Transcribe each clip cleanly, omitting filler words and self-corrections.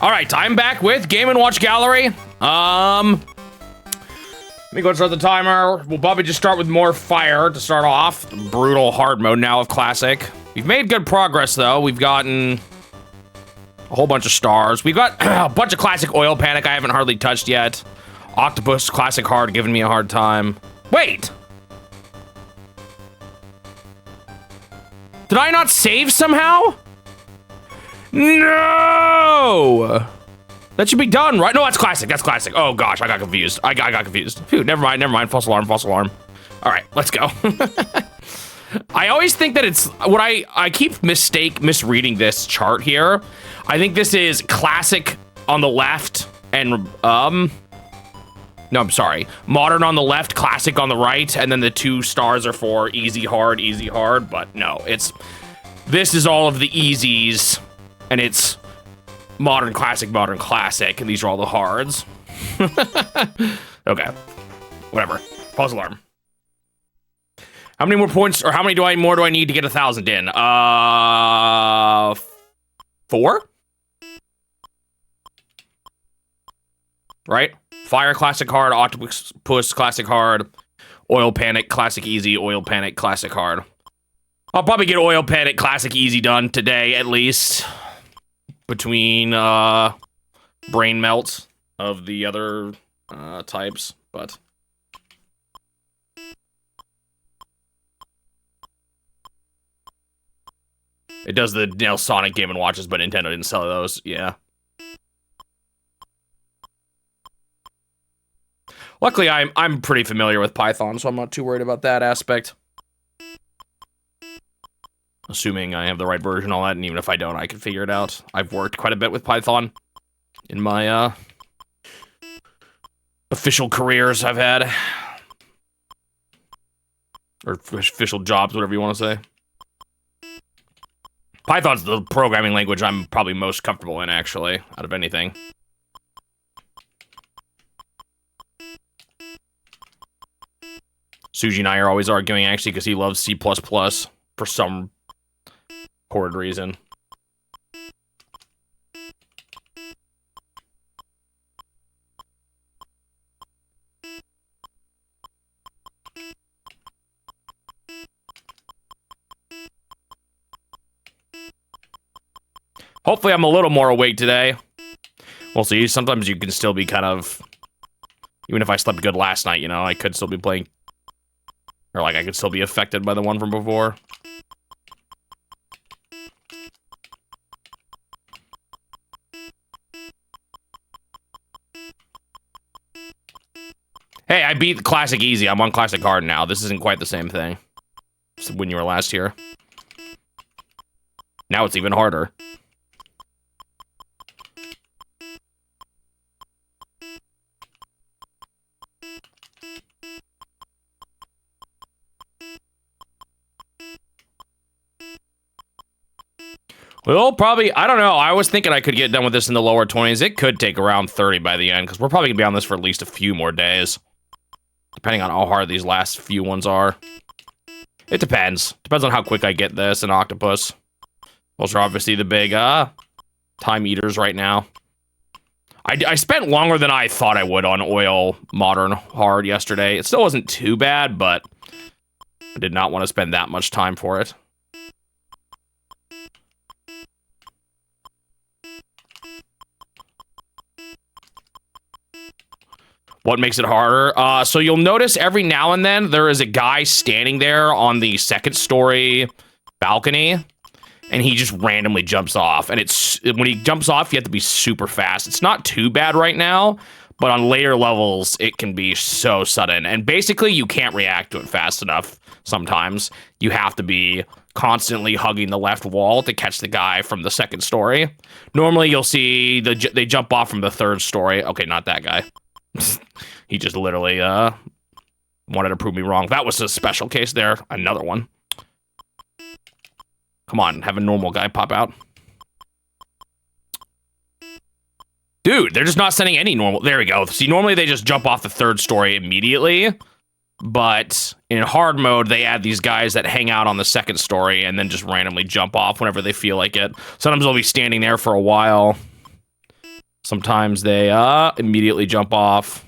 All right, I'm back with Game & Watch Gallery. Let me go start the timer. We'll probably just start with more fire to start off. Brutal hard mode now of classic. We've made good progress though. We've gotten a whole bunch of stars. We've got a bunch of classic oil panic I haven't hardly touched yet. Octopus classic hard giving me a hard time. Wait. Did I not save somehow? No! That should be done, right? No, that's classic. That's classic. Oh gosh, I got confused. I got confused. Phew, never mind. False alarm, false alarm. All right, let's go. I always think that it's what I keep misreading this chart here. I think this is classic on the left and no, I'm sorry. Modern on the left, classic on the right, and then the 2 stars are for easy hard, but no, this is all of the easies. And it's modern, classic, and these are all the hards. Okay, whatever. Pause alarm. How many more points, or how many more do I need to get 1,000 in? 4? Right? Fire, classic hard, octopus, classic hard, oil panic, classic easy, oil panic, classic hard. I'll probably get oil panic, classic easy done today, at least. Between brain melt of the other types, but it does the Sonic Game & Watches, but Nintendo didn't sell those. Yeah. Luckily, I'm pretty familiar with Python, so I'm not too worried about that aspect. Assuming I have the right version, all that, and even if I don't, I can figure it out. I've worked quite a bit with Python in my official careers I've had. Or official jobs, whatever you want to say. Python's the programming language I'm probably most comfortable in, actually, out of anything. Suji and I are always arguing, actually, because he loves C++ for some horrid reason. Hopefully I'm a little more awake today. We'll see. Sometimes you can still be kind of... Even if I slept good last night, you know, I could still be playing... Or, like, I could still be affected by the one from before. Hey, I beat the classic easy. I'm on classic hard now. This isn't quite the same thing as when you were last here. Now it's even harder. Well, probably, I don't know. I was thinking I could get done with this in the lower 20s. It could take around 30 by the end, because we're probably going to be on this for at least a few more days. Depending on how hard these last few ones are. It depends. Depends on how quick I get this and Octopus. Those are obviously the big time eaters right now. I spent longer than I thought I would on Oil Modern Hard yesterday. It still wasn't too bad, but I did not want to spend that much time for it. What makes it harder? So you'll notice every now and then there is a guy standing there on the 2nd story balcony, and he just randomly jumps off. And when he jumps off, you have to be super fast. It's not too bad right now, but on later levels, it can be so sudden. And basically, you can't react to it fast enough sometimes. You have to be constantly hugging the left wall to catch the guy from the 2nd story. Normally, you'll see they jump off from the 3rd story. Okay, not that guy. He just literally wanted to prove me wrong. That was a special case there. Another one. Come on, have a normal guy pop out. Dude, they're just not sending any normal. There we go. See, normally they just jump off the 3rd story immediately. But in hard mode, they add these guys that hang out on the 2nd story and then just randomly jump off whenever they feel like it. Sometimes they'll be standing there for a while. Sometimes they immediately jump off.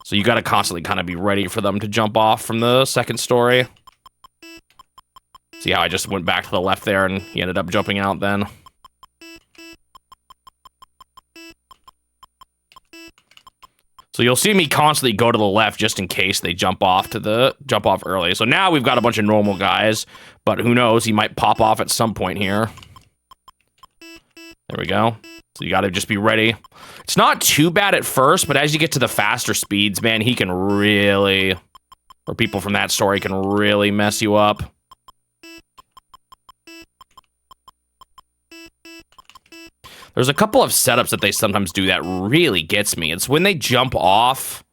So you got to constantly kind of be ready for them to jump off from the second story. See how I just went back to the left there and he ended up jumping out then. So you'll see me constantly go to the left just in case they jump off early. So now we've got a bunch of normal guys, but who knows, he might pop off at some point here. There we go. So you got to just be ready. It's not too bad at first, but as you get to the faster speeds, man, he can really, or people from that story can really mess you up. There's a couple of setups that they sometimes do that really gets me. It's when they jump off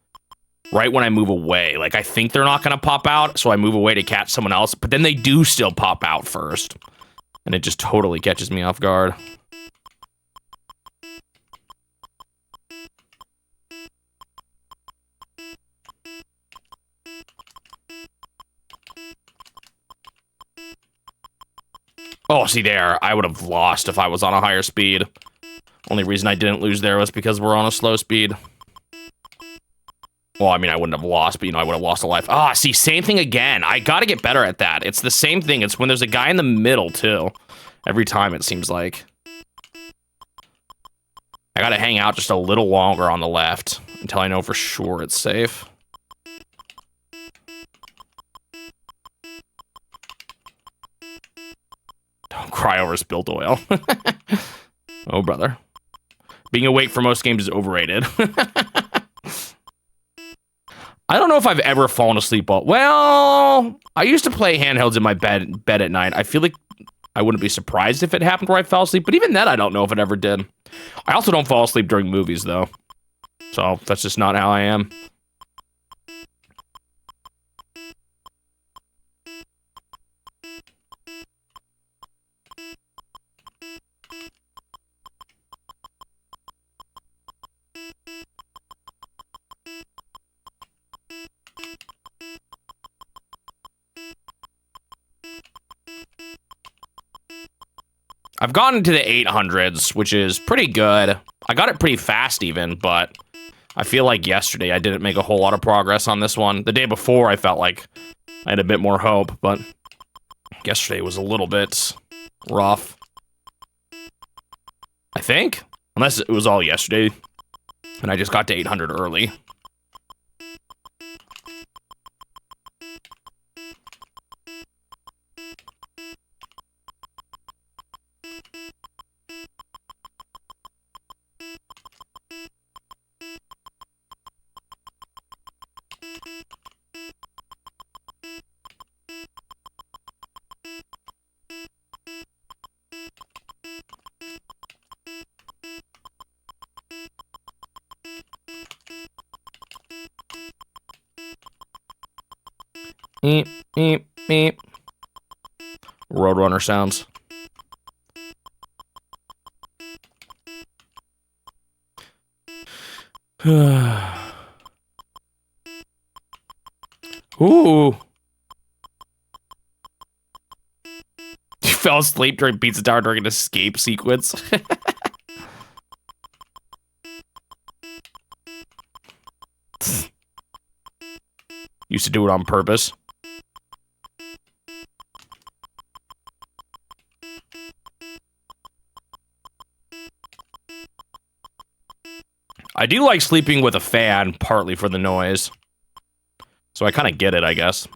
right when I move away. Like, I think they're not going to pop out, so I move away to catch someone else, but then they do still pop out first. And it just totally catches me off guard. Oh, see there, I would have lost if I was on a higher speed. Only reason I didn't lose there was because we're on a slow speed. Well, I mean, I wouldn't have lost, but, you know, I would have lost a life. Ah, see, same thing again. I gotta get better at that. It's the same thing. It's when there's a guy in the middle, too. Every time, it seems like. I gotta hang out just a little longer on the left until I know for sure it's safe. Don't cry over spilled oil. Oh, brother. Being awake for most games is overrated. I don't know if I've ever fallen asleep. Well, I used to play handhelds in my bed at night. I feel like I wouldn't be surprised if it happened where I fell asleep, but even then, I don't know if it ever did. I also don't fall asleep during movies, though. So that's just not how I am. I've gotten into the 800s, which is pretty good. I got it pretty fast even, but I feel like yesterday I didn't make a whole lot of progress on this one. The day before I felt like I had a bit more hope, but yesterday was a little bit rough. I think, unless it was all yesterday and I just got to 800 early. Meep, meep, meep. Roadrunner sounds. Ooh. You fell asleep during Pizza Tower during an escape sequence. Used to do it on purpose. I do like sleeping with a fan, partly for the noise. So I kind of get it, I guess.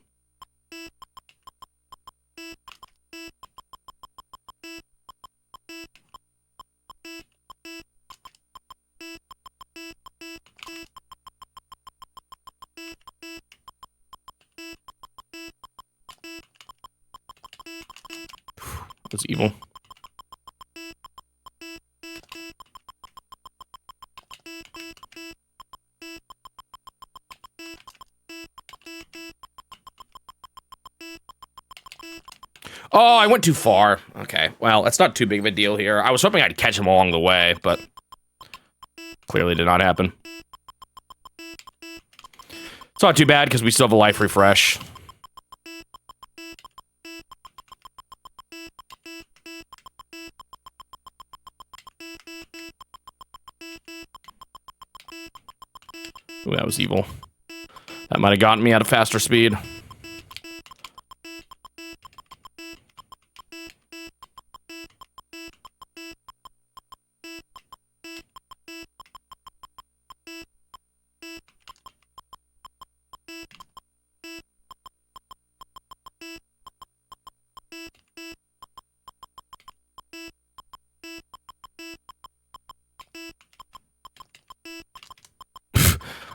That's evil. Oh, I went too far. Okay, well, that's not too big of a deal here. I was hoping I'd catch him along the way, but clearly did not happen. It's not too bad because we still have a life refresh. Ooh, that was evil. That might have gotten me at a faster speed.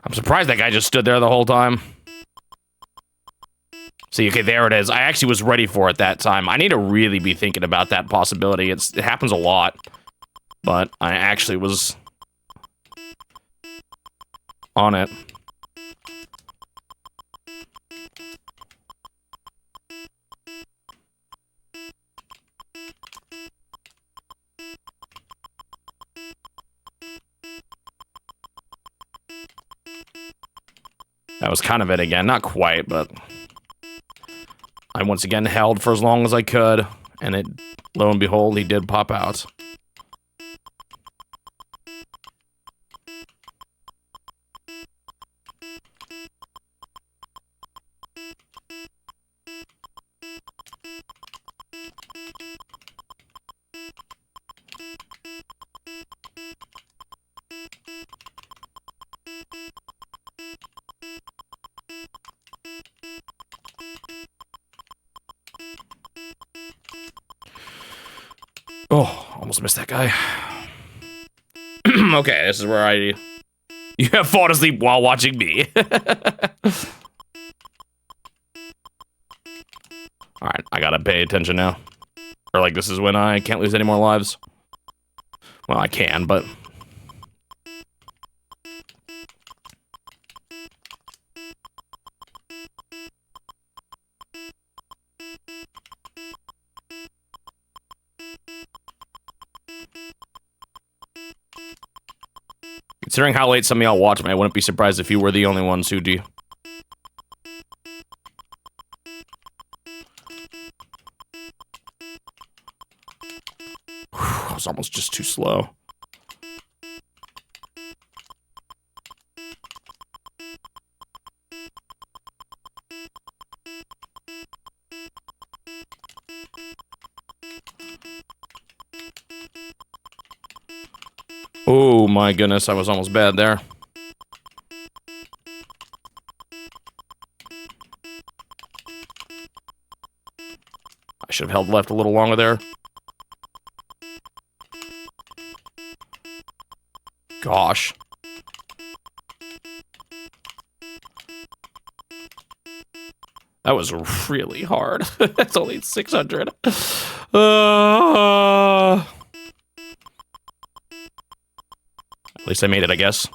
I'm surprised that guy just stood there the whole time. See, okay, there it is. I actually was ready for it that time. I need to really be thinking about that possibility. It happens a lot. But I actually was on it. That was kind of it again. Not quite, but I once again held for as long as I could, and it, lo and behold, he did pop out. Oh, almost missed that guy. Okay, this is where you have fallen asleep while watching me. Alright, I gotta pay attention now. Or like, this is when I can't lose any more lives. Well, I can, but... Considering how late some of y'all watch me, I wouldn't be surprised if you were the only ones who do. I was almost just too slow. Oh my goodness, I was almost bad there. I should have held left a little longer there. Gosh. That was really hard. It's only 600. At least I made it, I guess.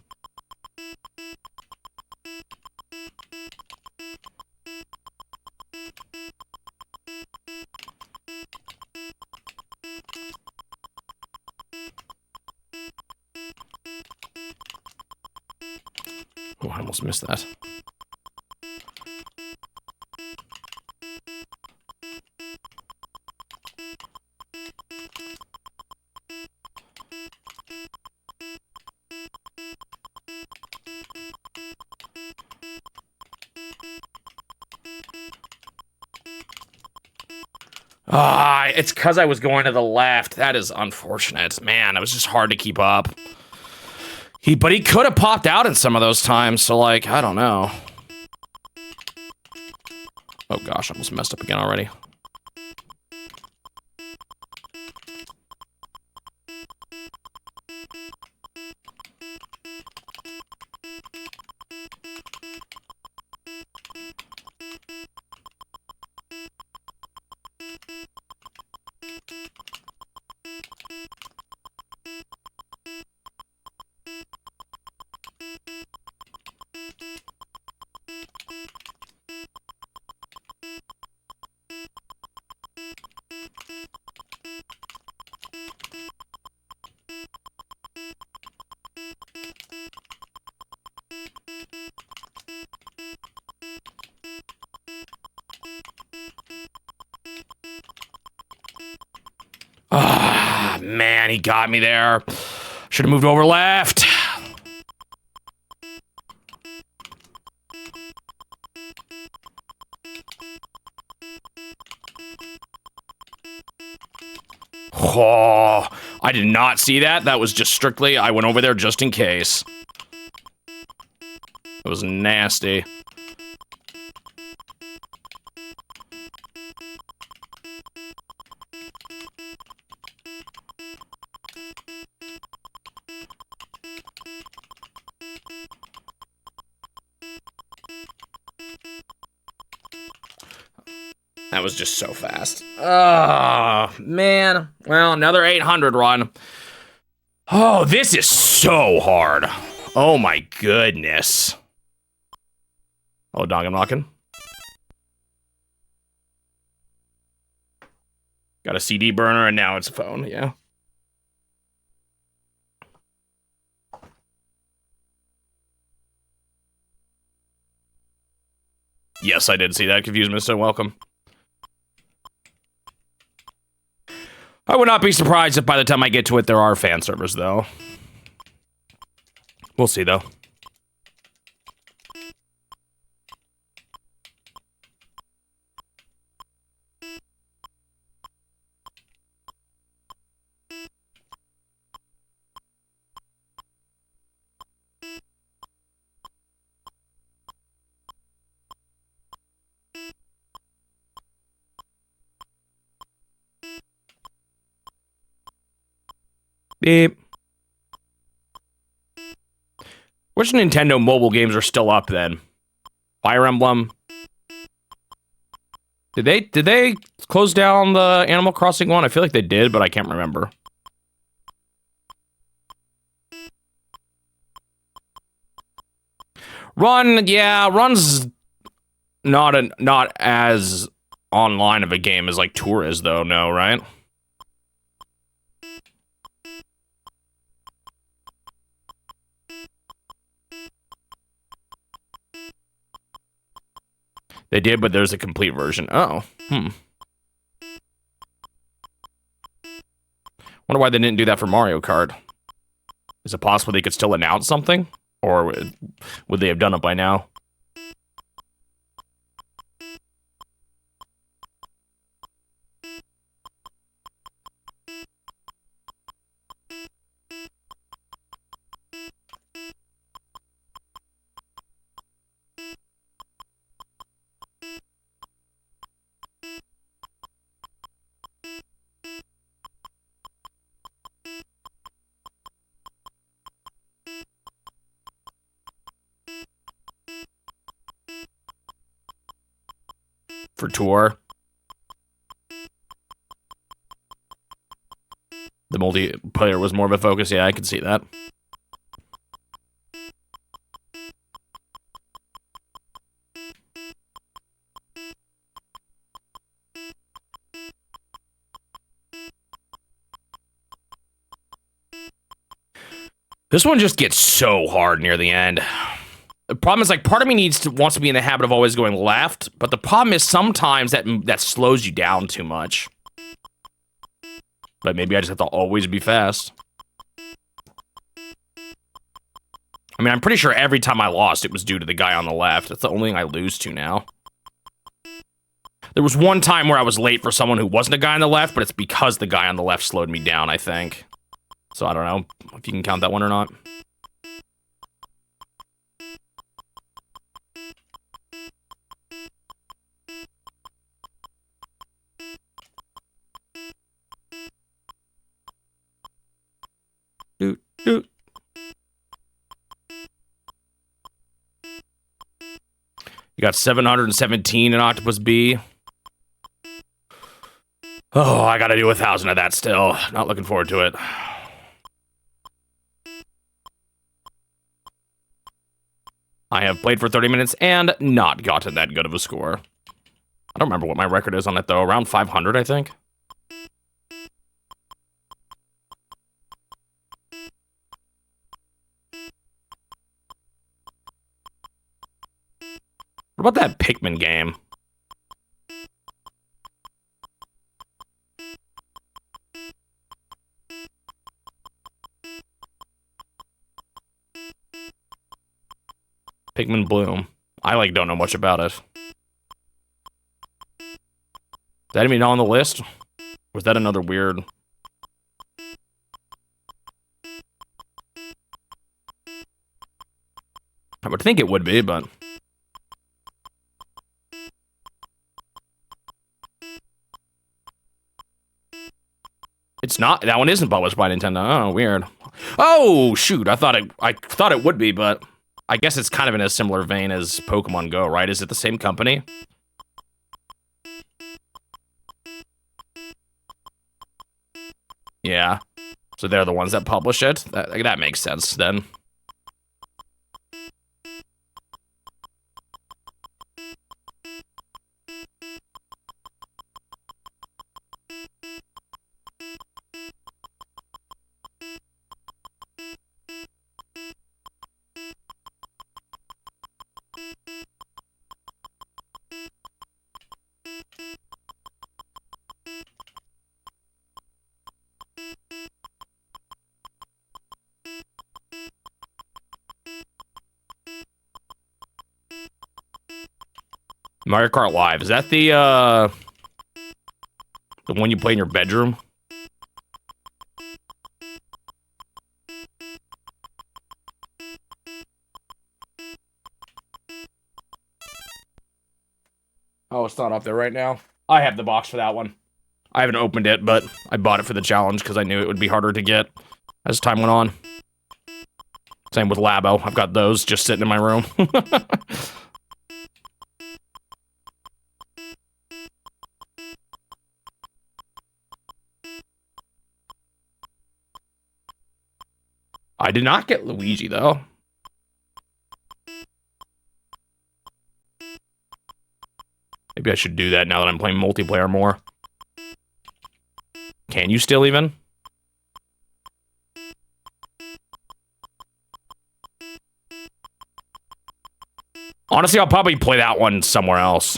Oh, I almost missed that. It's because I was going to the left. That is unfortunate. Man, it was just hard to keep up. But he could have popped out in some of those times, so like, I don't know. Oh gosh, I almost messed up again already. Ah, man, he got me there. Should have moved over left. I did not see that. That was just strictly, I went over there just in case. It was nasty. That was just so fast. Oh, man. Well, another 800 run. Oh, this is so hard. Oh, my goodness. Oh, dog, I'm knocking. Got a CD burner, and now it's a phone, yeah. Yes, I did see that. Confused Mr. Welcome. I would not be surprised if by the time I get to it, there are fan servers, though. We'll see, though. Beep. Which Nintendo mobile games are still up then? Fire Emblem. Did they close down the Animal Crossing one? I feel like they did, but I can't remember. Run, yeah, Run's not as online of a game as like Tour is though, no, right? They did, but there's a complete version. Oh, Wonder why they didn't do that for Mario Kart. Is it possible they could still announce something? Or would they have done it by now? For Tour. The multiplayer was more of a focus. Yeah, I can see that. This one just gets so hard near the end. The problem is, like, part of me wants to be in the habit of always going left, but the problem is sometimes that slows you down too much. But maybe I just have to always be fast. I mean, I'm pretty sure every time I lost, it was due to the guy on the left. That's the only thing I lose to now. There was one time where I was late for someone who wasn't a guy on the left, but it's because the guy on the left slowed me down, I think. So I don't know if you can count that one or not. Doot, doot. You got 717 in Octopus B. Oh, I gotta do 1,000 of that still. Not looking forward to it. I have played for 30 minutes and not gotten that good of a score. I don't remember what my record is on it, though. Around 500, I think. What about that Pikmin game? Pikmin Bloom. I, like, don't know much about it. Is that even on the list? Was that another weird... I would think it would be, but... It's not. That one isn't published by Nintendo. Oh, weird. Oh, shoot. I thought it would be, but I guess it's kind of in a similar vein as Pokemon Go, right? Is it the same company? Yeah. So they're the ones that publish it? That makes sense, then. Mario Kart Live, is that the one you play in your bedroom? Oh, it's not up there right now. I have the box for that one. I haven't opened it, but I bought it for the challenge because I knew it would be harder to get as time went on. Same with Labo. I've got those just sitting in my room. I did not get Luigi, though. Maybe I should do that now that I'm playing multiplayer more. Can you still even? Honestly, I'll probably play that one somewhere else.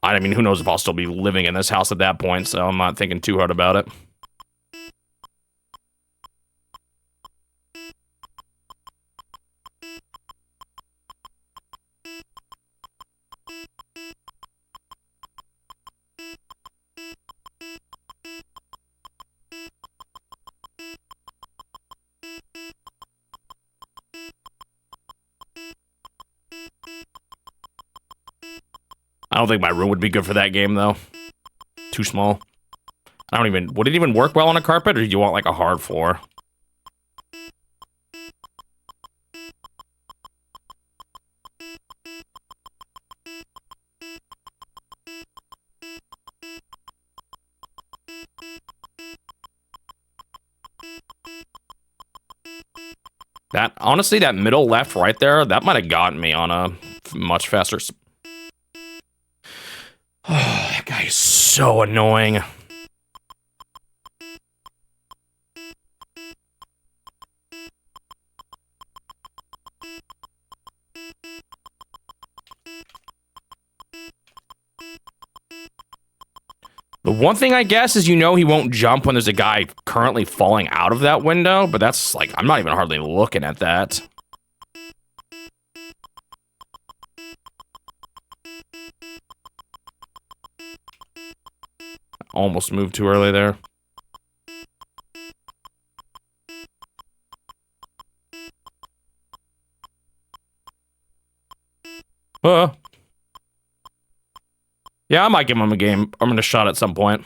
I mean, who knows if I'll still be living in this house at that point, so I'm not thinking too hard about it. I don't think my room would be good for that game, though. Too small. Would it even work well on a carpet, or do you want, like, a hard floor? Honestly, that middle left right there, that might have gotten me on a much faster... Oh, that guy is so annoying. The one thing I guess is he won't jump when there's a guy currently falling out of that window, but that's like, I'm not even hardly looking at that. Almost moved too early there. Yeah, I might give him a game. I'm gonna shot at some point.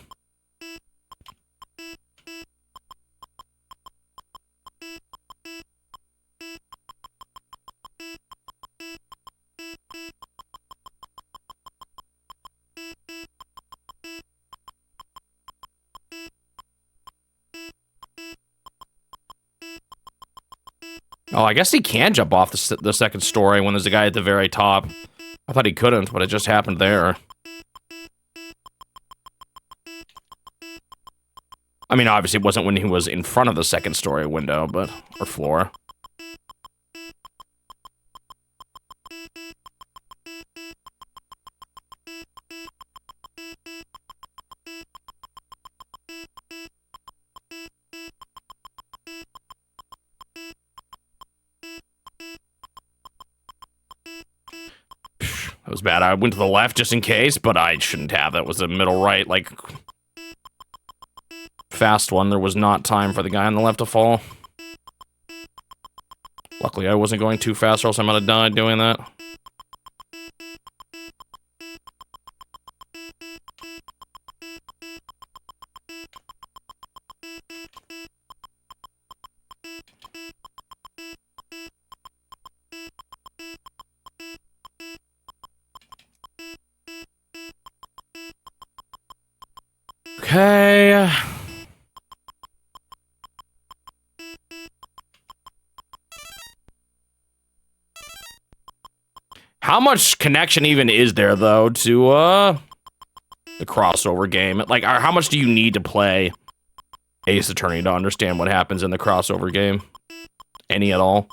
Oh, I guess he can jump off the second story when there's a guy at the very top. I thought he couldn't, but it just happened there. I mean, obviously it wasn't when he was in front of the second story window, but... or floor. That was bad. I went to the left just in case, but I shouldn't have. That was the middle right, like... fast one. There was not time for the guy on the left to fall. Luckily, I wasn't going too fast, or else I might have died doing that. Okay. How much connection even is there, though, to, the crossover game? Like, how much do you need to play Ace Attorney to understand what happens in the crossover game? Any at all?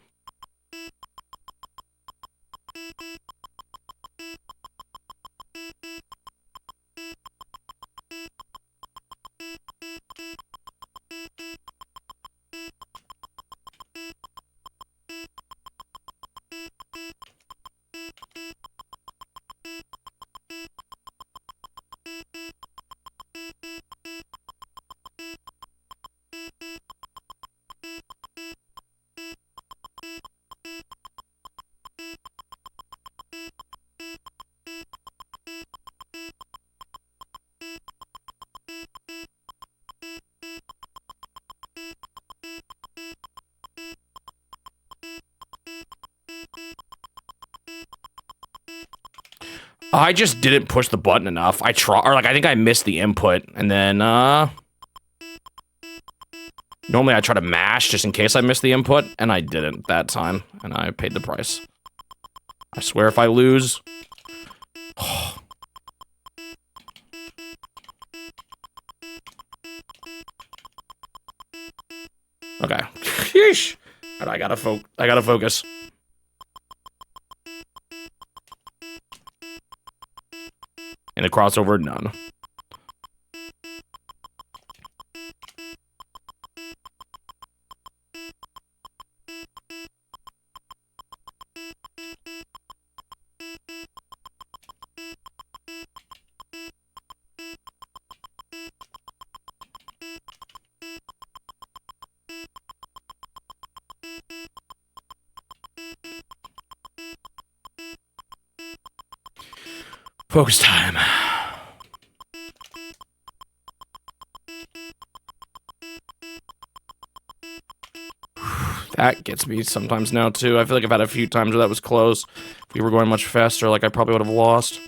I just didn't push the button enough. I think I missed the input, and then, normally I try to mash just in case I missed the input, and I didn't that time, and I paid the price. I swear if I lose... Okay. Sheesh. I gotta focus. In the crossover, none. Focus time. That gets me sometimes now, too. I feel like I've had a few times where that was close. If we were going much faster, like, I probably would have lost.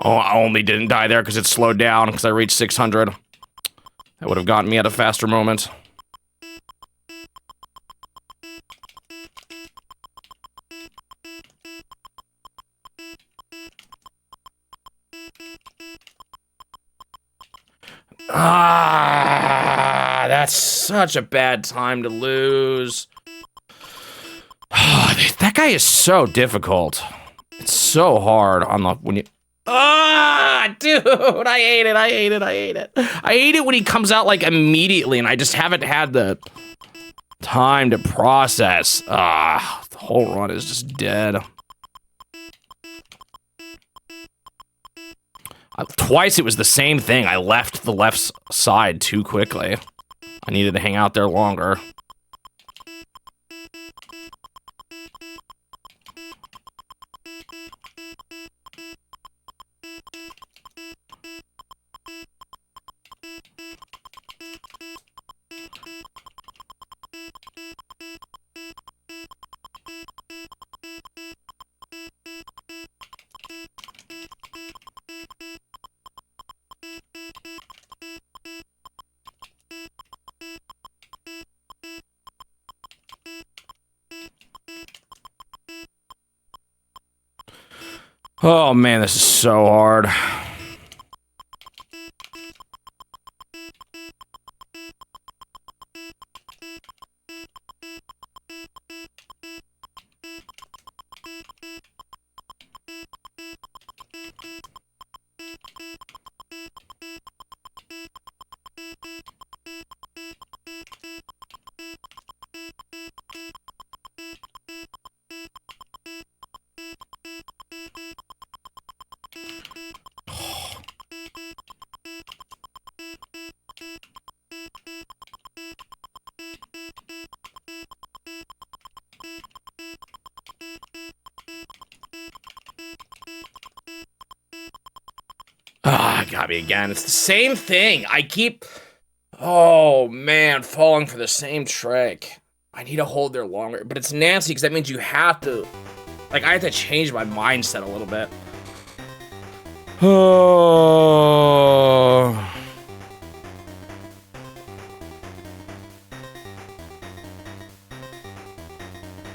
Oh, I only didn't die there because it slowed down because I reached 600. That would have gotten me at a faster moment. Ah, that's such a bad time to lose. That guy is so difficult. It's so hard on the when you. Ah, dude, I hate it. I hate it. I hate it. I hate it when he comes out like immediately, and I just haven't had the time to process. Ah, the whole run is just dead. Twice it was the same thing. I left the left side too quickly. I needed to hang out there longer. Oh man, this is so hard. got me again. It's the same thing. I keep... Oh, man, falling for the same trick. I need to hold there longer. But it's nasty because that means you have to... Like, I have to change my mindset a little bit. Oh...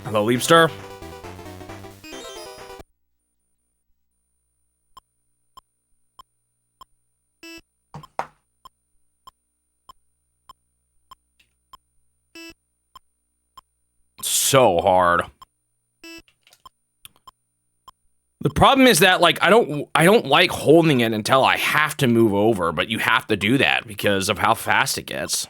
Hello, Leapster. So hard. The problem is that, like, I don't like holding it until I have to move over, but you have to do that because of how fast it gets.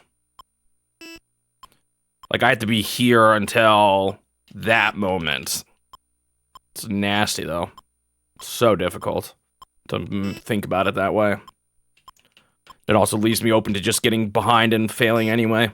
Like, I have to be here until that moment. It's nasty, though. So difficult to think about it that way. It also leaves me open to just getting behind and failing anyway.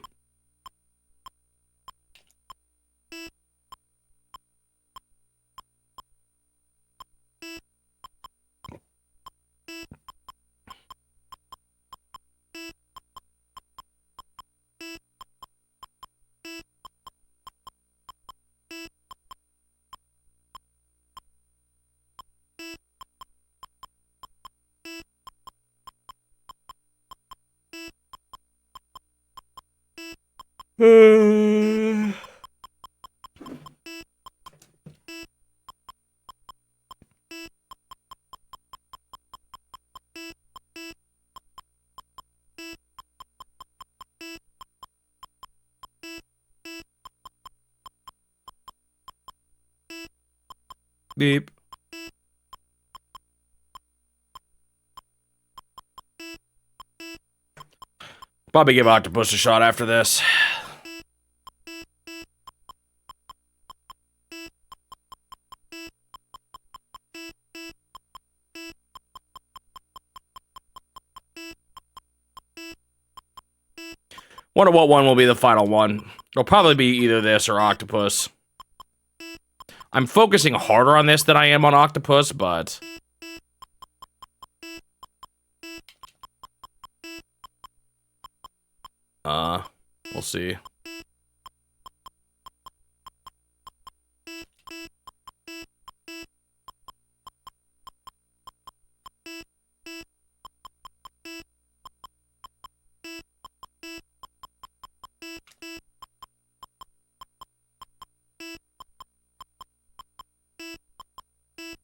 Beep. Probably give Octopus a shot after this. Wonder what one will be the final one. It'll probably be either this or Octopus. I'm focusing harder on this than I am on Octopus, but... we'll see.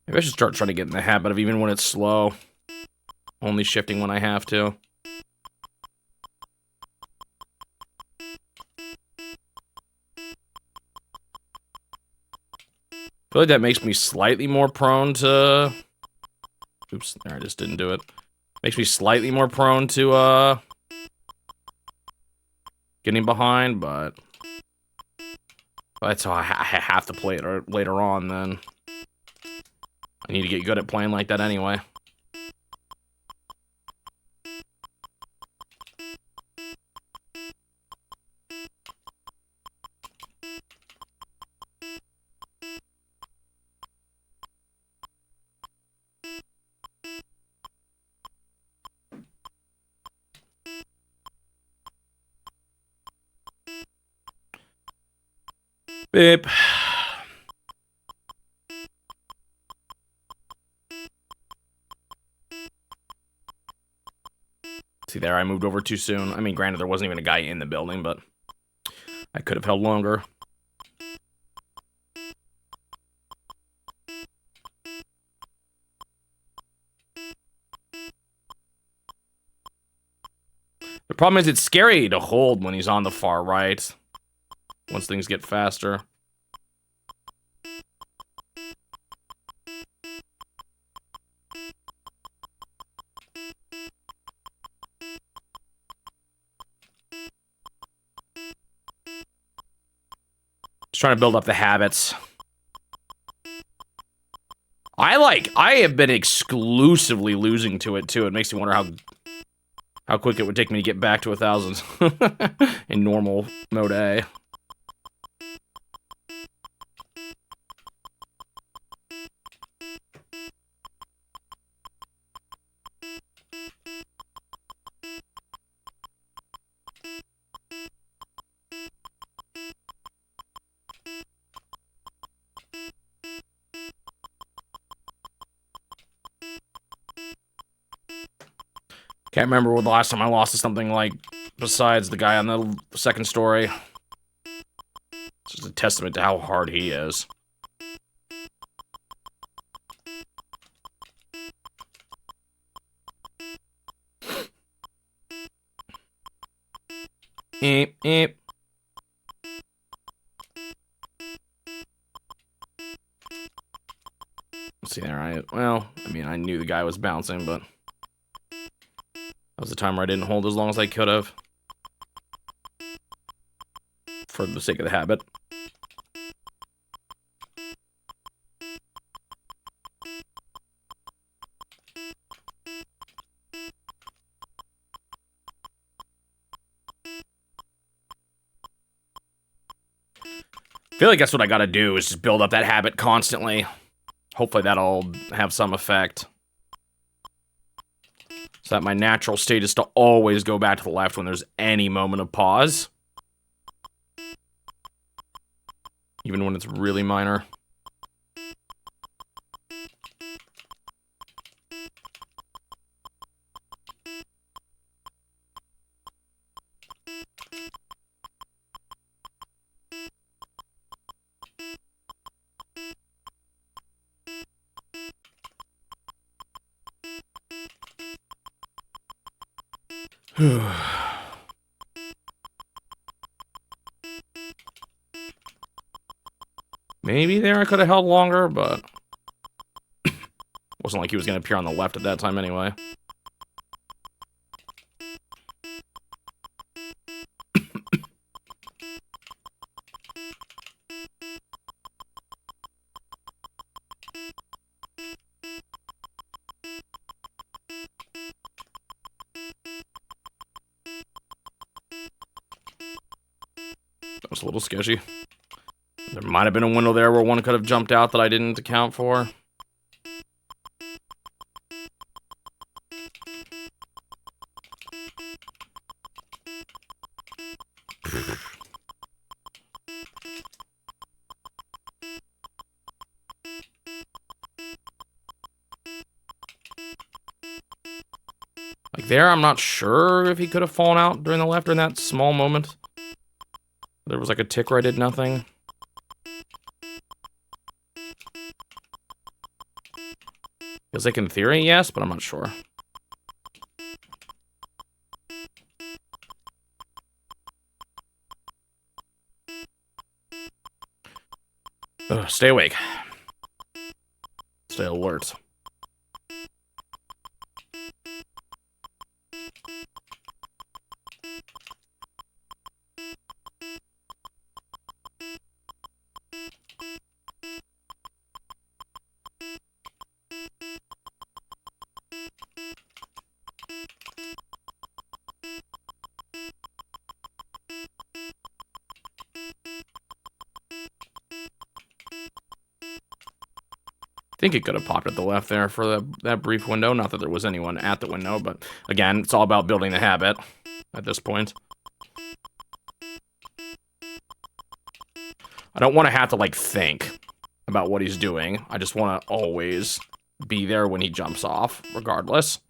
Maybe I should start trying to get in the habit of, even when it's slow, only shifting when I have to. I feel like that makes me slightly more prone to... Oops, there, I just didn't do it. Makes me slightly more prone to, getting behind, but... That's how I have to play it later on, then. I need to get good at playing like that anyway. Beep. See there, I moved over too soon. I mean, granted, there wasn't even a guy in the building, but I could have held longer. The problem is it's scary to hold when he's on the far right. Once things get faster. Just trying to build up the habits. I have been exclusively losing to it too. It makes me wonder how quick it would take me to get back to 1,000 in normal mode A. Can't remember what the last time I lost to something like besides the guy on the second story. It's just a testament to how hard he is. Eep, eep. Let's see there, well, I mean, I knew the guy was bouncing, but that was the time where I didn't hold as long as I could have. For the sake of the habit. I feel like that's what I gotta do, is just build up that habit constantly. Hopefully that'll have some effect. So that my natural state is to always go back to the left when there's any moment of pause. Even when it's really minor. Maybe there I could have held longer, but wasn't like he was going to appear on the left at that time anyway. That was a little sketchy. There might have been a window there where one could have jumped out that I didn't account for. Like there, I'm not sure if he could have fallen out during the left in that small moment. There was like a tick where I did nothing. Feels like in theory, yes, but I'm not sure. Ugh, stay awake. Stay alert. I think it could have popped at the left there for that brief window. Not that there was anyone at the window, but again, it's all about building the habit at this point. I don't want to have to, like, think about what he's doing. I just want to always be there when he jumps off, regardless.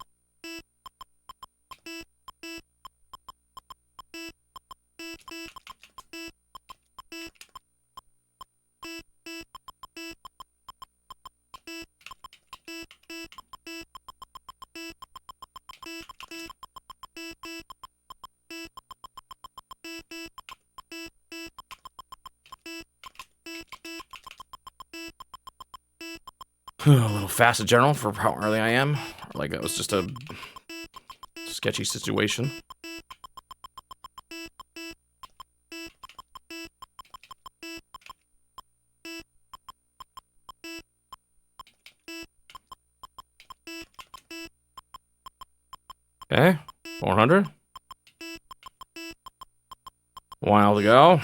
A little fast in general for how early I am. Like, that was just a sketchy situation. Okay, 400. While to go.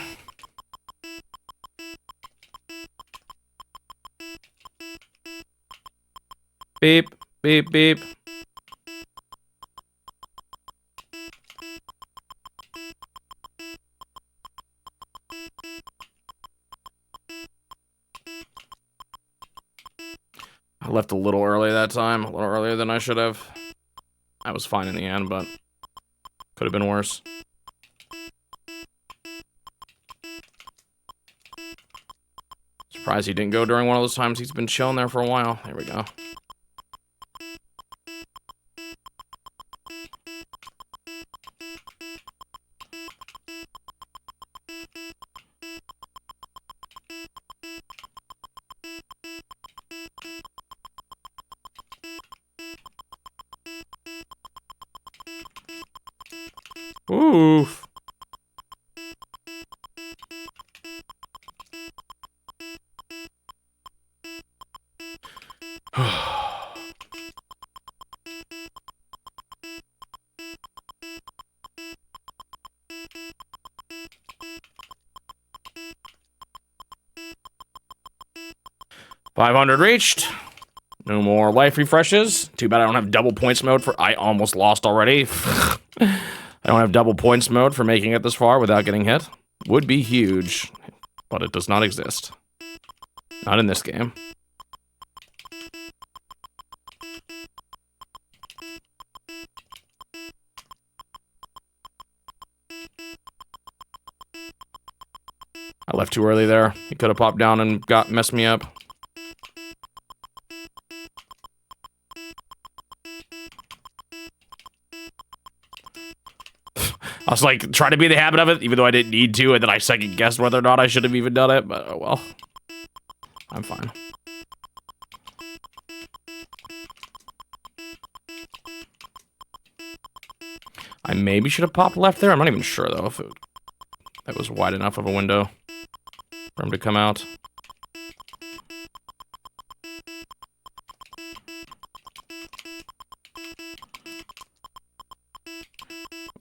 Beep, beep, beep. I left a little early that time, a little earlier than I should have. I was fine in the end, but could have been worse. Surprised he didn't go during one of those times he's been chilling there for a while. There we go. Oof. $500 reached. No more life refreshes. Too bad I don't have double points mode for. I almost lost already. I don't have double points mode for making it this far without getting hit. Would be huge, but it does not exist. Not in this game. I left too early there. He could have popped down and messed me up. I was like, trying to be in the habit of it, even though I didn't need to, and then I second guessed whether or not I should have even done it, but oh well. I'm fine. I maybe should have popped left there. I'm not even sure though if that was wide enough of a window for him to come out.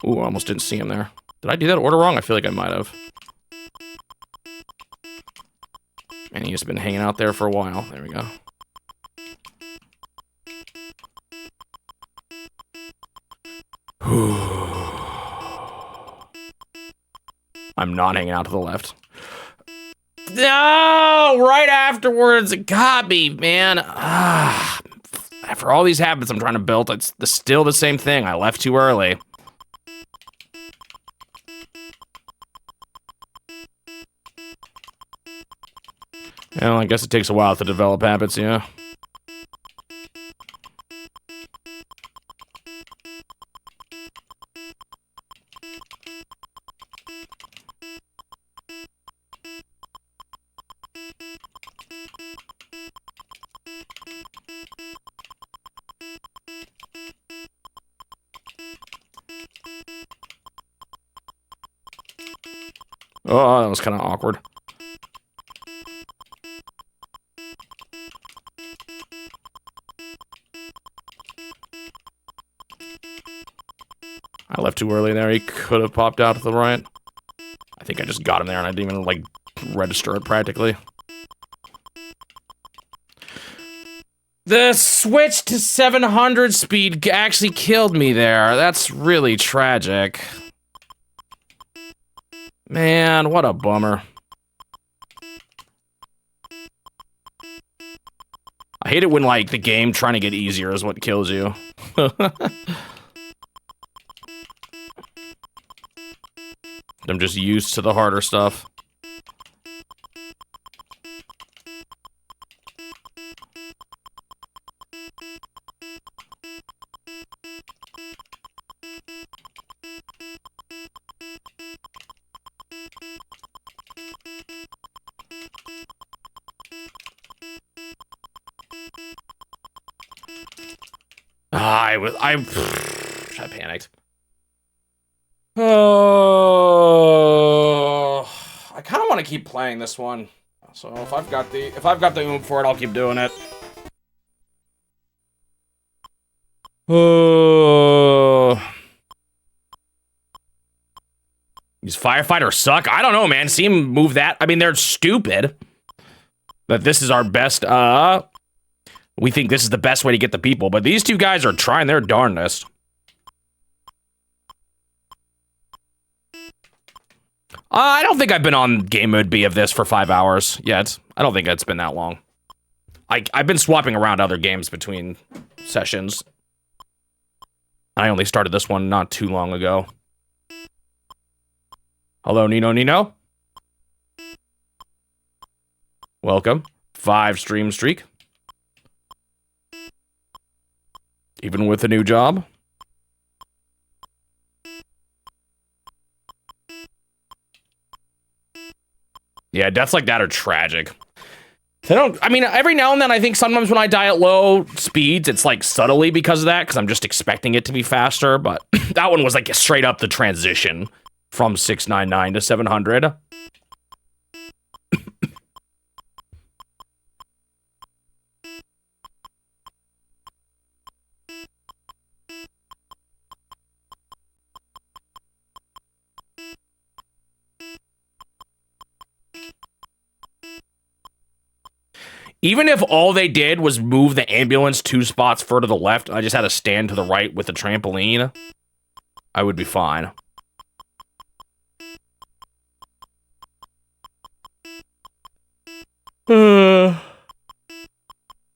Ooh, I almost didn't see him there. Did I do that order wrong? I feel like I might have. And he's been hanging out there for a while. There we go. I'm not hanging out to the left. No! Right afterwards, it got me, man. For all these habits I'm trying to build, it's still the same thing. I left too early. Well, I guess it takes a while to develop habits, yeah. Oh, that was kind of awkward. I left too early there. He could have popped out to the right. I think I just got him there and I didn't even, like, register it practically. The switch to 700 speed actually killed me there. That's really tragic. Man, what a bummer. I hate it when, like, the game trying to get easier is what kills you. I'm just used to the harder stuff. I panicked. Oh, I kind of want to keep playing this one. So if I've got the oomph for it, I'll keep doing it. Oh, these firefighters suck. I don't know, man. See them move that. I mean, they're stupid. But this is our best. We think this is the best way to get the people, but these two guys are trying their darndest. I don't think I've been on game mode B of this for 5 hours yet. I don't think it's been that long. I've been swapping around other games between sessions. I only started this one not too long ago. Hello, Nino. Welcome. 5 stream streak. Even with a new job. Yeah, deaths like that are tragic. I mean, every now and then I think sometimes when I die at low speeds, it's like subtly because of that, because I'm just expecting it to be faster, but that one was like straight up the transition from 699 to 700. Even if all they did was move the ambulance 2 spots further to the left, I just had to stand to the right with the trampoline, I would be fine. I'd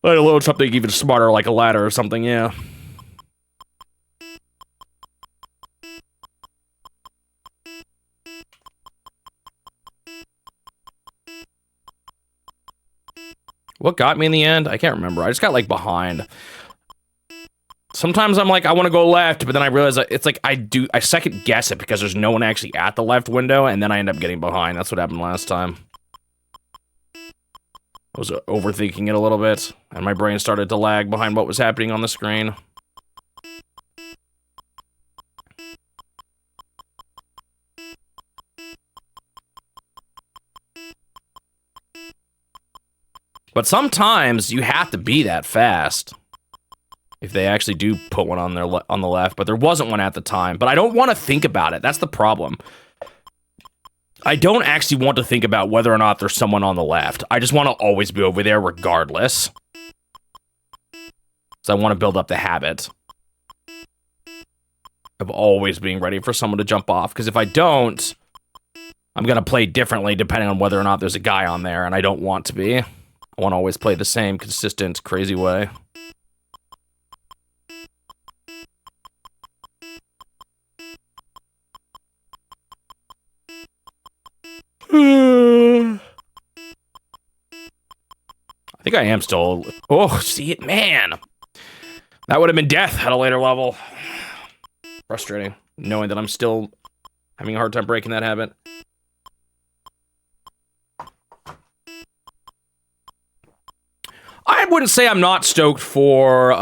load something even smarter, like a ladder or something, yeah. What got me in the end? I can't remember. I just got, like, behind. Sometimes I'm like, I want to go left, but then I realize it's like I second guess it because there's no one actually at the left window, and then I end up getting behind. That's what happened last time. I was overthinking it a little bit, and my brain started to lag behind what was happening on the screen. But sometimes you have to be that fast if they actually do put one on the left, but there wasn't one at the time. But I don't want to think about it. That's the problem. I don't actually want to think about whether or not there's someone on the left. I just want to always be over there regardless. So I want to build up the habit of always being ready for someone to jump off. Because if I don't, I'm going to play differently depending on whether or not there's a guy on there, and I don't want to be. I want to always play the same consistent, crazy way. I think I am still... Oh, see it? Man! That would have been death at a later level. Frustrating, knowing that I'm still having a hard time breaking that habit. I wouldn't say I'm not stoked for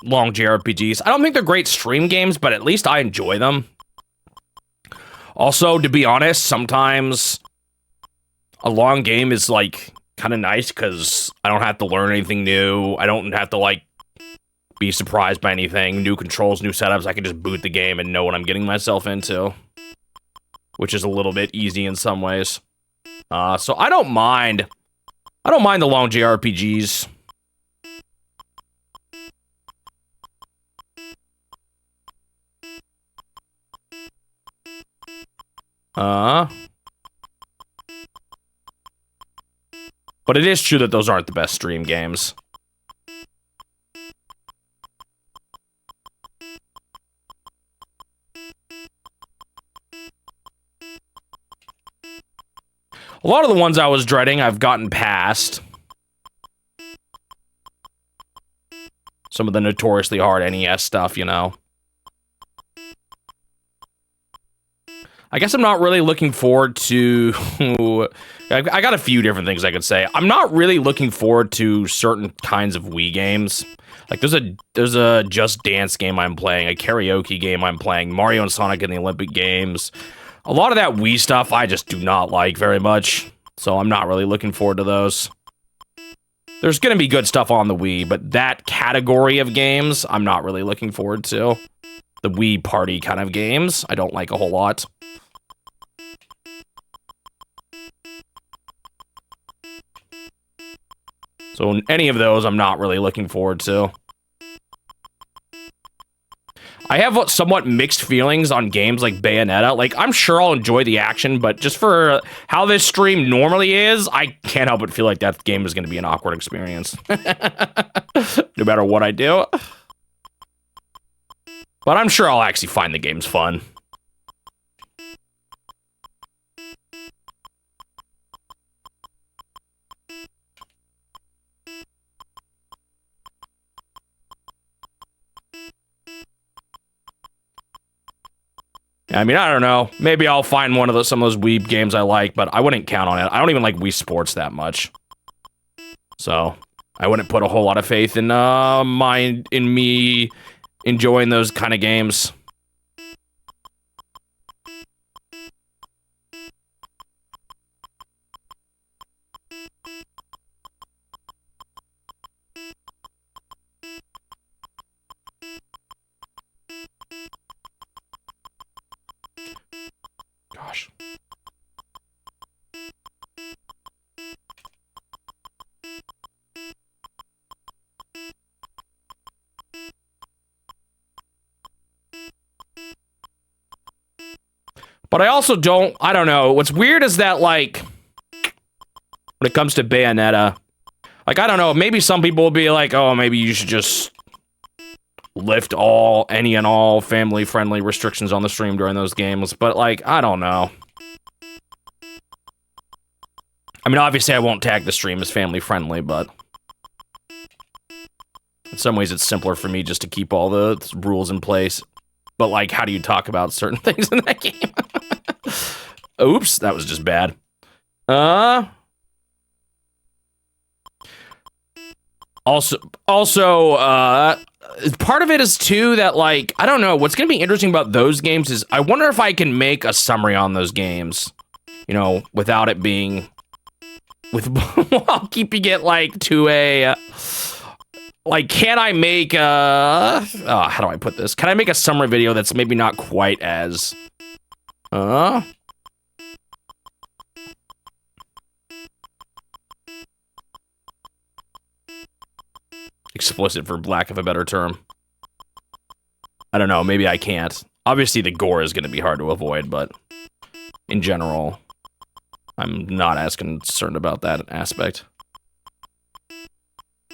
long JRPGs. I don't think they're great stream games, but at least I enjoy them. Also, to be honest, sometimes a long game is, like, kind of nice because I don't have to learn anything new. I don't have to, like, be surprised by anything. New controls, new setups. I can just boot the game and know what I'm getting myself into, which is a little bit easy in some ways. So I don't mind. I don't mind the long JRPGs. But it is true that those aren't the best stream games. A lot of the ones I was dreading, I've gotten past. Some of the notoriously hard NES stuff, you know. I guess I'm not really looking forward to... I got a few different things I could say. I'm not really looking forward to certain kinds of Wii games. Like, there's a Just Dance game I'm playing, a karaoke game I'm playing, Mario and Sonic in the Olympic Games. A lot of that Wii stuff I just do not like very much, so I'm not really looking forward to those. There's gonna be good stuff on the Wii, but that category of games, I'm not really looking forward to. The Wii party kind of games, I don't like a whole lot. So any of those, I'm not really looking forward to. I have somewhat mixed feelings on games like Bayonetta. Like, I'm sure I'll enjoy the action, but just for how this stream normally is, I can't help but feel like that game is going to be an awkward experience. No matter what I do. But I'm sure I'll actually find the games fun. I mean, I don't know. Maybe I'll find one of some of those Wii games I like, but I wouldn't count on it. I don't even like Wii Sports that much. So, I wouldn't put a whole lot of faith in me enjoying those kind of games. Gosh. But I also I don't know. What's weird is that, like, when it comes to Bayonetta, like, I don't know, maybe some people will be like, oh, maybe you should just lift any and all family-friendly restrictions on the stream during those games, but, like, I don't know. I mean, obviously I won't tag the stream as family-friendly, but in some ways it's simpler for me just to keep all the rules in place. But, like, how do you talk about certain things in that game? Oops, that was just bad. Also, part of it is, too, that, like, I don't know, what's going to be interesting about those games is I wonder if I can make a summary on those games, you know, without it being, while keeping it, like, to a, like, can I make how do I put this? Can I make a summary video that's maybe not quite as, explicit, for lack of a better term. I don't know, maybe I can't. Obviously, the gore is going to be hard to avoid, but in general, I'm not as concerned about that aspect.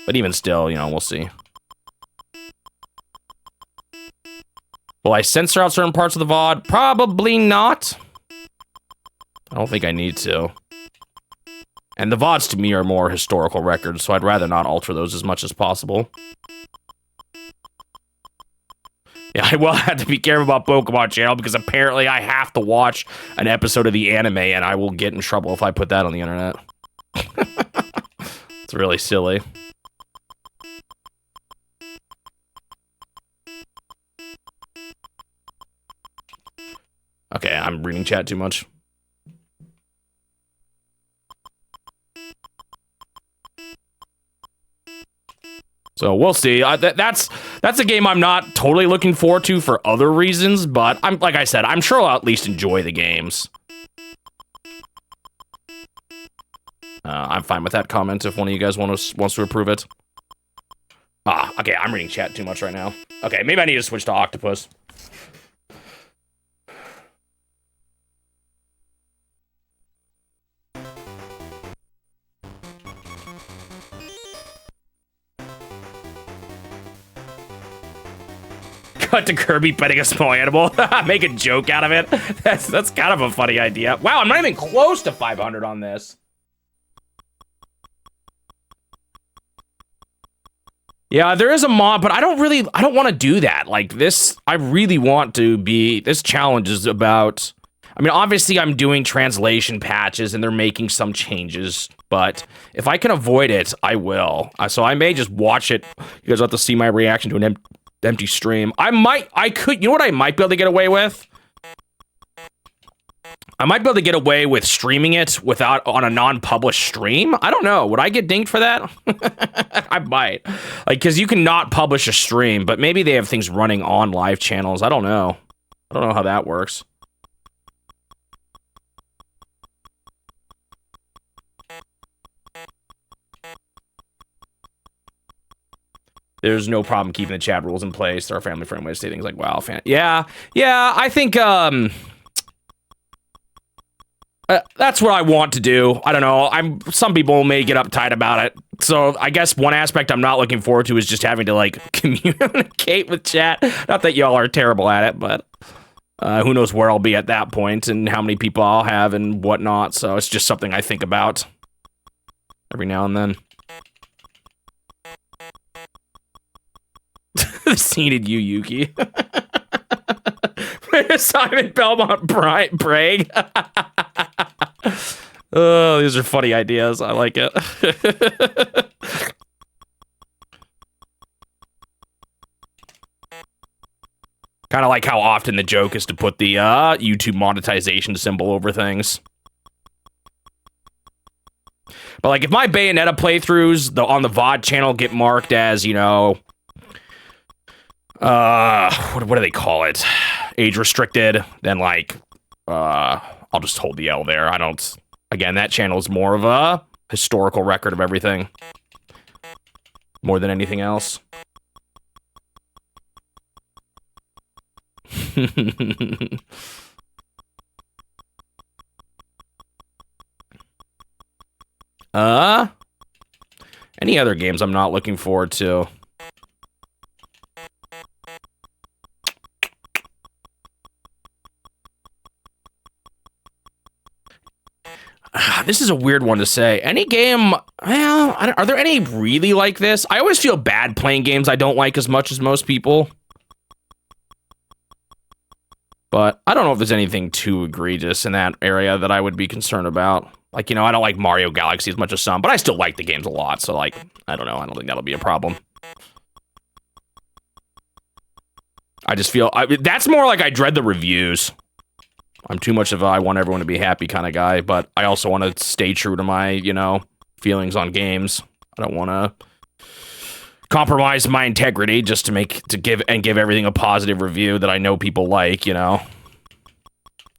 But even still, you know, we'll see. Will I censor out certain parts of the VOD? Probably not. I don't think I need to. And the VODs, to me, are more historical records, so I'd rather not alter those as much as possible. Yeah, I will have to be careful about Pokemon Channel, because apparently I have to watch an episode of the anime, and I will get in trouble if I put that on the internet. It's really silly. Okay, I'm reading chat too much. So we'll see. That's a game I'm not totally looking forward to for other reasons, but like I said, I'm sure I'll at least enjoy the games. I'm fine with that comment if one of you guys wants to approve it. Okay, I'm reading chat too much right now. Okay, maybe I need to switch to Octopus. Cut to Kirby petting a small animal. Make a joke out of it. That's kind of a funny idea. Wow, I'm not even close to 500 on this. Yeah, there is a mod, but I don't want to do that. Like this, I really want to be, this challenge is about, I mean, obviously I'm doing translation patches and they're making some changes, but if I can avoid it, I will. So I may just watch it. You guys have to see my reaction to an empty stream. You know what I might be able to get away with? I might be able to get away with streaming it on a non-published stream. I don't know. Would I get dinged for that? I might. Like, because you can not publish a stream, but maybe they have things running on live channels. I don't know. I don't know how that works. There's no problem keeping the chat rules in place. There are family-friendly ways to say things like, wow, fan. Yeah, I think, that's what I want to do. I don't know. Some people may get uptight about it. So I guess one aspect I'm not looking forward to is just having to like communicate with chat. Not that y'all are terrible at it, but who knows where I'll be at that point and how many people I'll have and whatnot. So it's just something I think about every now and then. Seated you, Yuki. Simon Belmont Bragg. Oh, these are funny ideas. I like it. Kind of like how often the joke is to put the YouTube monetization symbol over things. But like if my Bayonetta playthroughs on the VOD channel get marked as, you know, what do they call it? Age restricted, then like I'll just hold the L there. Again, that channel is more of a historical record of everything. More than anything else. Any other games I'm not looking forward to? This is a weird one to say. Any game, well, are there any really like this? I always feel bad playing games I don't like as much as most people. But I don't know if there's anything too egregious in that area that I would be concerned about. Like, you know, I don't like Mario Galaxy as much as some, but I still like the games a lot. So, like, I don't know. I don't think that'll be a problem. I just feel, that's more like I dread the reviews. I'm too much of a I want everyone to be happy kind of guy, but I also want to stay true to my, you know, feelings on games. I don't want to compromise my integrity just to give everything a positive review that I know people like, you know.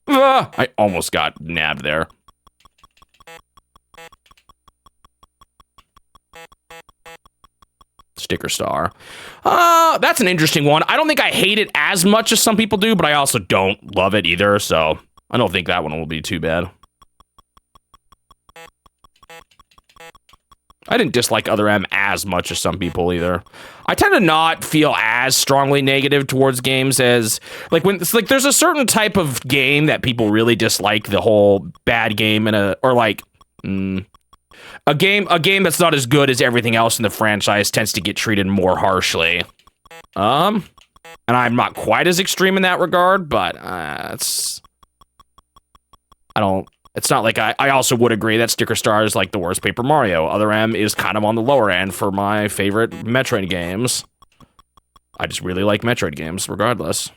I almost got nabbed there. Sticker star. That's an interesting one. I don't think I hate it as much as some people do, but I also don't love it either, so I don't think that one will be too bad. I didn't dislike Other M as much as some people either. I tend to not feel as strongly negative towards games as like when it's like there's a certain type of game that people really dislike the whole bad game a game that's not as good as everything else in the franchise tends to get treated more harshly. And I'm not quite as extreme in that regard, but it's not like I also would agree that Sticker Star is like the worst Paper Mario. Other M is kind of on the lower end for my favorite Metroid games. I just really like Metroid games regardless.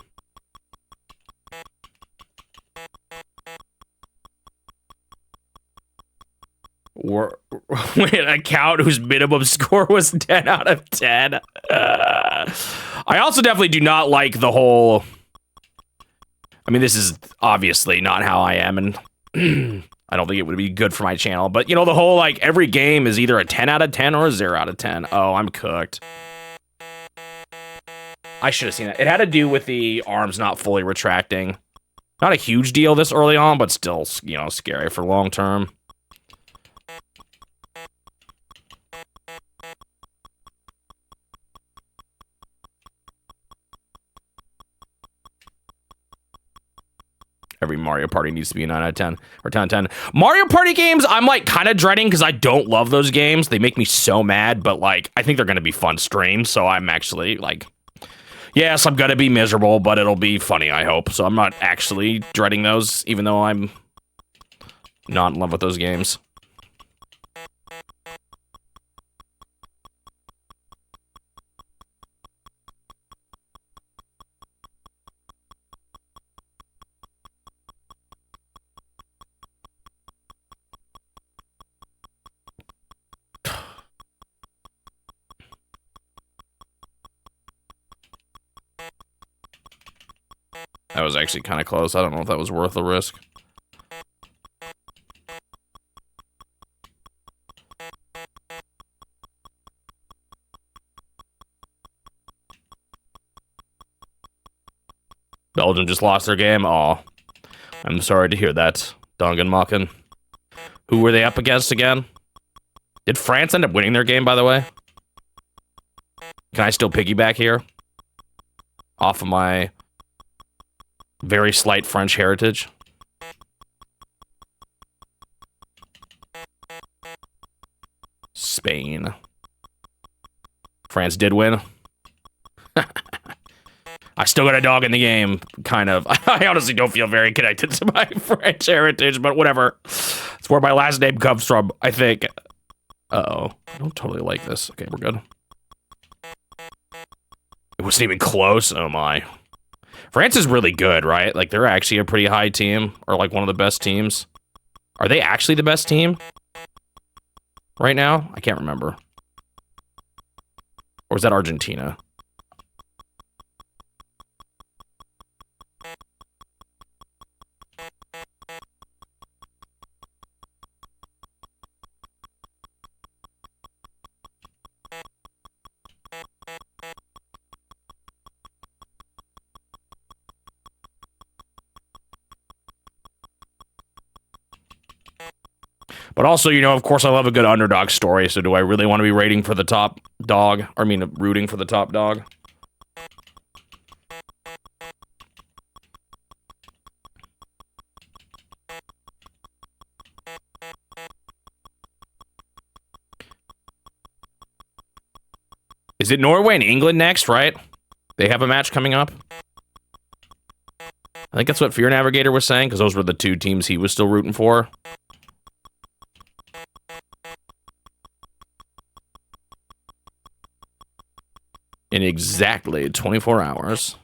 Or an account whose minimum score was 10 out of 10. I also definitely do not like the whole... I mean, this is obviously not how I am, and I don't think it would be good for my channel, but, you know, the whole, like, every game is either a 10 out of 10 or a 0 out of 10. Oh, I'm cooked. I should have seen that. It had to do with the arms not fully retracting. Not a huge deal this early on, but still, you know, scary for long term. Every Mario Party needs to be a 9 out of 10 or 10 out of 10. Mario Party games, I'm like kind of dreading because I don't love those games. They make me so mad, but like I think they're going to be fun streams. So I'm actually like, yes, I'm going to be miserable, but it'll be funny, I hope. So I'm not actually dreading those, even though I'm not in love with those games. That was actually kind of close. I don't know if that was worth the risk. Belgium just lost their game. Aw. I'm sorry to hear that, Dongan Makin. Who were they up against again? Did France end up winning their game, by the way? Can I still piggyback here? Off of my very slight French heritage. Spain. France did win. I still got a dog in the game, kind of. I honestly don't feel very connected to my French heritage, but whatever. It's where my last name comes from, I think. Uh-oh. I don't totally like this. Okay, we're good. It wasn't even close. Oh, my. France is really good, right? Like, they're actually a pretty high team, or like one of the best teams. Are they actually the best team right now? I can't remember. Or is that Argentina? But also, you know, of course, I love a good underdog story. So do I really want to be rooting for the top dog? I mean, rooting for the top dog? Is it Norway and England next, right? They have a match coming up? I think that's what Fear Navigator was saying, because those were the two teams he was still rooting for. In exactly 24 hours.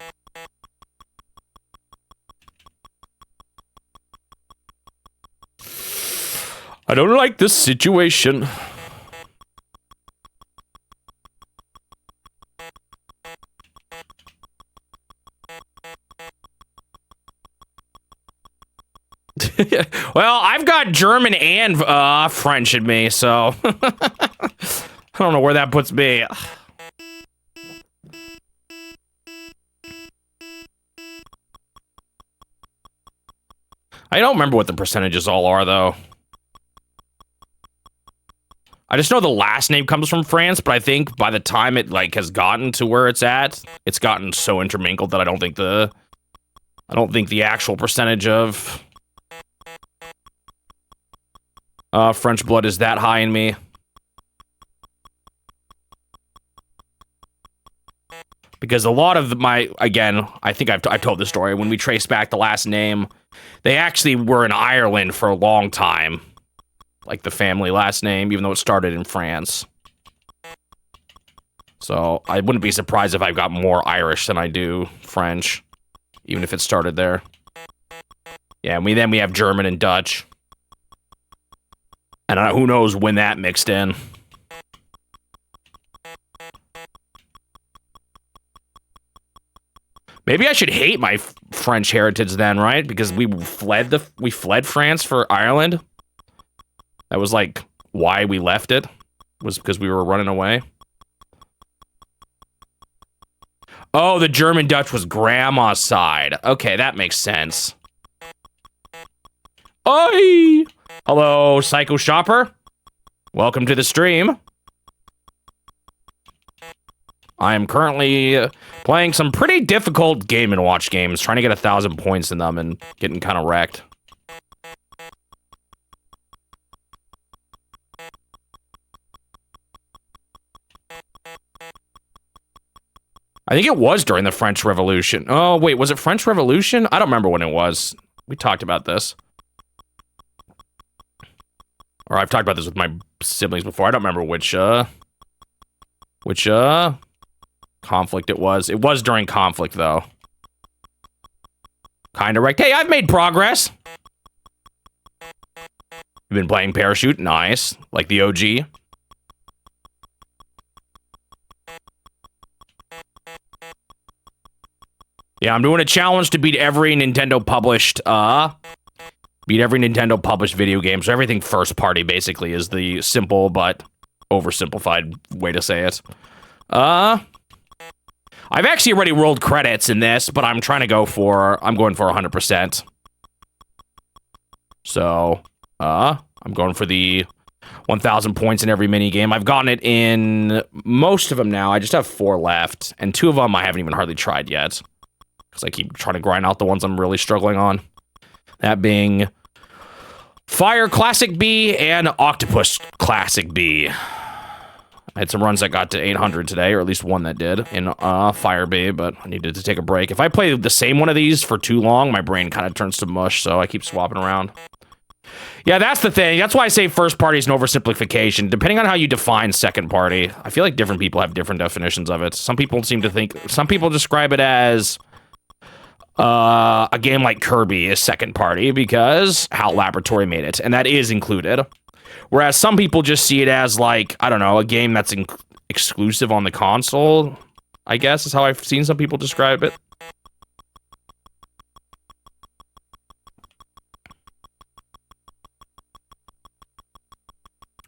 I don't like this situation. Well, I've got German and French in me, so I don't know where that puts me. I don't remember what the percentages all are, though. I just know the last name comes from France, but I think by the time it like has gotten to where it's at, it's gotten so intermingled that I don't think the actual percentage of French blood is that high in me. Because a lot of my, again, I think I've told this story, when we trace back the last name, they actually were in Ireland for a long time. Like the family last name, even though it started in France. So I wouldn't be surprised if I've got more Irish than I do French, even if it started there. Yeah, and then we have German and Dutch. And who knows when that mixed in. Maybe I should hate my French heritage then, right? Because we fled France for Ireland. That was like why we left it. Was because we were running away. Oh, the German Dutch was grandma's side. Okay, that makes sense. Oi! Hello, Psycho Shopper. Welcome to the stream. I am currently playing some pretty difficult Game & Watch games, trying to get 1,000 points in them and getting kind of wrecked. I think it was during the French Revolution. Oh, wait, was it French Revolution? I don't remember when it was. We talked about this. Or I've talked about this with my siblings before. I don't remember which conflict it was. It was during conflict, though. Kind of wrecked. Hey, I've made progress. You've been playing Parachute? Nice. Like the OG. Yeah, I'm doing a challenge to beat every Nintendo published, video game. So everything first party, basically, is the simple but oversimplified way to say it. I've actually already rolled credits in this, but I'm going for 100%. So, I'm I'm going for the 1,000 points in every mini game. I've gotten it in most of them now. I just have 4 left, and 2 of them I haven't even hardly tried yet because I keep trying to grind out the ones I'm really struggling on. That being Fire Classic B and Octopus Classic B. I had some runs that got to 800 today, or at least one that did, in Fire B, but I needed to take a break. If I play the same one of these for too long, my brain kind of turns to mush, so I keep swapping around. Yeah, that's the thing. That's why I say first party is an oversimplification. Depending on how you define second party, I feel like different people have different definitions of it. Some people describe it as a game like Kirby is second party because HAL Laboratory made it, and that is included. Whereas some people just see it as, like, I don't know, a game that's exclusive on the console, I guess, is how I've seen some people describe it.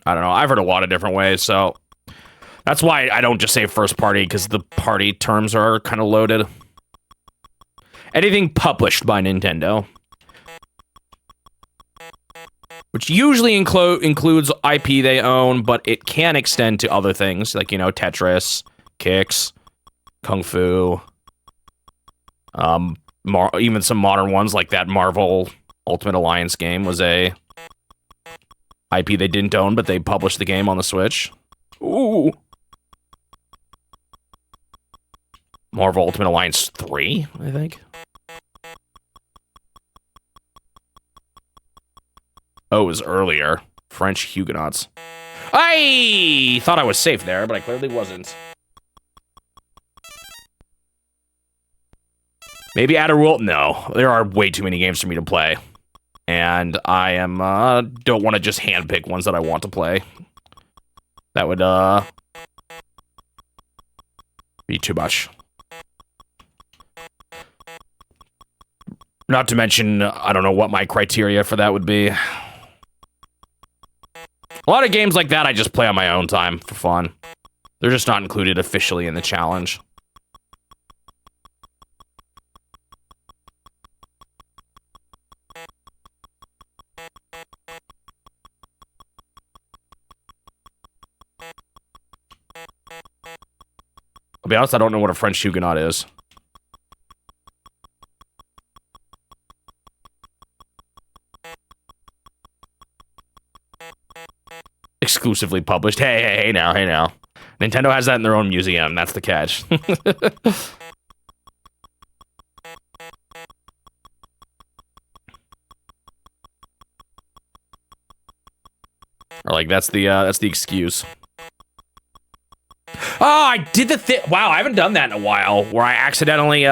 I don't know. I've heard a lot of different ways, so that's why I don't just say first party, because the party terms are kind of loaded. Anything published by Nintendo, which usually includes IP they own, but it can extend to other things, like, you know, Tetris, Kicks, Kung Fu, even some modern ones, like that Marvel Ultimate Alliance game was a IP they didn't own, but they published the game on the Switch. Ooh. Marvel Ultimate Alliance 3, I think. Oh, it was earlier. French Huguenots. I thought I was safe there, but I clearly wasn't. Maybe Outer World? No. There are way too many games for me to play. And I don't want to just handpick ones that I want to play. That would, be too much. Not to mention, I don't know what my criteria for that would be. A lot of games like that I just play on my own time for fun. They're just not included officially in the challenge. I'll be honest, I don't know what a French Huguenot is. Exclusively published. Hey now. Nintendo has that in their own museum. That's the catch. Or like that's the excuse. Oh, I did the thing. Wow, I haven't done that in a while. Where I accidentally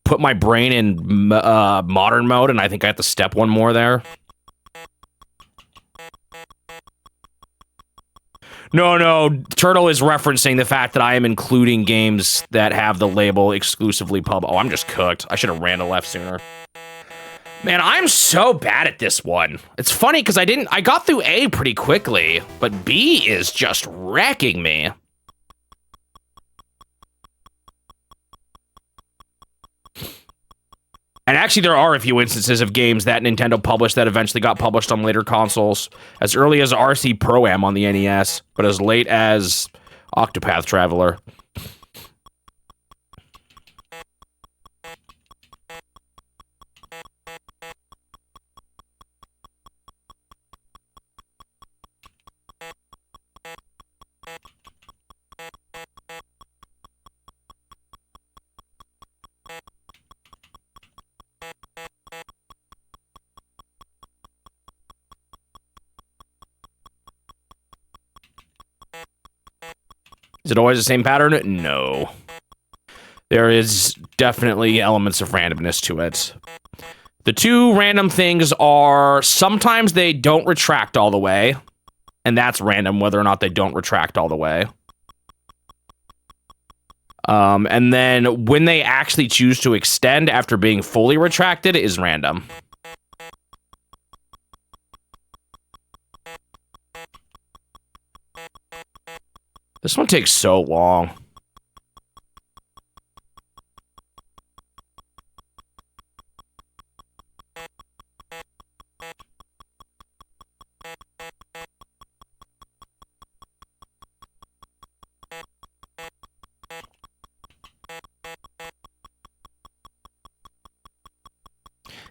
put my brain in modern mode, and I think I have to step one more there. No, Turtle is referencing the fact that I am including games that have the label exclusively pub. Oh, I'm just cooked. I should have ran to left sooner. Man, I'm so bad at this one. It's funny because I got through A pretty quickly, but B is just wrecking me. And actually, there are a few instances of games that Nintendo published that eventually got published on later consoles. As early as RC Pro-Am on the NES, but as late as Octopath Traveler. Is it always the same pattern? No. There is definitely elements of randomness to it. The two random things are sometimes they don't retract all the way, and that's random whether or not they don't retract all the way. And then when they actually choose to extend after being fully retracted is random. This one takes so long.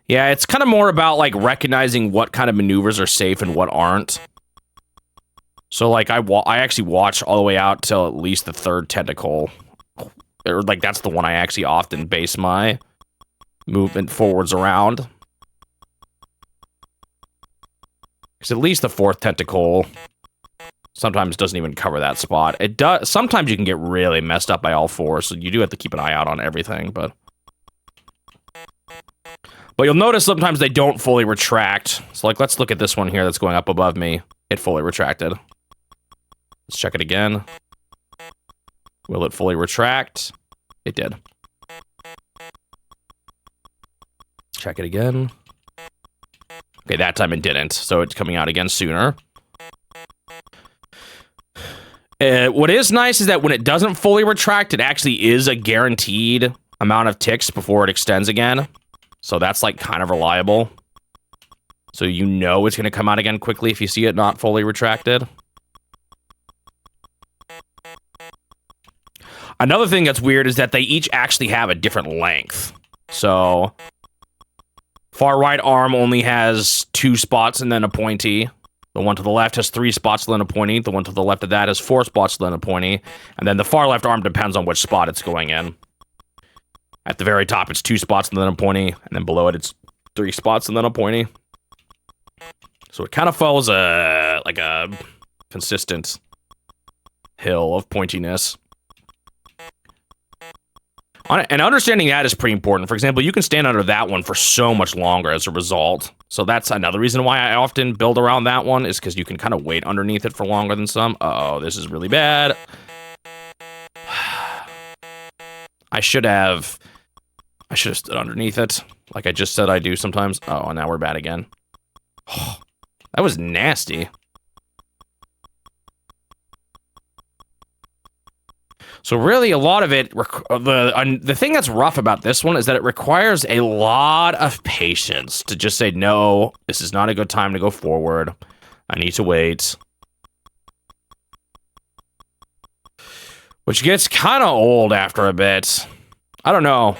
Yeah, it's kind of more about like recognizing what kind of maneuvers are safe and what aren't. So like I actually watch all the way out till at least the third tentacle. Or like that's the one I actually often base my movement forwards around. Because at least the fourth tentacle sometimes doesn't even cover that spot. It does. Sometimes you can get really messed up by all four, so you do have to keep an eye out on everything. But you'll notice sometimes they don't fully retract. So like, let's look at this one here that's going up above me. It fully retracted. Let's check it again. Will it fully retract? It did. Check it again. Okay, that time it didn't, so it's coming out again sooner. What is nice is that when it doesn't fully retract, it actually is a guaranteed amount of ticks before it extends again. So that's like kind of reliable. So you know it's going to come out again quickly if you see it not fully retracted. Another thing that's weird is that they each actually have a different length. So far right arm only has 2 spots and then a pointy. The one to the left has 3 spots and then a pointy. The one to the left of that has 4 spots and then a pointy. And then the far left arm depends on which spot it's going in. At the very top, it's 2 spots and then a pointy. And then below it, it's 3 spots and then a pointy. So it kind of follows like a consistent hill of pointiness. And understanding that is pretty important. For example, you can stand under that one for so much longer as a result. So that's another reason why I often build around that one, is because you can kind of wait underneath it for longer than some. Uh-oh, this is really bad. I should have stood underneath it, like I just said I do sometimes. Oh, and now we're bad again. Oh, that was nasty. So really, a lot of it, the thing that's rough about this one is that it requires a lot of patience to just say, no, this is not a good time to go forward. I need to wait. Which gets kind of old after a bit. I don't know.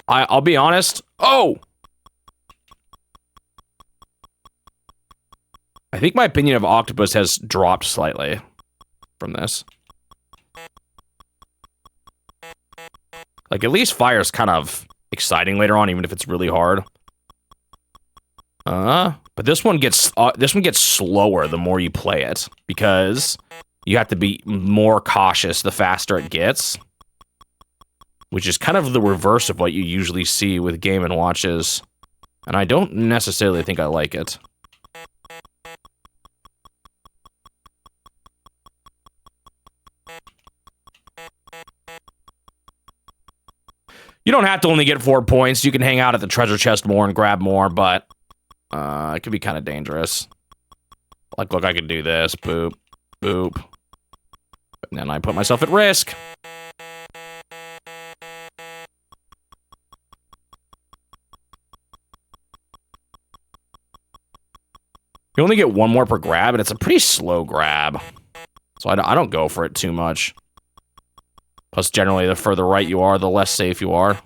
I'll be honest. Oh! I think my opinion of Octopus has dropped slightly from this. Like, at least fire's kind of exciting later on, even if it's really hard. But this one gets slower the more you play it, because you have to be more cautious the faster it gets, which is kind of the reverse of what you usually see with Game & Watches, and I don't necessarily think I like it. You don't have to only get 4 points. You can hang out at the treasure chest more and grab more, but it can be kind of dangerous. Like, look, I can do this. Boop. Boop. And then I put myself at risk. You only get 1 more per grab, and it's a pretty slow grab. So I don't go for it too much. Plus, generally, the further right you are, the less safe you are.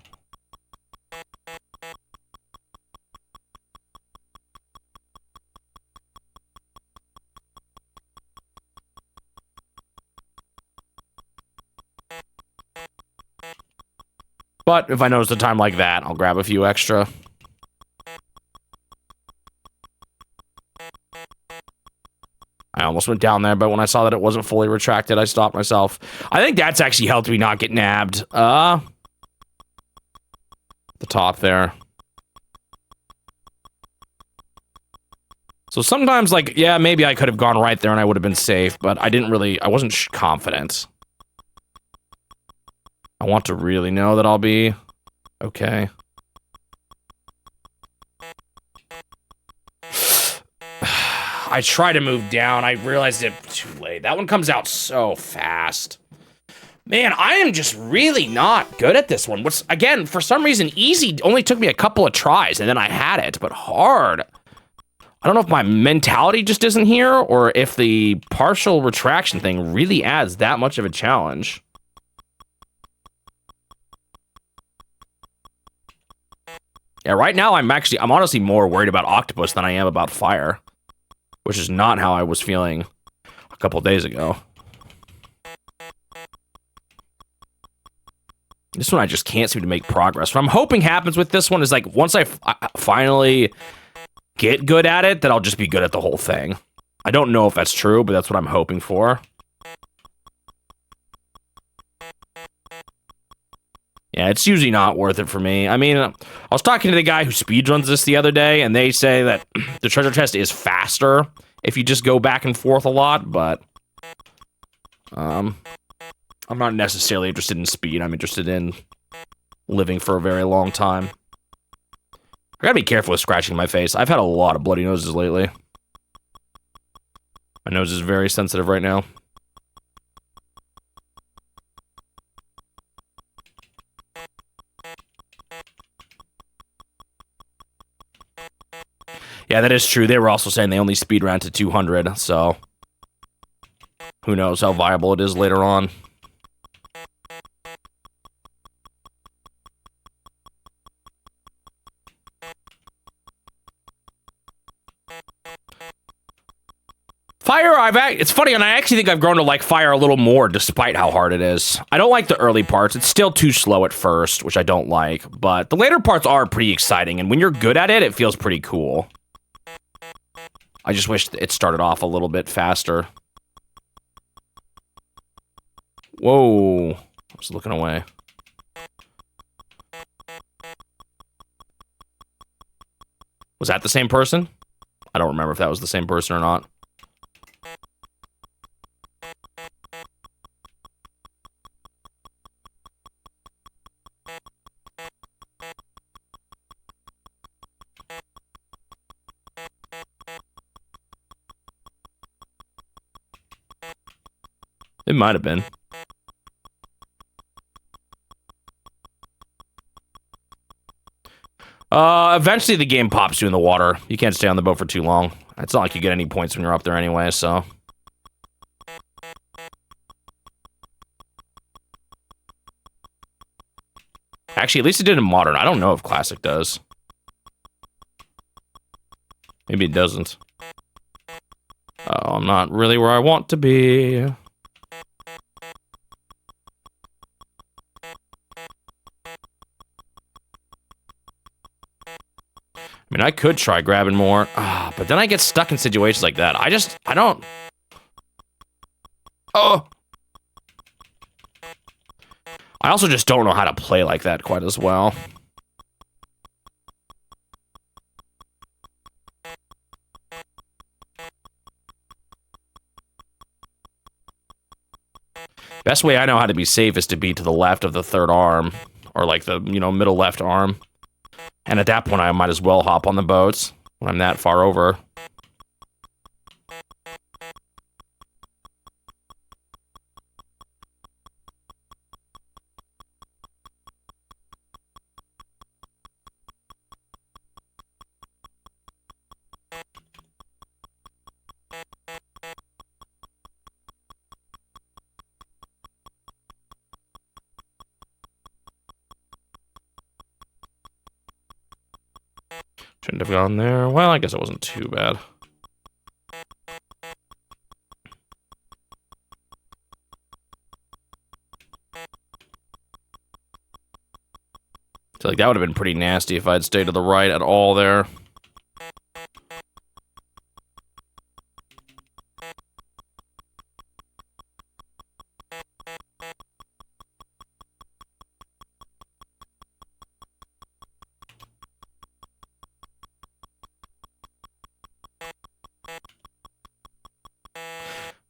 But if I notice a time like that, I'll grab a few extra. I almost went down there, but when I saw that it wasn't fully retracted, I stopped myself. I think that's actually helped me not get nabbed. The top there. So sometimes, like, yeah, maybe I could have gone right there and I would have been safe, but I wasn't confident. I want to really know that I'll be okay. I try to move down. I realized it too late. That one comes out so fast. Man, I am just really not good at this one. What's, again, for some reason, easy only took me a couple of tries, and then I had it, but hard. I don't know if my mentality just isn't here, or if the partial retraction thing really adds that much of a challenge. Yeah, right now I'm honestly more worried about octopus than I am about fire, which is not how I was feeling a couple days ago. This one I just can't seem to make progress. What I'm hoping happens with this one is like once I finally get good at it, that I'll just be good at the whole thing. I don't know if that's true, but that's what I'm hoping for. Yeah, it's usually not worth it for me. I mean, I was talking to the guy who speedruns this the other day, and they say that the treasure chest is faster if you just go back and forth a lot, but I'm not necessarily interested in speed. I'm interested in living for a very long time. I gotta be careful with scratching my face. I've had a lot of bloody noses lately. My nose is very sensitive right now. Yeah, that is true. They were also saying they only speed around to 200, so who knows how viable it is later on. Fire, it's funny, and I actually think I've grown to like fire a little more despite how hard it is. I don't like the early parts. It's still too slow at first, which I don't like, but the later parts are pretty exciting, and when you're good at it, it feels pretty cool. I just wish it started off a little bit faster. Whoa. I was looking away. Was that the same person? I don't remember if that was the same person or not. It might have been. Eventually the game pops you in the water. You can't stay on the boat for too long. It's not like you get any points when you're up there anyway, so. Actually, at least it did in Modern. I don't know if Classic does. Maybe it doesn't. Oh, I'm not really where I want to be. I mean, I could try grabbing more, but then I get stuck in situations like that. I don't... Oh! I also just don't know how to play like that quite as well. Best way I know how to be safe is to be to the left of the third arm, or like the, middle left arm. And at that point, I might as well hop on the boats when I'm that far over. Shouldn't have gone there. Well, I guess it wasn't too bad. I feel like that would have been pretty nasty if I'd stayed to the right at all there.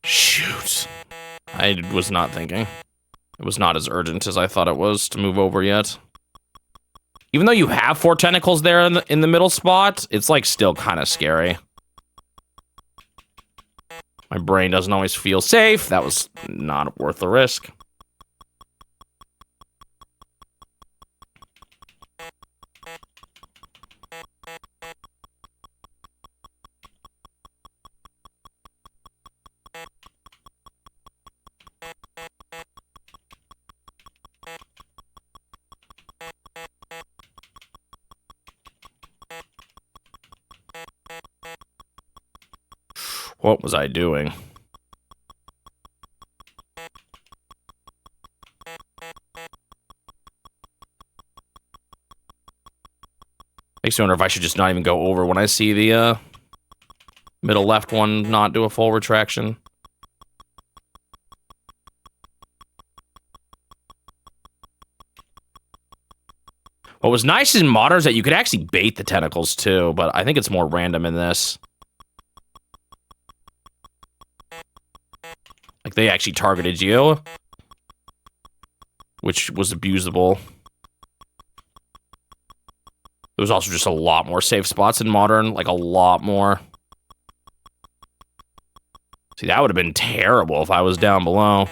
Shoot. I was not thinking. It was not as urgent as I thought it was to move over yet. Even though you have 4 tentacles there in the middle spot, it's like still kind of scary. My brain doesn't always feel safe. That was not worth the risk. What was I doing? Makes me wonder if I should just not even go over when I see the middle left one not do a full retraction. What was nice in Modern is that you could actually bait the tentacles too, but I think it's more random in this. Like they actually targeted you, which was abusable. There was also just a lot more safe spots in Modern, like a lot more. See, that would have been terrible if I was down below.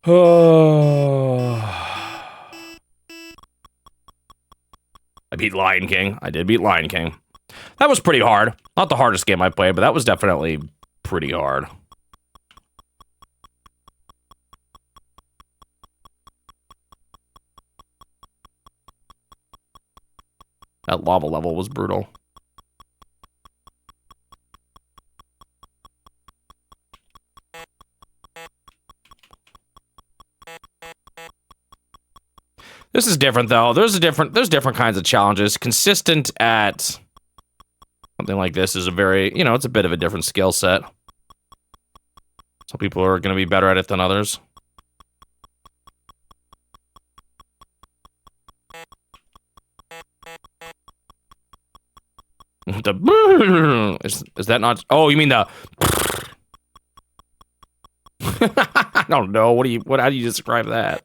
I beat Lion King. I did beat Lion King. That was pretty hard. Not the hardest game I played, but that was definitely pretty hard. That lava level was brutal. This is different though. There's different kinds of challenges. Consistent at something like this is a very, you know, it's a bit of a different skill set. Some people are going to be better at it than others. Is that not? Oh, you mean the? I don't know. How do you describe that?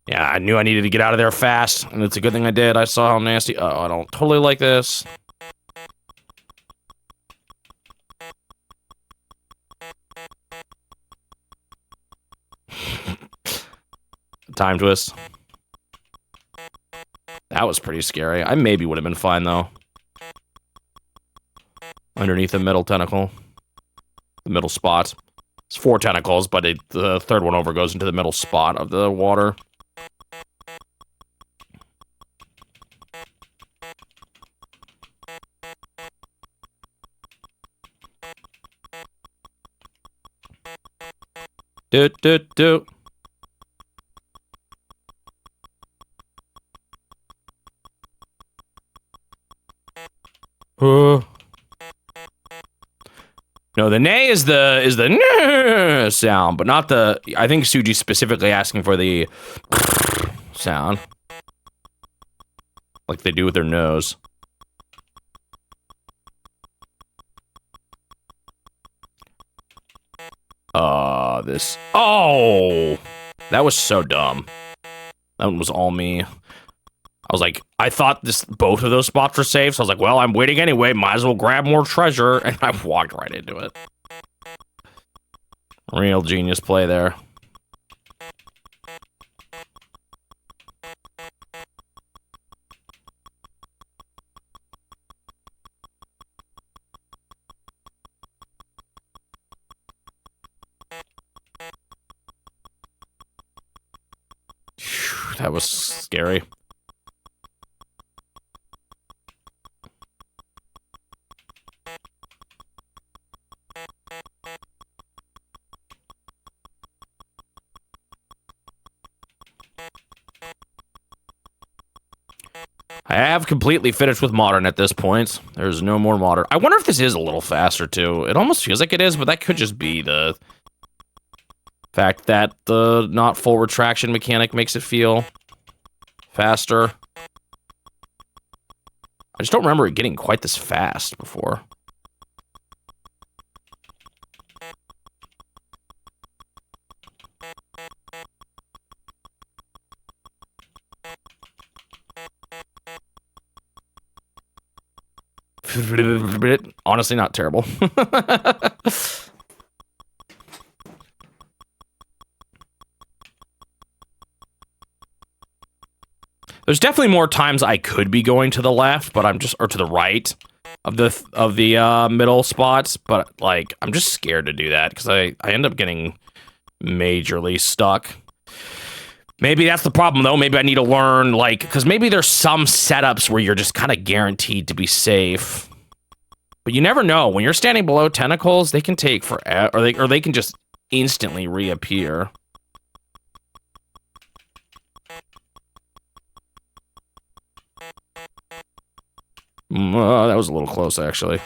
Yeah, I knew I needed to get out of there fast, and it's a good thing I did. I saw how nasty. Oh, I don't totally like this. Time twist. That was pretty scary. I maybe would have been fine, though. Underneath the middle tentacle. The middle spot. It's 4 tentacles, but the third one over goes into the middle spot of the water. Do. No, the nay is the sound, but not the. I think Suji's specifically asking for the sound, like they do with their nose. This. Oh, that was so dumb. That one was all me. I was like, I thought both of those spots were safe, so I was like, well, I'm waiting anyway, might as well grab more treasure, and I walked right into it. Real genius play there. That was scary. I have completely finished with Modern at this point. There's no more Modern. I wonder if this is a little faster, too. It almost feels like it is, but that could just be the fact that the not full retraction mechanic makes it feel faster. I just don't remember it getting quite this fast before. Honestly, not terrible. There's definitely more times I could be going to the left, but I'm just, or to the right of the middle spots, but like I'm just scared to do that because I end up getting majorly stuck. Maybe that's the problem though. Maybe I need to learn, like, because maybe there's some setups where you're just kind of guaranteed to be safe, but you never know. When you're standing below tentacles, they can take forever, or they can just instantly reappear. That was a little close, actually.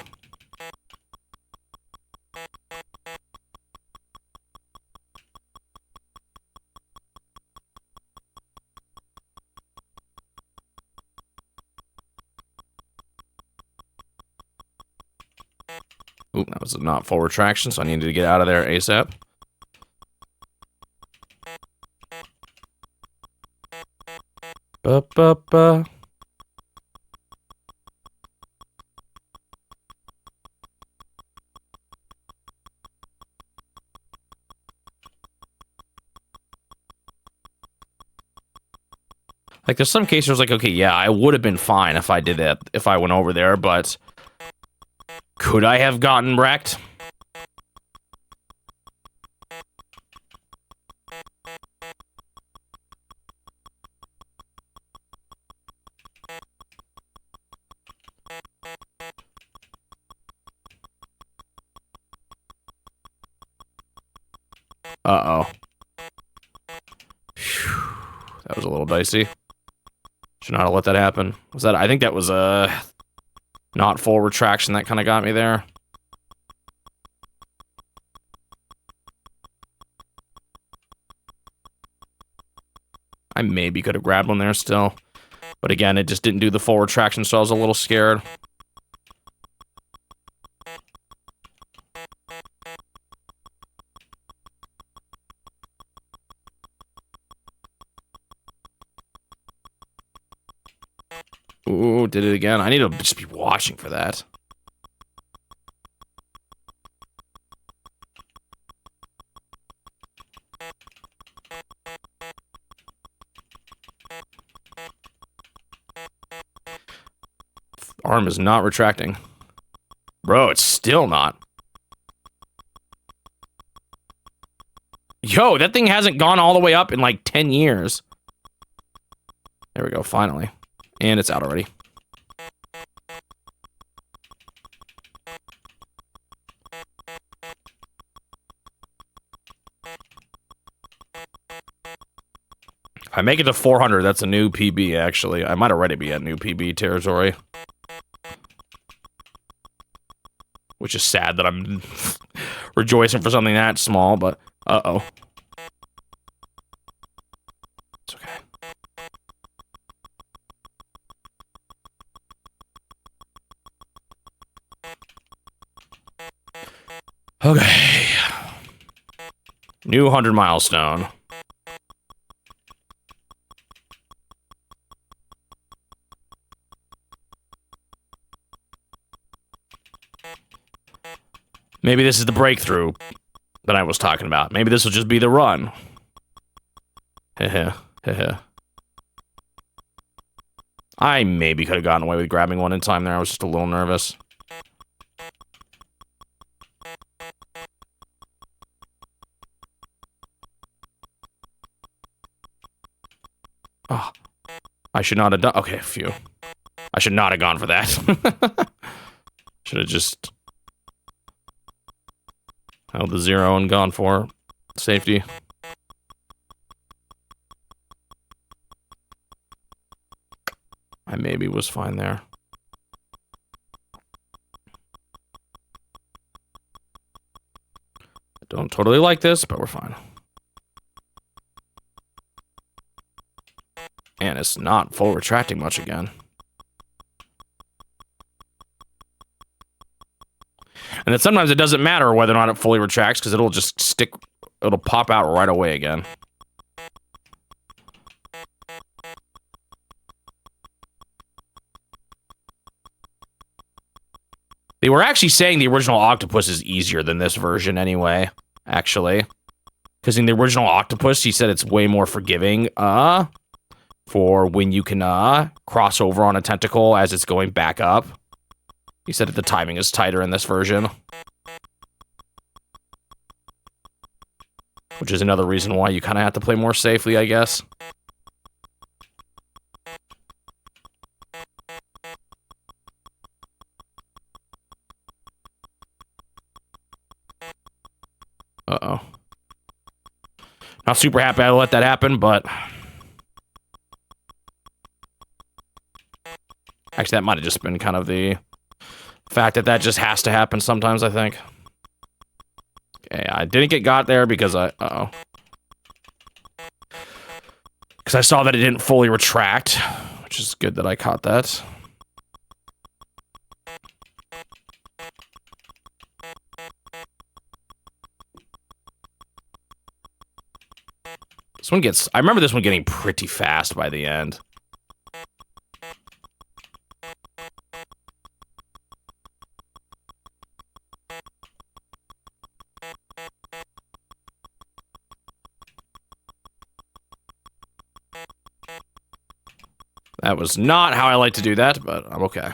Ooh, that was not full retraction, so I needed to get out of there ASAP. Ba-ba-ba. Like, there's some cases where it's like, okay, yeah, I would have been fine if I did that, if I went over there, but could I have gotten wrecked? Uh-oh. That was a little dicey. Should not have let that happen. Was that? I think that was not full retraction that kind of got me there. I maybe could have grabbed one there still. But again, it just didn't do the full retraction, so I was a little scared. Ooh, did it again. I need to just be watching for that. Arm is not retracting. Bro, it's still not. Yo, that thing hasn't gone all the way up in like 10 years. There we go, finally. And it's out already. If I make it to 400, that's a new PB, actually. I might already be at new PB territory. Which is sad that I'm rejoicing for something that small, but uh-oh. It's okay. Okay. New 100 milestone. Maybe this is the breakthrough that I was talking about. Maybe this will just be the run. Heh heh. I maybe could have gotten away with grabbing one in time there. I was just a little nervous. Oh, I should not have done. Okay, phew. I should not have gone for that. Should have just held the 0 and gone for safety. I maybe was fine there. I don't totally like this, but we're fine. And it's not full retracting much again. And then sometimes it doesn't matter whether or not it fully retracts because it'll just stick, it'll pop out right away again. They were actually saying the original octopus is easier than this version anyway, actually. Because in the original octopus, he said it's way more forgiving, for when you can, cross over on a tentacle as it's going back up. He said that the timing is tighter in this version. Which is another reason why you kind of have to play more safely, I guess. Uh-oh. Not super happy I let that happen, but... Actually, that might have just been kind of the fact that that just has to happen sometimes, I think. Okay, I didn't get got there because uh-oh. Because I saw that it didn't fully retract, which is good that I caught that. This one gets... I remember this one getting pretty fast by the end. That was not how I like to do that, but I'm okay.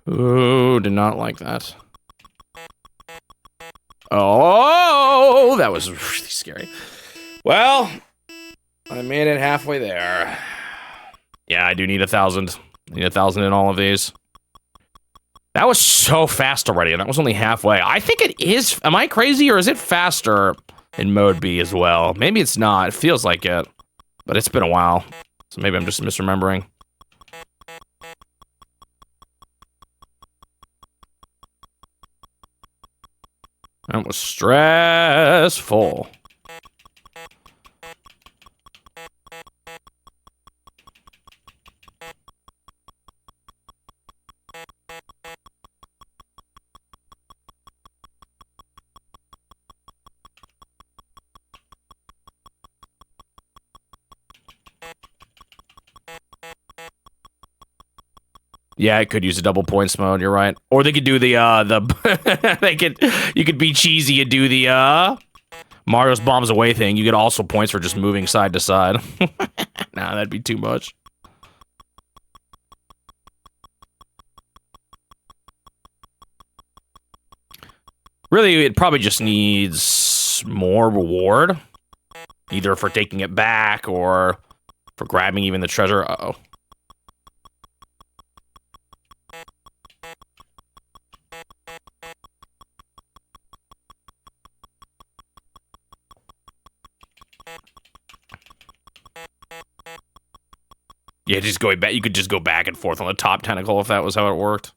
Ooh, did not like that. Oh, that was really scary. Well, I made it halfway there. Yeah, I do need 1,000. I need 1,000 in all of these. That was so fast already, and that was only halfway. I think it is. Am I crazy, or is it faster in Mode B as well? Maybe it's not. It feels like it. But it's been a while. So maybe I'm just misremembering. That was stressful. Yeah, it could use a double points mode, you're right. Or they could do the you could be cheesy and do the Mario's Bombs Away thing. You get also points for just moving side to side. Nah, that'd be too much. Really, it probably just needs more reward. Either for taking it back or for grabbing even the treasure. Uh-oh. Yeah, just going back. You could just go back and forth on the top tentacle if that was how it worked.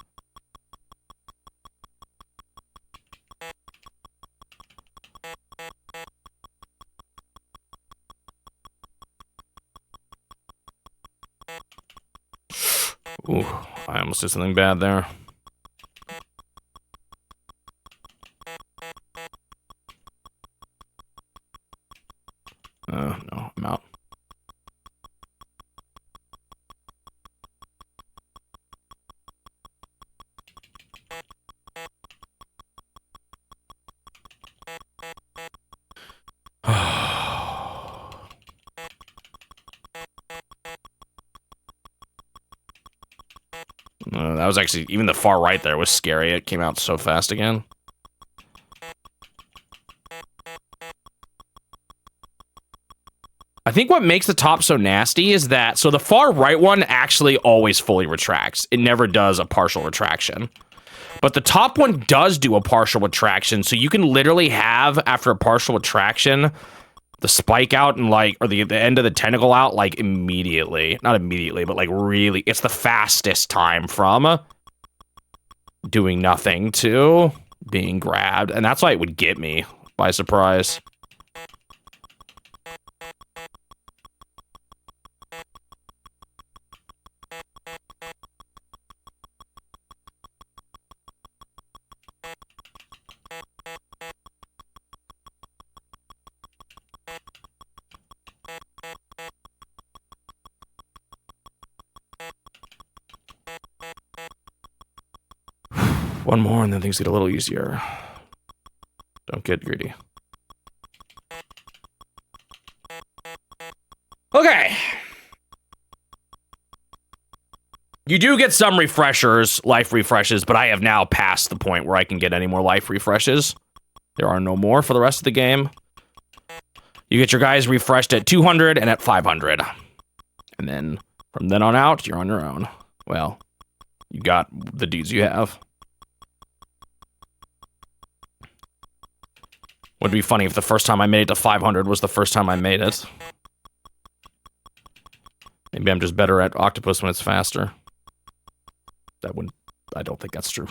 Ooh, I almost did something bad there. No, I'm out. That was actually, even the far right there was scary. It came out so fast again. I think what makes the top so nasty is that, so the far right one actually always fully retracts. It never does a partial retraction. But the top one does do a partial retraction, so you can literally have, after a partial retraction, the spike out and like, or the end of the tentacle out like immediately. Not immediately, but like really, it's the fastest time from doing nothing to being grabbed, and that's why it would get me by surprise. One more and then things get a little easier. Don't get greedy. Okay. You do get some refreshers, life refreshes, but I have now passed the point where I can get any more life refreshes. There are no more for the rest of the game. You get your guys refreshed at 200 and at 500. And then from then on out, you're on your own. Well, you got the dudes you have. Would be funny if the first time I made it to 500 was the first time I made it. Maybe I'm just better at octopus when it's faster. That wouldn't... I don't think that's true.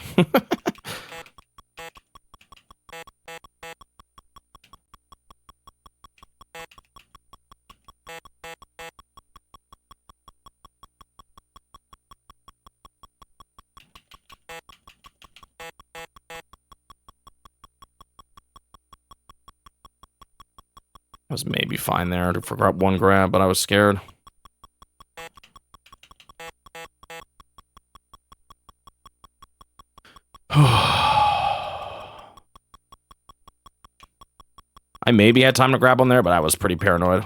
I was maybe fine there to forgot one grab, but I was scared. I maybe had time to grab one there, but I was pretty paranoid.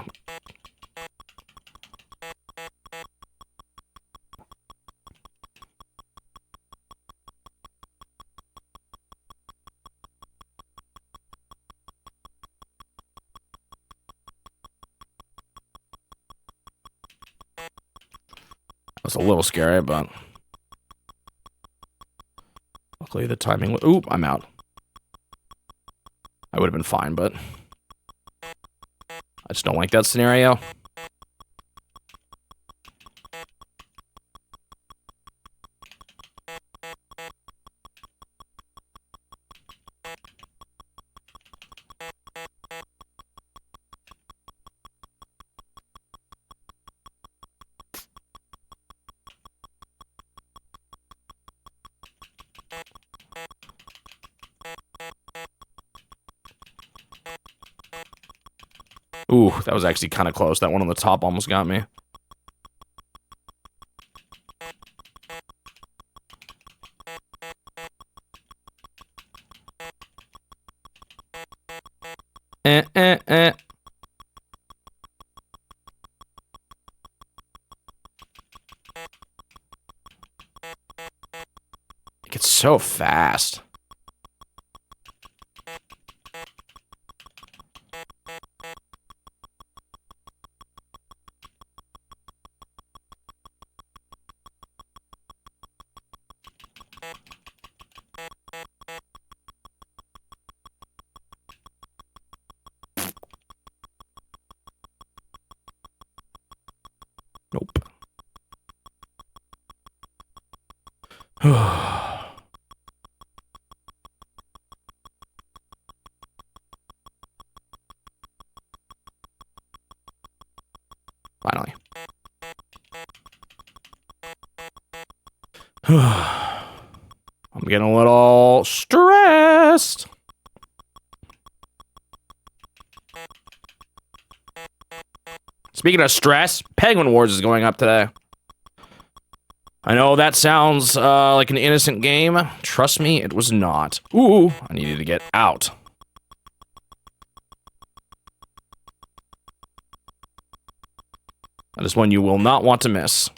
It was a little scary, but luckily the timing was... Oop, I'm out. I would have been fine, but I just don't like that scenario. Ooh, that was actually kind of close. That one on the top almost got me. It gets so fast. Nope. Finally. I'm getting a little stressed. Speaking of stress, Penguin Wars is going up today. I know that sounds like an innocent game. Trust me, it was not. Ooh, I needed to get out. That is one you will not want to miss.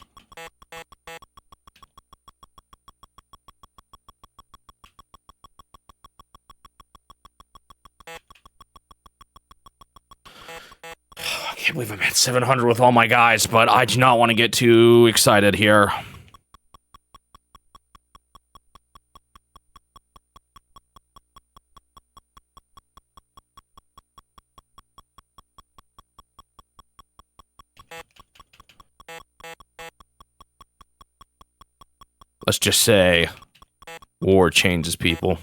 I can't believe I'm at 700 with all my guys, but I do not want to get too excited here. Let's just say, war changes people.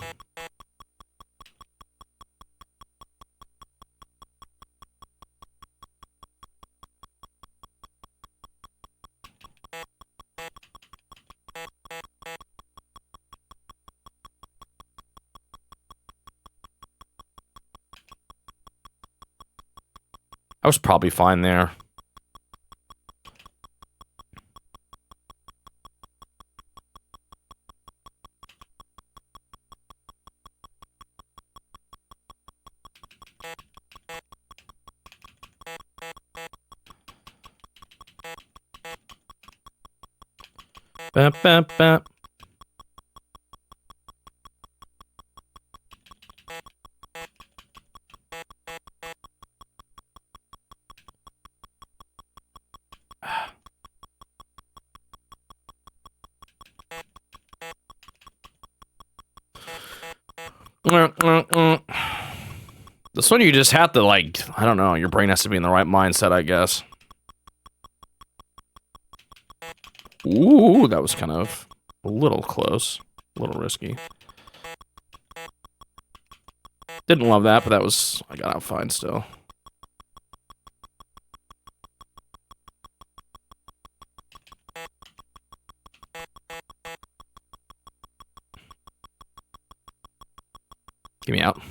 I was probably fine there. Bap, bap, bap. This one you just have to, like, I don't know, your brain has to be in the right mindset, I guess. Ooh, that was kind of a little close. A little risky. Didn't love that, but that was, I got out fine still. Get me out.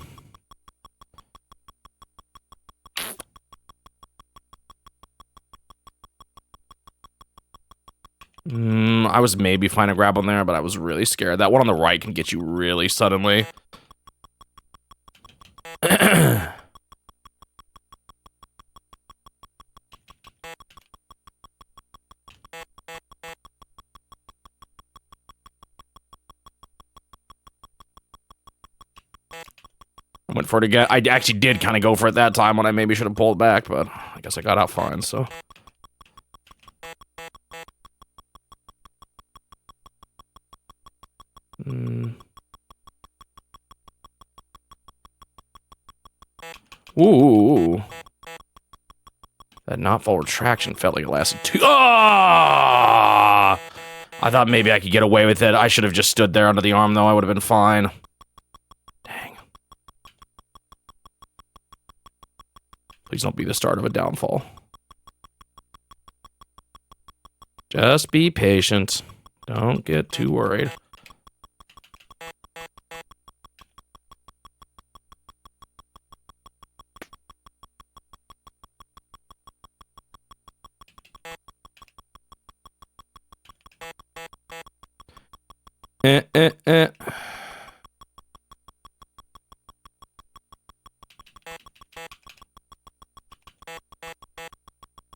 I was maybe fine to grab on there, but I was really scared. That one on the right can get you really suddenly. I went for it again. I actually did kind of go for it that time when I maybe should have pulled back, but I guess I got out fine, so. Ooh. That not forward traction felt like it lasted too. Ah! I thought maybe I could get away with it. I should have just stood there under the arm, though. I would have been fine. Dang. Please don't be the start of a downfall. Just be patient. Don't get too worried.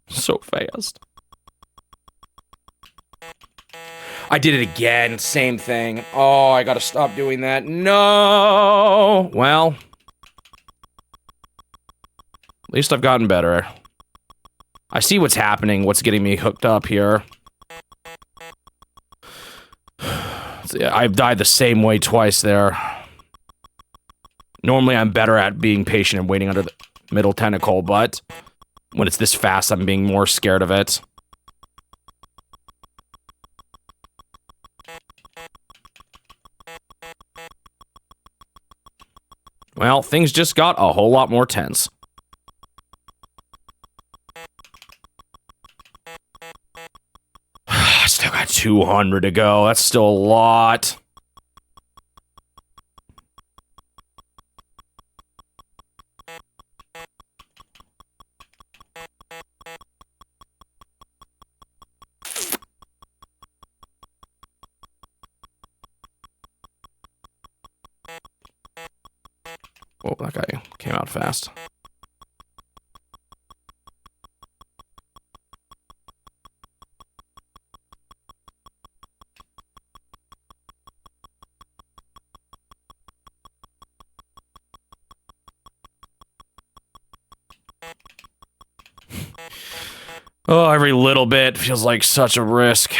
So fast. I did it again. Same thing. Oh, I gotta stop doing that. No! Well. At least I've gotten better. I see what's happening, what's getting me hooked up here. I've died the same way twice there. Normally, I'm better at being patient and waiting under the middle tentacle, but when it's this fast, I'm being more scared of it. Well, things just got a whole lot more tense. Still got 200 to go. That's still a lot. Oh, that guy came out fast. Oh, every little bit feels like such a risk.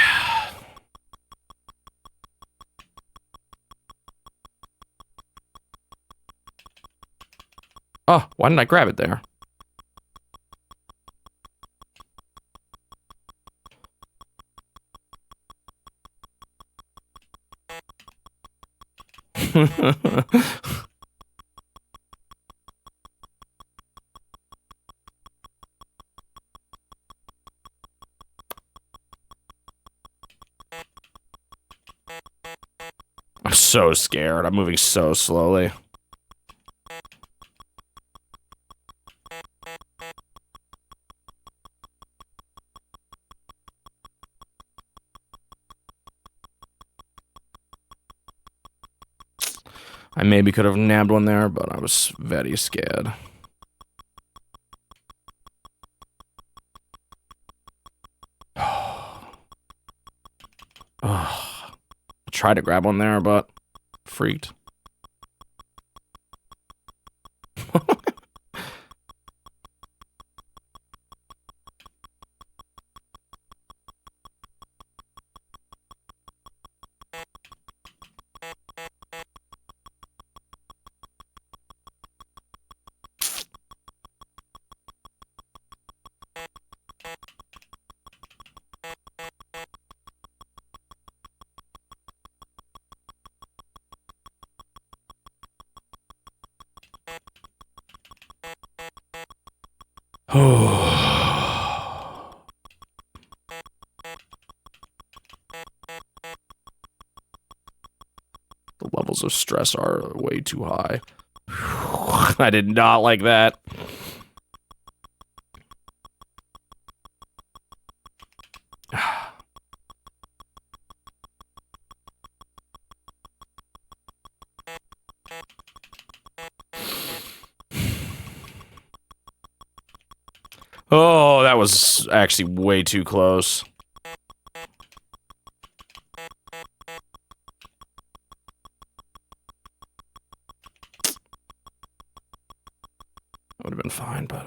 Oh, why didn't I grab it there? I'm so scared. I'm moving so slowly. I maybe could have nabbed one there, but I was very scared. I tried to grab one there, but freaked. The levels of stress are way too high. I did not like that. Oh, that was actually way too close. Would have been fine, but...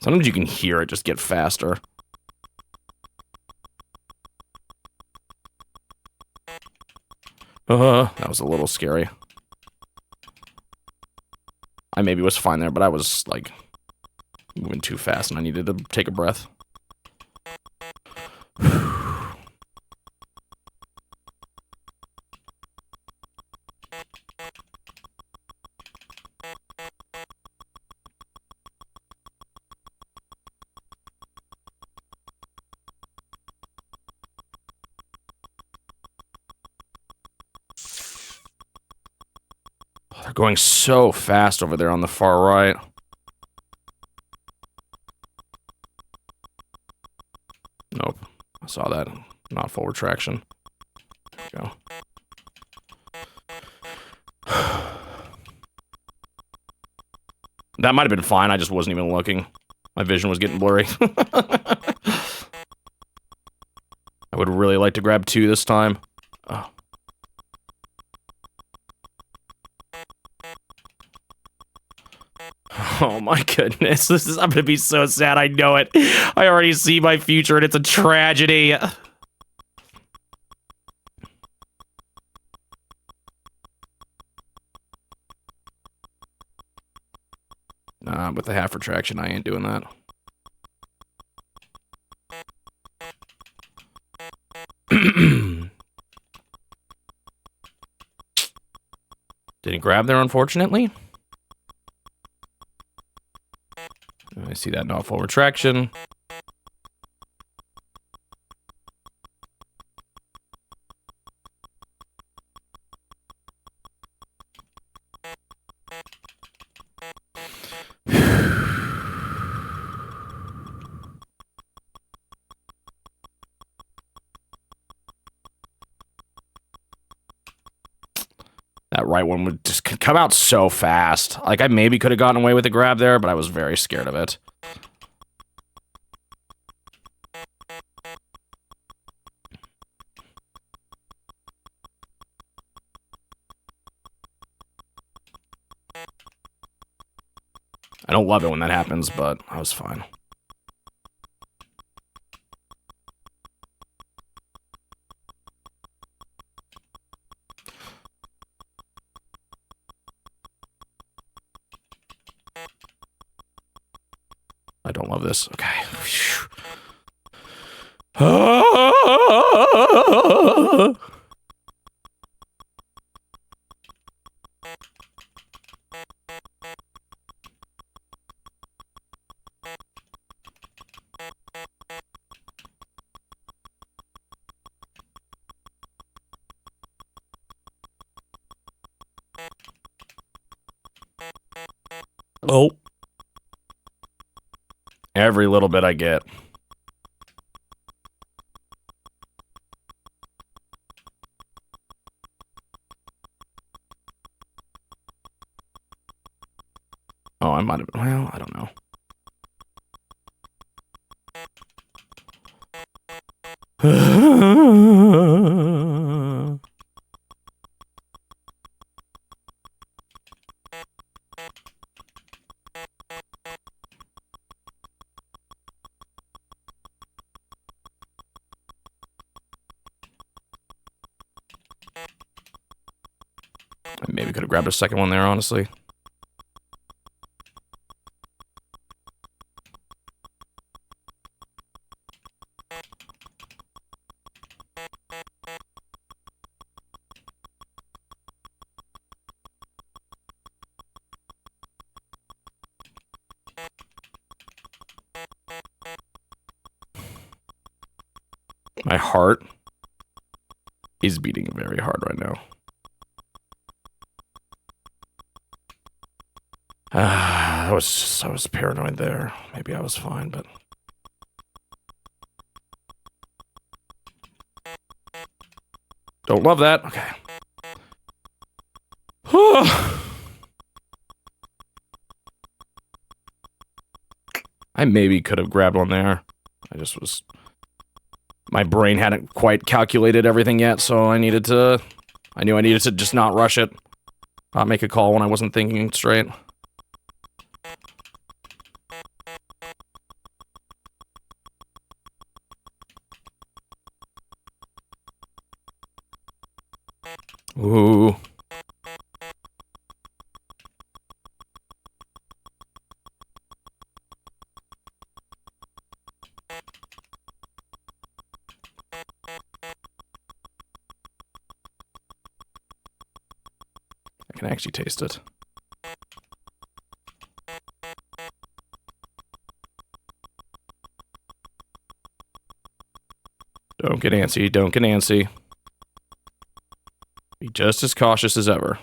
Sometimes you can hear it just get faster. That was a little scary. I maybe was fine there, but I was, like, moving too fast and I needed to take a breath. They're going so fast over there on the far right. Nope. I saw that. Not full retraction. There we go. That might have been fine. I just wasn't even looking. My vision was getting blurry. I would really like to grab 2 this time. Oh. Oh my goodness, I'm gonna be so sad, I know it. I already see my future and it's a tragedy. Nah, with the half retraction, I ain't doing that. Didn't grab there, unfortunately. I see that not full retraction. That right one would just come out so fast. Like, I maybe could have gotten away with a grab there, but I was very scared of it. I don't love it when that happens, but I was fine. I don't love this. Okay. Oh. Every little bit I get. Oh, I might have, well, I don't know. I maybe could have grabbed a second one there, honestly. My heart is beating very hard right now. I was paranoid there. Maybe I was fine, but don't love that. Okay. I maybe could have grabbed one there. I just was... My brain hadn't quite calculated everything yet, so I knew I needed to just not rush it. Not make a call when I wasn't thinking straight. Ooh. I can actually taste it. Don't get antsy, don't get antsy. Be just as cautious as ever.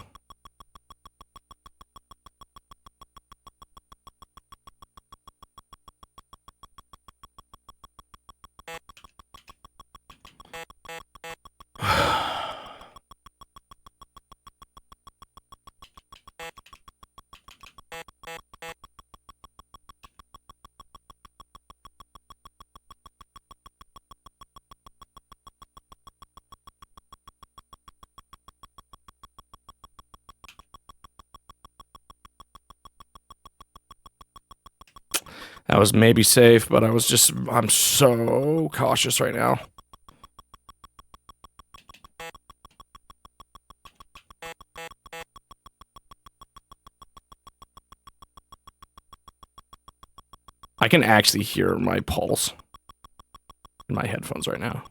That was maybe safe, but I'm so cautious right now. I can actually hear my pulse in my headphones right now.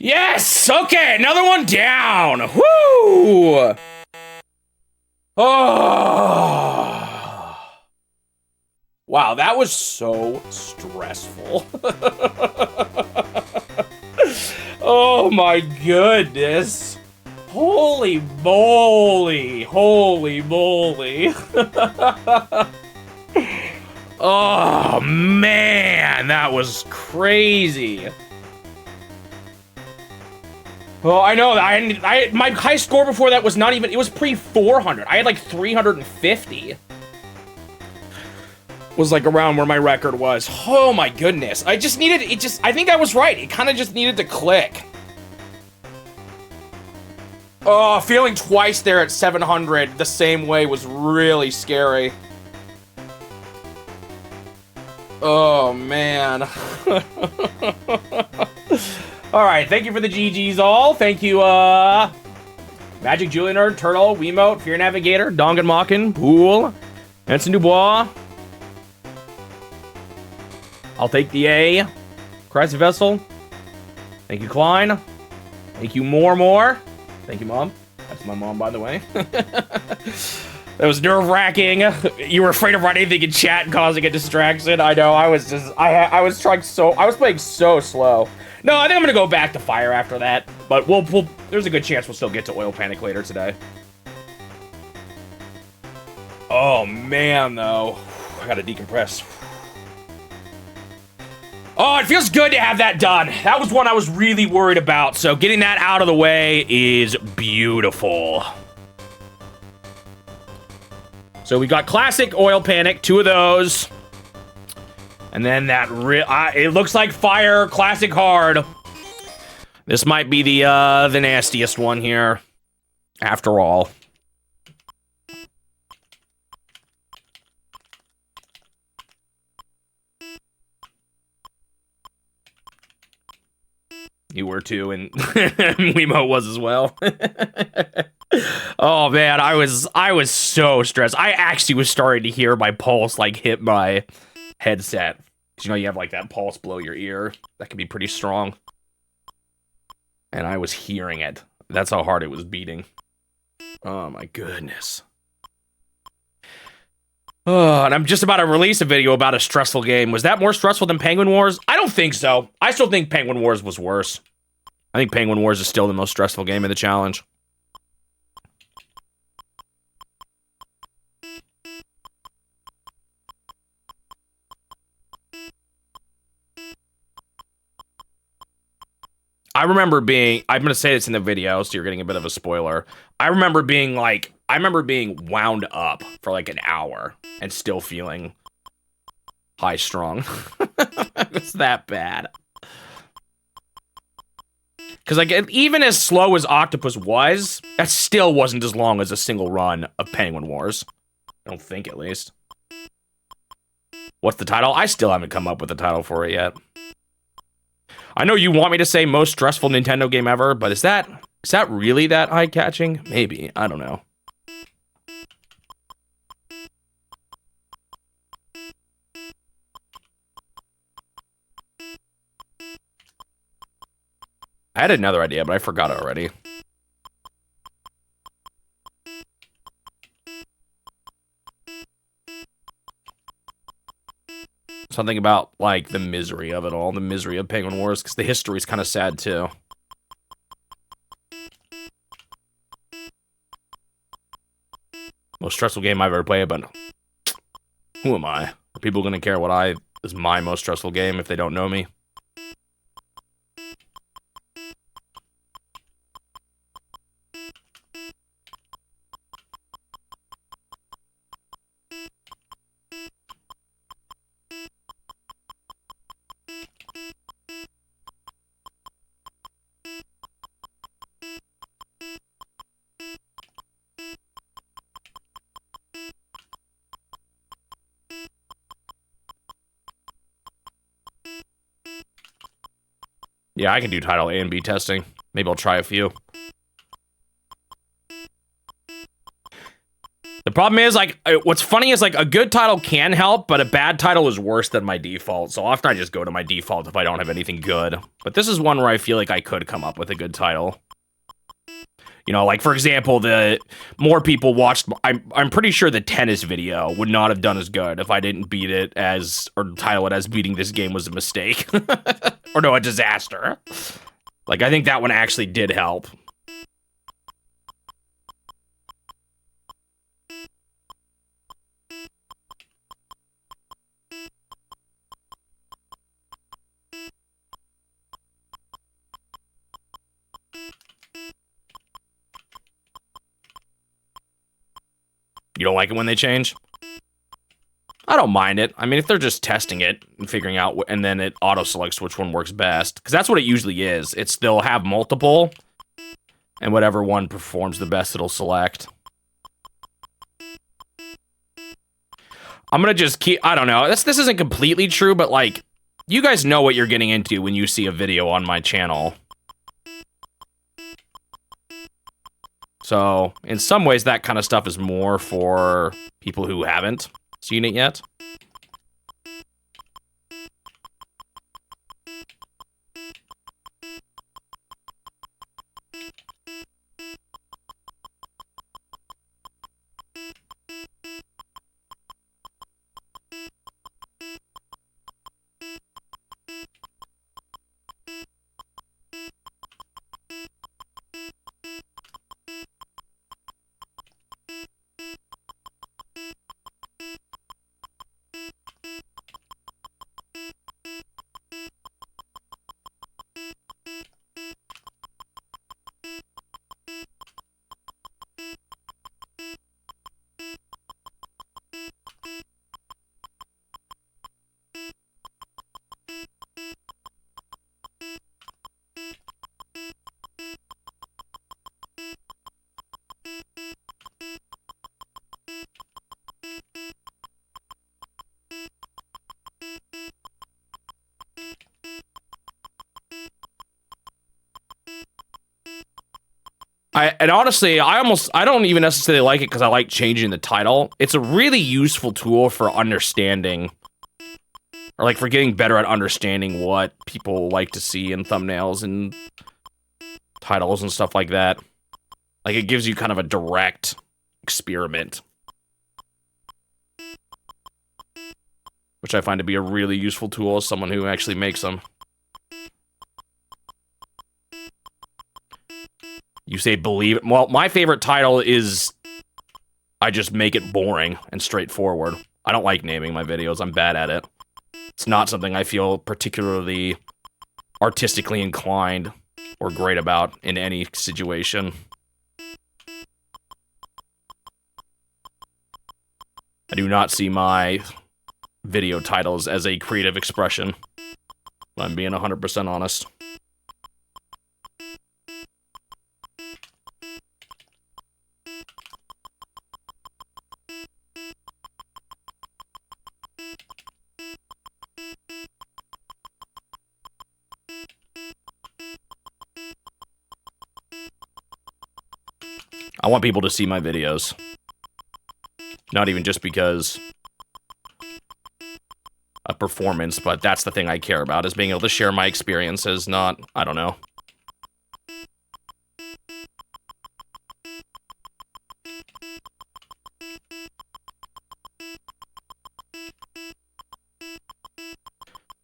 Yes! Okay, another one down! Woo! Oh! Wow, that was so stressful. Oh my goodness. Holy moly. Holy moly. Oh man, that was crazy. Well, I know, my high score before that was not even, it was pre-400. I had like 350. Was like around where my record was. Oh my goodness. I think I was right. It kind of just needed to click. Oh, feeling twice there at 700 the same way was really scary. Oh, man. Alright, thank you for the GGs all. Thank you, Magic Julie Nerd, Turtle, Wiimote, Fear Navigator, Dongan Mockin, Pool, Ensign Dubois. I'll take the A. Christ Vessel. Thank you, Klein. Thank you, More. Thank you, Mom. That's my mom, by the way. That was nerve-wracking. You were afraid of writing anything in chat and causing a distraction. I know, I was playing so slow. No, I think I'm gonna go back to fire after that. But there's a good chance we'll still get to oil panic later today. Oh man, though. I gotta decompress. Oh, it feels good to have that done. That was one I was really worried about. So getting that out of the way is beautiful. So we got classic oil panic, 2 of those. And then that it looks like fire, classic hard. This might be the nastiest one here, after all. You were too, and Wemo was as well. Oh man, I was so stressed. I actually was starting to hear my pulse like hit my headset. 'Cause you know you have like that pulse below your ear. That can be pretty strong. And I was hearing it. That's how hard it was beating. Oh my goodness. Oh, and I'm just about to release a video about a stressful game. Was that more stressful than Penguin Wars? I don't think so. I still think Penguin Wars was worse. I think Penguin Wars is still the most stressful game in the challenge. I remember being, I'm going to say this in the video, so you're getting a bit of a spoiler. I remember being wound up for like an hour and still feeling high strung. It's that bad. Because like, even as slow as Octopus was, that still wasn't as long as a single run of Penguin Wars. I don't think, at least. What's the title? I still haven't come up with a title for it yet. I know you want me to say most stressful Nintendo game ever, but is that really that eye-catching? Maybe. I don't know. I had another idea, but I forgot it already. Something about, like, the misery of it all, the misery of Penguin Wars, because the history's kind of sad, too. Most stressful game I've ever played, but who am I? Are people gonna care what is my most stressful game if they don't know me? Yeah, I can do title A and B testing. Maybe I'll try a few. The problem is, like, what's funny is, like, a good title can help, but a bad title is worse than my default. So often I just go to my default if I don't have anything good. But this is one where I feel like I could come up with a good title. You know, like, for example, the more people watched, I'm pretty sure the tennis video would not have done as good if I didn't beat it as, or title it as beating this game was a mistake. Or no, a disaster. Like, I think that one actually did help. You don't like it when they change? I don't mind it. I mean, if they're just testing it and figuring out, and then it auto-selects which one works best. Because that's what it usually is. They'll have multiple, and whatever one performs the best, it'll select. I'm gonna just keep, I don't know. This isn't completely true, but like, you guys know what you're getting into when you see a video on my channel. So, in some ways, that kind of stuff is more for people who haven't seen it yet. And honestly, I don't even necessarily like it because I like changing the title. It's a really useful tool for understanding, or like for getting better at understanding what people like to see in thumbnails and titles and stuff like that. Like, it gives you kind of a direct experiment, which I find to be a really useful tool as someone who actually makes them. You say believe it. Well, my favorite title is I just make it boring and straightforward. I don't like naming my videos. I'm bad at it. It's not something I feel particularly artistically inclined or great about in any situation. I do not see my video titles as a creative expression. I'm being 100% honest. I want people to see my videos. Not even just because of performance, but that's the thing I care about, is being able to share my experiences, not, I don't know.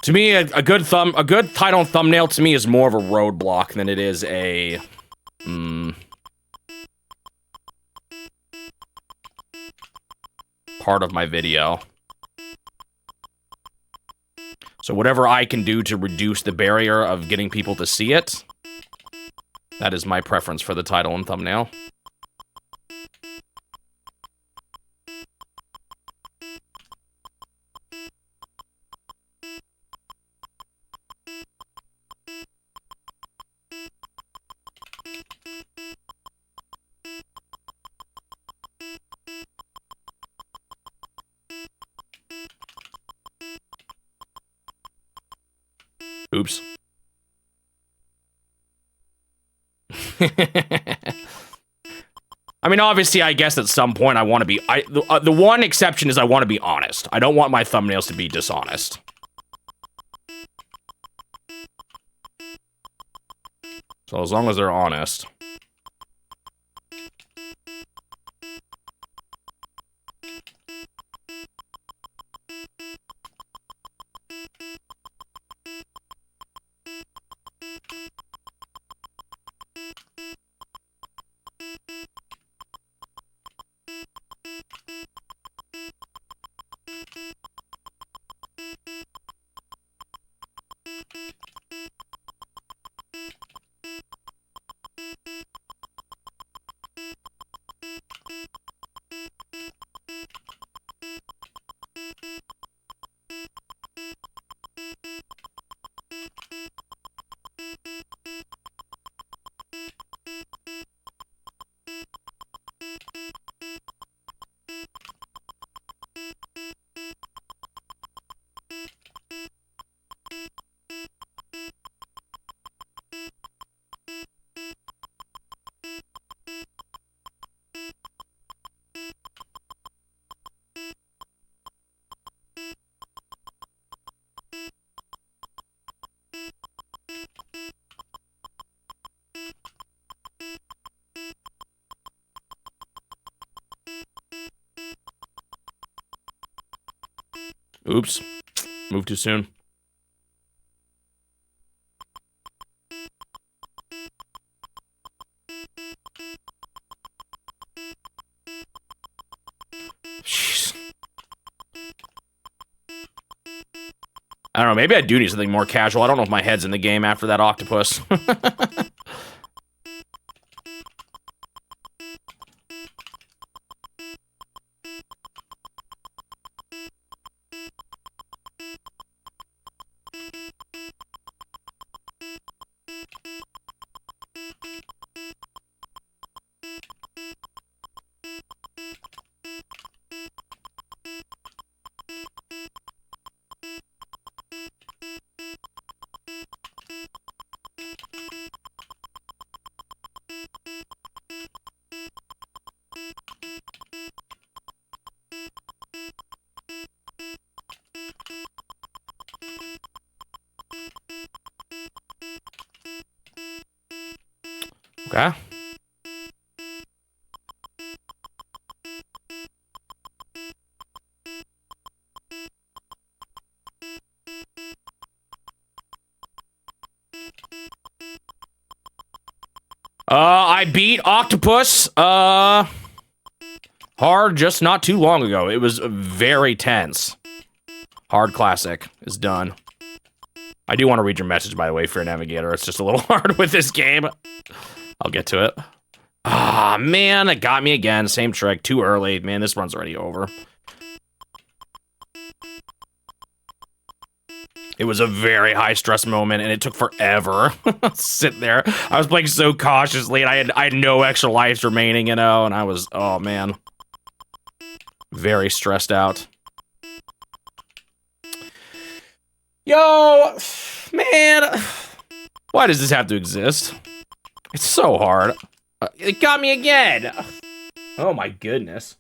To me, a good title and thumbnail to me is more of a roadblock than it is a part of my video. So whatever I can do to reduce the barrier of getting people to see it, that is my preference for the title and thumbnail. Oops. I mean, obviously, I guess at some point I want to be... the one exception is I want to be honest. I don't want my thumbnails to be dishonest. So as long as they're honest... Oops. Moved too soon. Jeez. I don't know, maybe I do need something more casual. I don't know if my head's in the game after that octopus. Okay. I beat Octopus, hard just not too long ago. It was very tense. Hard classic is done. I do want to read your message, by the way, for your navigator. It's just a little hard with this game. I'll get to it. Ah, man, it got me again. Same trick, too early. Man, this run's already over. It was a very high stress moment, and it took forever. Sit there. I was playing so cautiously, and I had no extra lives remaining, you know, and I was, oh man, very stressed out. Yo, man, why does this have to exist? It's so hard. It got me again. Oh my goodness.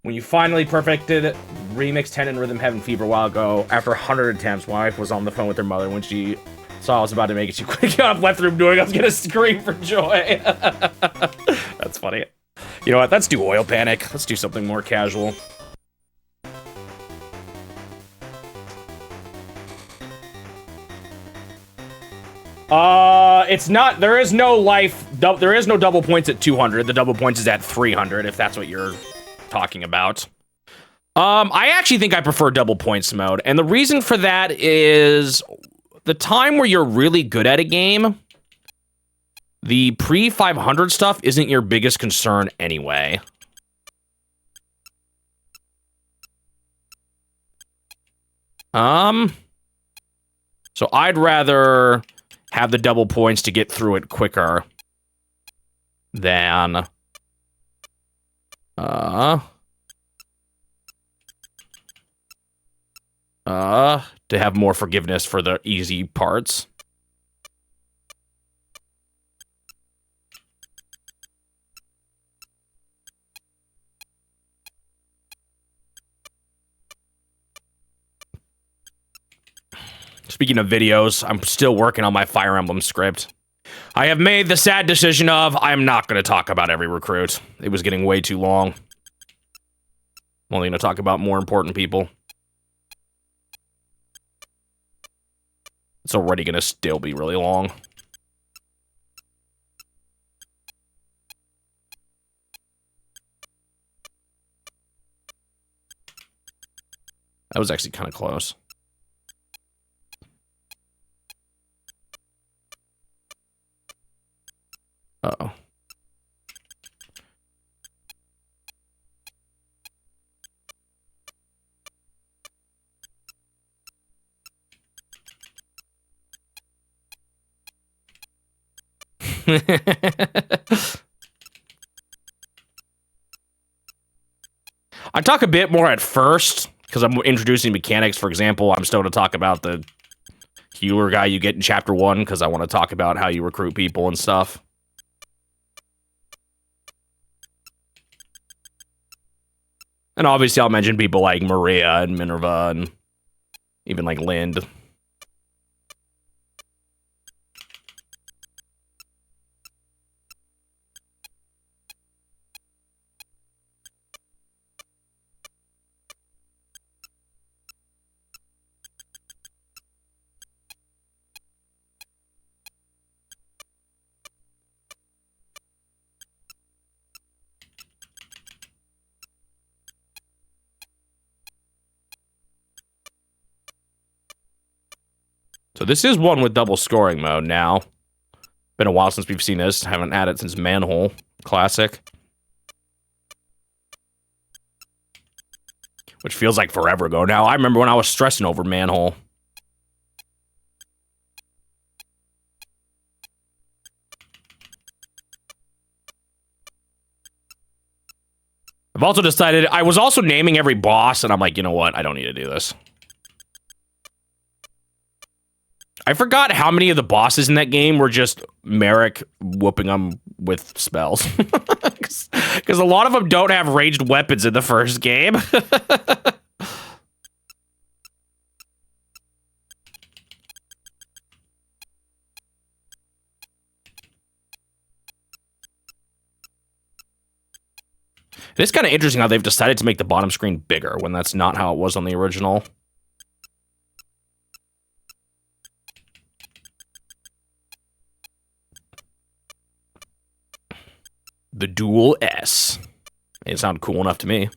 When you finally perfected Remix 10 in Rhythm Heaven Fever a while ago, after 100 attempts, my wife was on the phone with her mother when she saw I was about to make it. She quickly got up, left the room doing I was gonna scream for joy. That's funny. You know what? Let's do Oil Panic. Let's do something more casual. It's not, there is no life, there is no double points at 200. The double points is at 300, if that's what you're talking about. I actually think I prefer double points mode, and the reason for that is the time where you're really good at a game, the pre-500 stuff isn't your biggest concern anyway. So I'd rather have the double points to get through it quicker than to have more forgiveness for the easy parts. Speaking of videos, I'm still working on my Fire Emblem script. I have made the sad decision of I'm not going to talk about every recruit. It was getting way too long. I'm only going to talk about more important people. It's already going to still be really long. That was actually kind of close. Uh-oh. I talk a bit more at first, because I'm introducing mechanics. For example, I'm still going to talk about the healer guy you get in Chapter 1, because I want to talk about how you recruit people and stuff. And obviously I'll mention people like Maria and Minerva and even like Lind. So this is one with double scoring mode now. Been a while since we've seen this. Haven't had it since Manhole. Classic. Which feels like forever ago now. I remember when I was stressing over Manhole. I've also decided, I was also naming every boss, and I'm like, you know what? I don't need to do this. I forgot how many of the bosses in that game were just Merrick whooping them with spells. Because a lot of them don't have ranged weapons in the first game. It's kind of interesting how they've decided to make the bottom screen bigger when that's not how it was on the original. The Dual S. It sounded cool enough to me.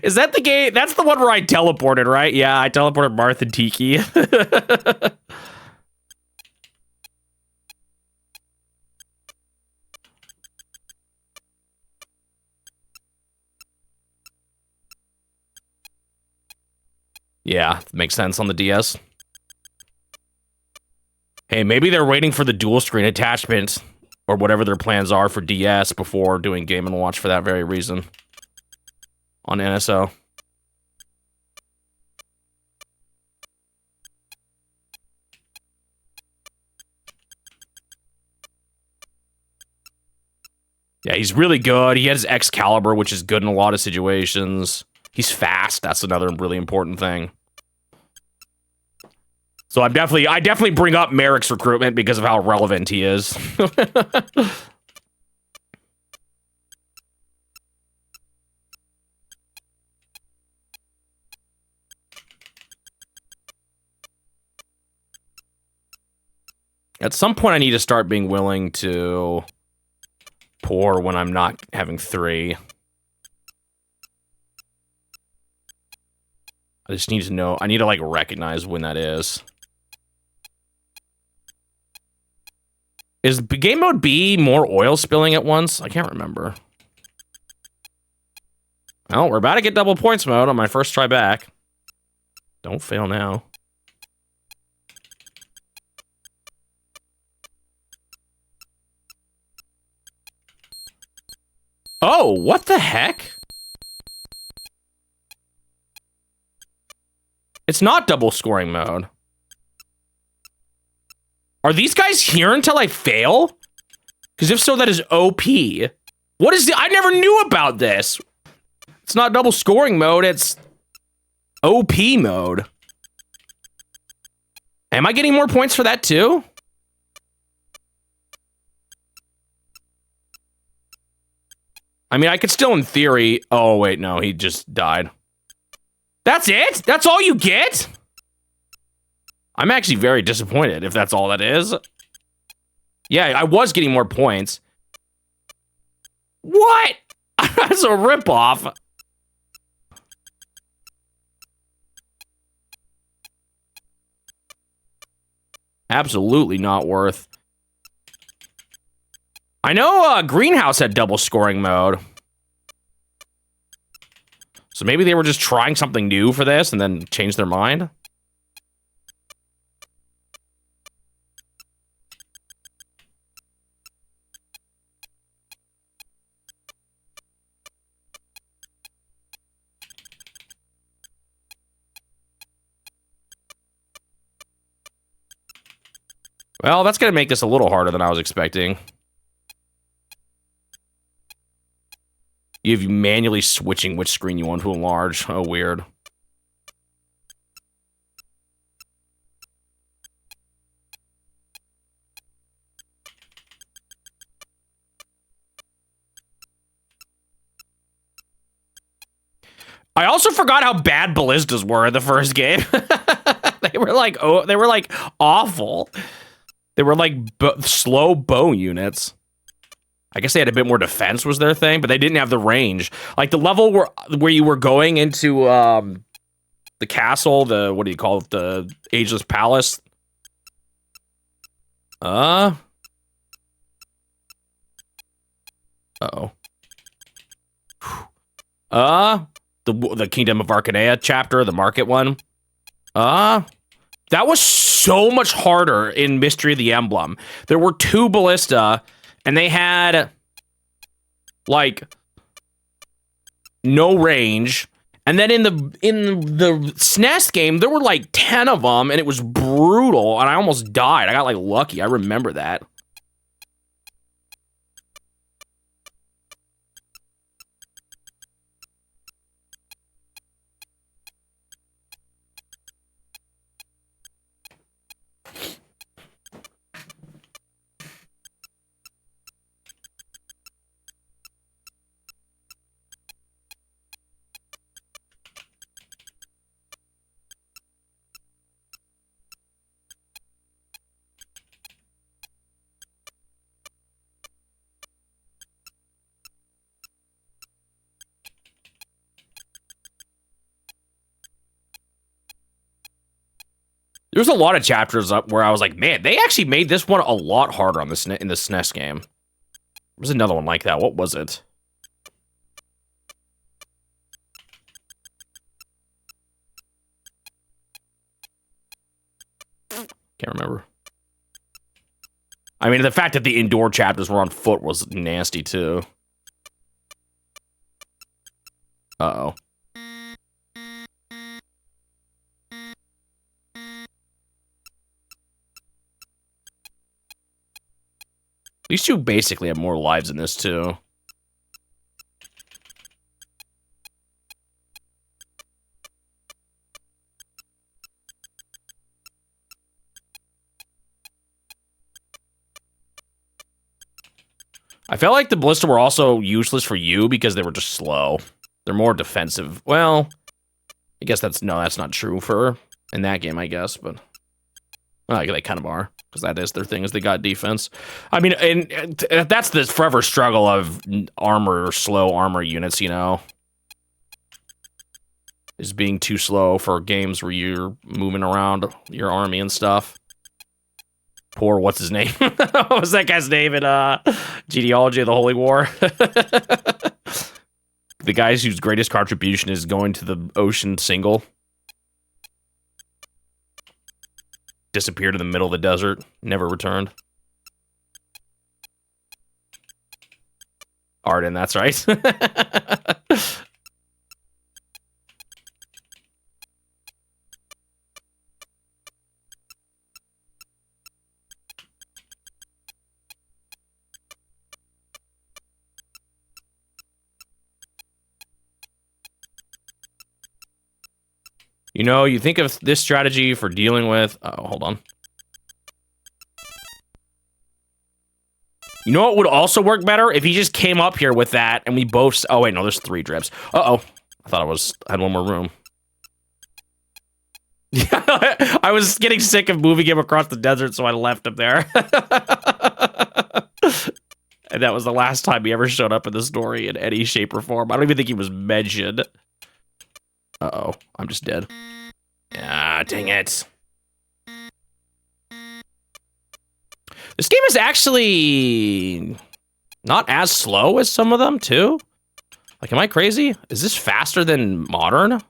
Is that the game? That's the one where I teleported, right? Yeah, I teleported Marth and Tiki. Yeah, makes sense on the DS. Hey, maybe they're waiting for the dual screen attachment or whatever their plans are for DS before doing Game & Watch for that very reason on NSO. Yeah, he's really good. He has Excalibur, which is good in a lot of situations. He's fast. That's another really important thing. So I definitely bring up Merrick's recruitment because of how relevant he is. At some point, I need to start being willing to pour when I'm not having 3. I just need to know. I need to, like, recognize when that is. Is game mode B more oil spilling at once? I can't remember. Well, we're about to get double points mode on my first try back. Don't fail now. Oh, what the heck? It's not double scoring mode. Are these guys here until I fail? Because if so, that is OP. What is the... I never knew about this. It's not double scoring mode, it's OP mode. Am I getting more points for that too? I mean, I could still in theory... Oh, wait, no, he just died. That's it? That's all you get? I'm actually very disappointed if that's all that is. Yeah, I was getting more points. What? That's a ripoff. Absolutely not worth. I know Greenhouse had double scoring mode. So maybe they were just trying something new for this and then changed their mind. Well, that's going to make this a little harder than I was expecting. You have you manually switching which screen you want to enlarge. Oh, weird. I also forgot how bad ballistas were in the first game. They were like, oh, they were like awful. They were like slow bow units. I guess they had a bit more defense was their thing, but they didn't have the range. Like the level where you were going into the castle, the what do you call it, the Ageless Palace? Uh-oh. The Kingdom of Arcanea chapter, the market one. That was so much harder in Mystery of the Emblem. There were 2 ballista, and they had, like, no range. And then in the SNES game, there were, like, 10 of them, and it was brutal, and I almost died. I got, like, lucky. I remember that. There's a lot of chapters up where I was like, man, they actually made this one a lot harder on the in the SNES game. There's another one like that. What was it? Can't remember. I mean, the fact that the indoor chapters were on foot was nasty, too. Uh-oh. These two basically have more lives in this, too. I felt like the Ballista were also useless for you because they were just slow. They're more defensive. Well, I guess that's not true for in that game, I guess, but well, they kind of are because that is their thing is they got defense. I mean, and that's the forever struggle of slow armor units, you know, is being too slow for games where you're moving around your army and stuff. Poor, what's his name? What was that guy's name in Genealogy of the Holy War? The guys whose greatest contribution is going to the ocean single. Disappeared in the middle of the desert, never returned. Arden, that's right. You know, you think of this strategy for dealing with... Oh, hold on. You know what would also work better? If he just came up here with that and we both... Oh, wait, no, there's 3 drips. Uh-oh. I thought I had one more room. I was getting sick of moving him across the desert, so I left him there. And that was the last time he ever showed up in the story in any shape or form. I don't even think he was mentioned. Uh-oh, I'm just dead. Ah, dang it. This game is actually not as slow as some of them, too. Like, am I crazy? Is this faster than Modern?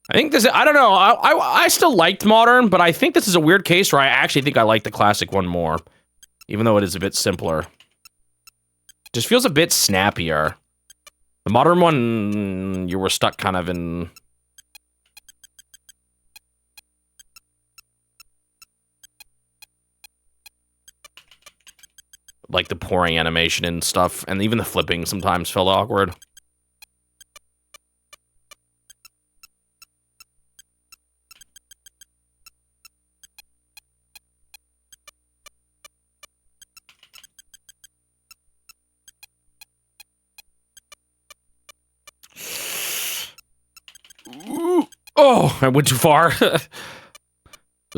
I think this, I don't know, I still liked Modern, but I think this is a weird case where I actually think I like the classic one more, even though it is a bit simpler. Just feels a bit snappier. The Modern one, you were stuck kind of in... like the pouring animation and stuff, and even the flipping sometimes felt awkward. Oh, I went too far. There's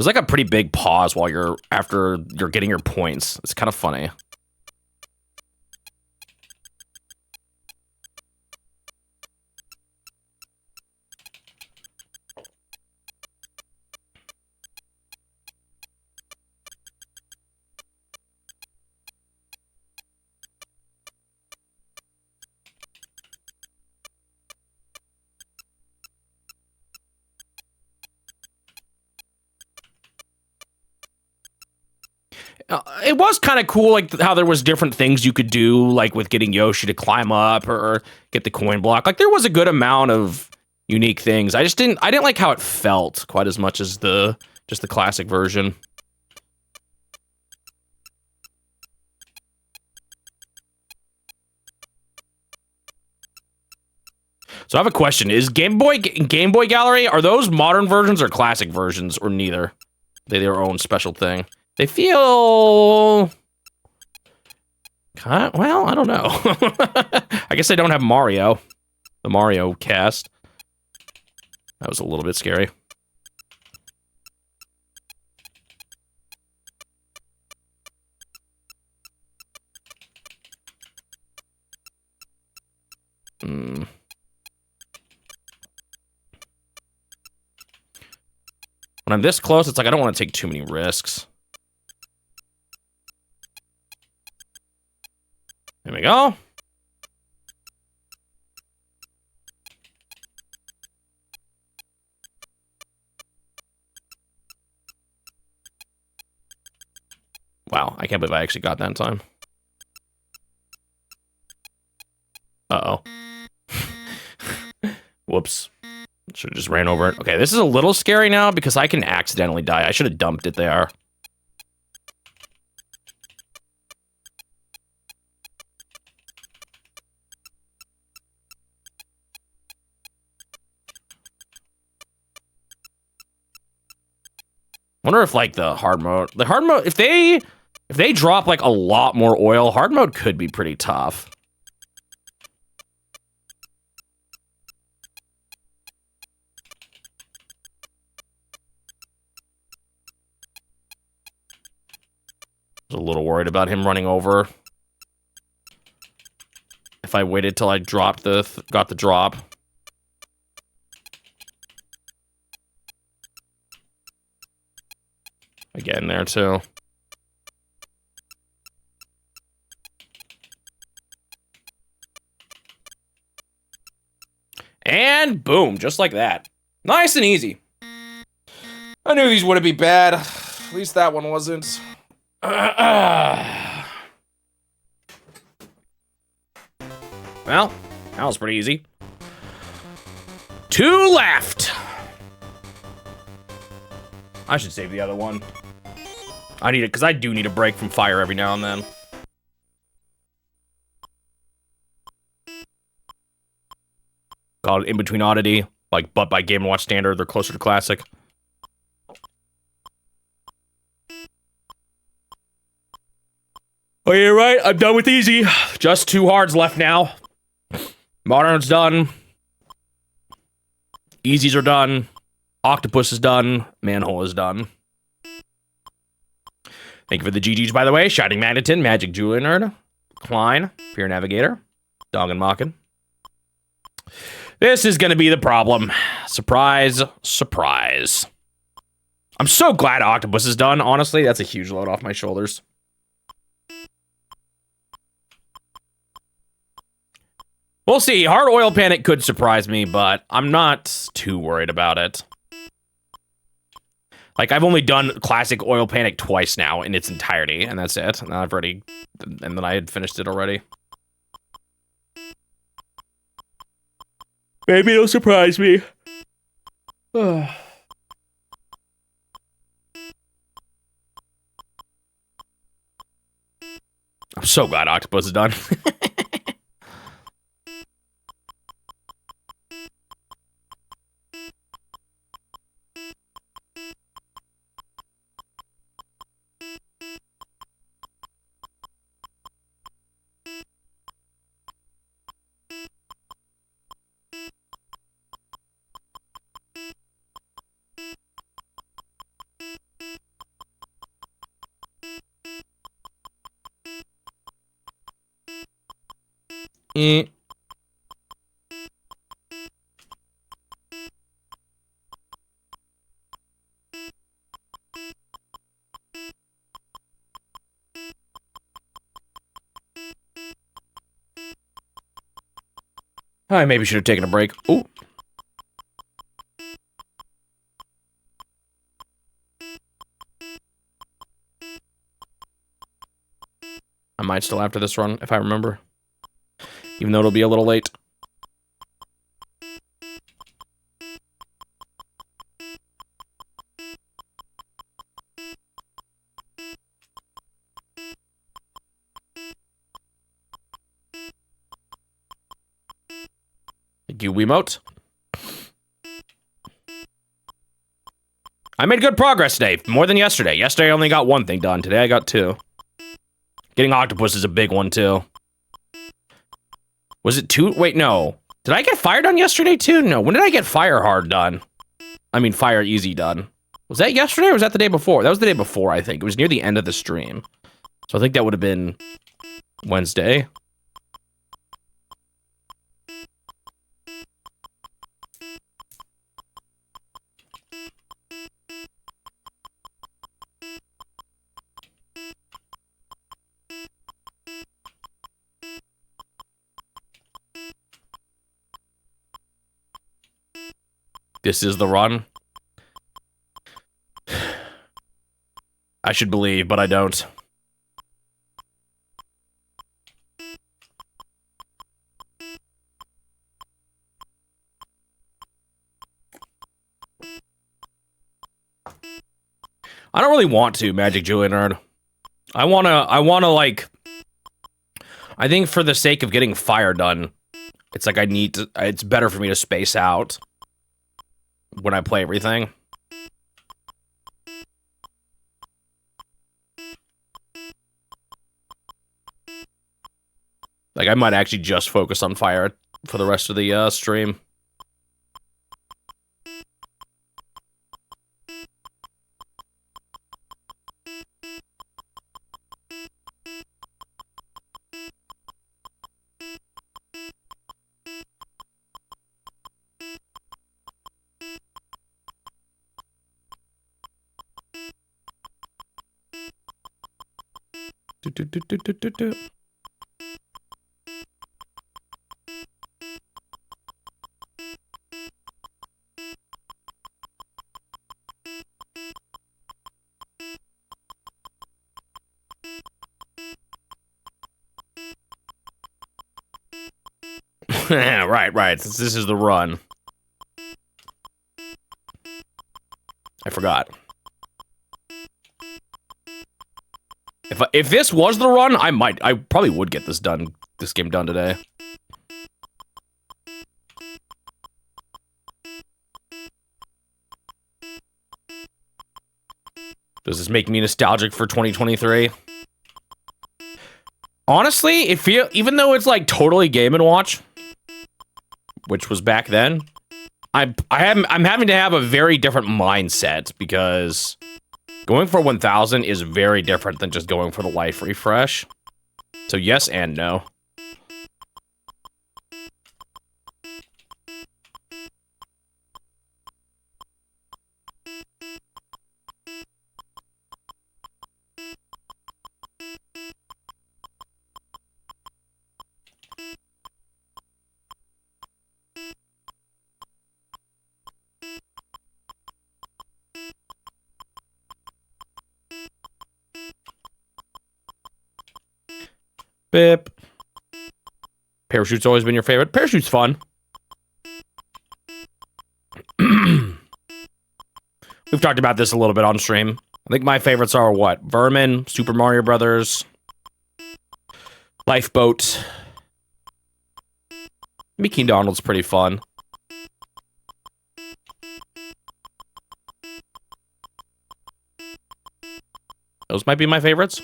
like a pretty big pause while after you're getting your points. It's kind of funny. It was kind of cool, like how there was different things you could do, like with getting Yoshi to climb up or get the coin block. Like there was a good amount of unique things. I didn't like how it felt quite as much as just the classic version. So I have a question: is Game Boy Gallery, are those modern versions or classic versions or neither? They're their own special thing. They feel... well, I don't know. I guess they don't have Mario. The Mario cast. That was a little bit scary. When I'm this close, it's like I don't want to take too many risks. There we go. Wow, I can't believe I actually got that in time. Uh-oh. Whoops. Should have just ran over it. Okay, this is a little scary now because I can accidentally die. I should have dumped it there. Wonder if like the hard mode, if they drop like a lot more oil, hard mode could be pretty tough. I was a little worried about him running over. If I waited till I dropped got the drop. Again there too. And boom, just like that. Nice and easy. I knew these wouldn't be bad. At least that one wasn't. Well, that was pretty easy. 2 left. I should save the other one. I need it because I do need a break from fire every now and then. Called In Between Oddity, like, but by Game & Watch standard, they're closer to classic. Oh, you're right. I'm done with easy. Just 2 hards left now. Modern's done. Easies are done. Octopus is done. Manhole is done. Thank you for the GGs, by the way. Shining Magneton, Magic Jewelry Nerd, Klein, Fear Navigator, Dog and Mockin. This is going to be the problem. Surprise, surprise. I'm so glad Octopus is done. Honestly, that's a huge load off my shoulders. We'll see. Hard Oil Panic could surprise me, but I'm not too worried about it. Like, I've only done Classic Oil Panic twice now in its entirety, and that's it. And then I had finished it already. Maybe it'll surprise me. I'm so glad Octopus is done. I maybe should have taken a break. Ooh. I might still after this run, if I remember. Even though it'll be a little late. Thank you, Wiimote. I made good progress today, more than yesterday. Yesterday I only got 1 thing done. Today I got 2. Getting Octopus is a big one, too. Was it 2? Wait, no. Did I get Fire done yesterday, too? No. When did I get Fire Hard done? I mean, Fire Easy done. Was that yesterday or was that the day before? That was the day before, I think. It was near the end of the stream. So I think that would have been Wednesday. This is the run. I should believe, but I don't. I don't really want to, Magic Julia Nerd. I wanna like, I think for the sake of getting fire done, it's like I need to, it's better for me to space out when I play everything. Like, I might actually just focus on fire for the rest of the stream. Right. This is the run. I forgot. If this was the run, I probably would get this game done today. Does this make me nostalgic for 2023? Honestly, even though it's like totally Game & Watch, which was back then, I'm having to have a very different mindset because going for 1000 is very different than just going for the life refresh. So yes and no. Bip. Parachute's always been your favorite. Parachute's fun. We've talked about this a little bit on stream. I think my favorites are what? Vermin, Super Mario Brothers, Lifeboat. Mickey and Donald's pretty fun. Those might be my favorites.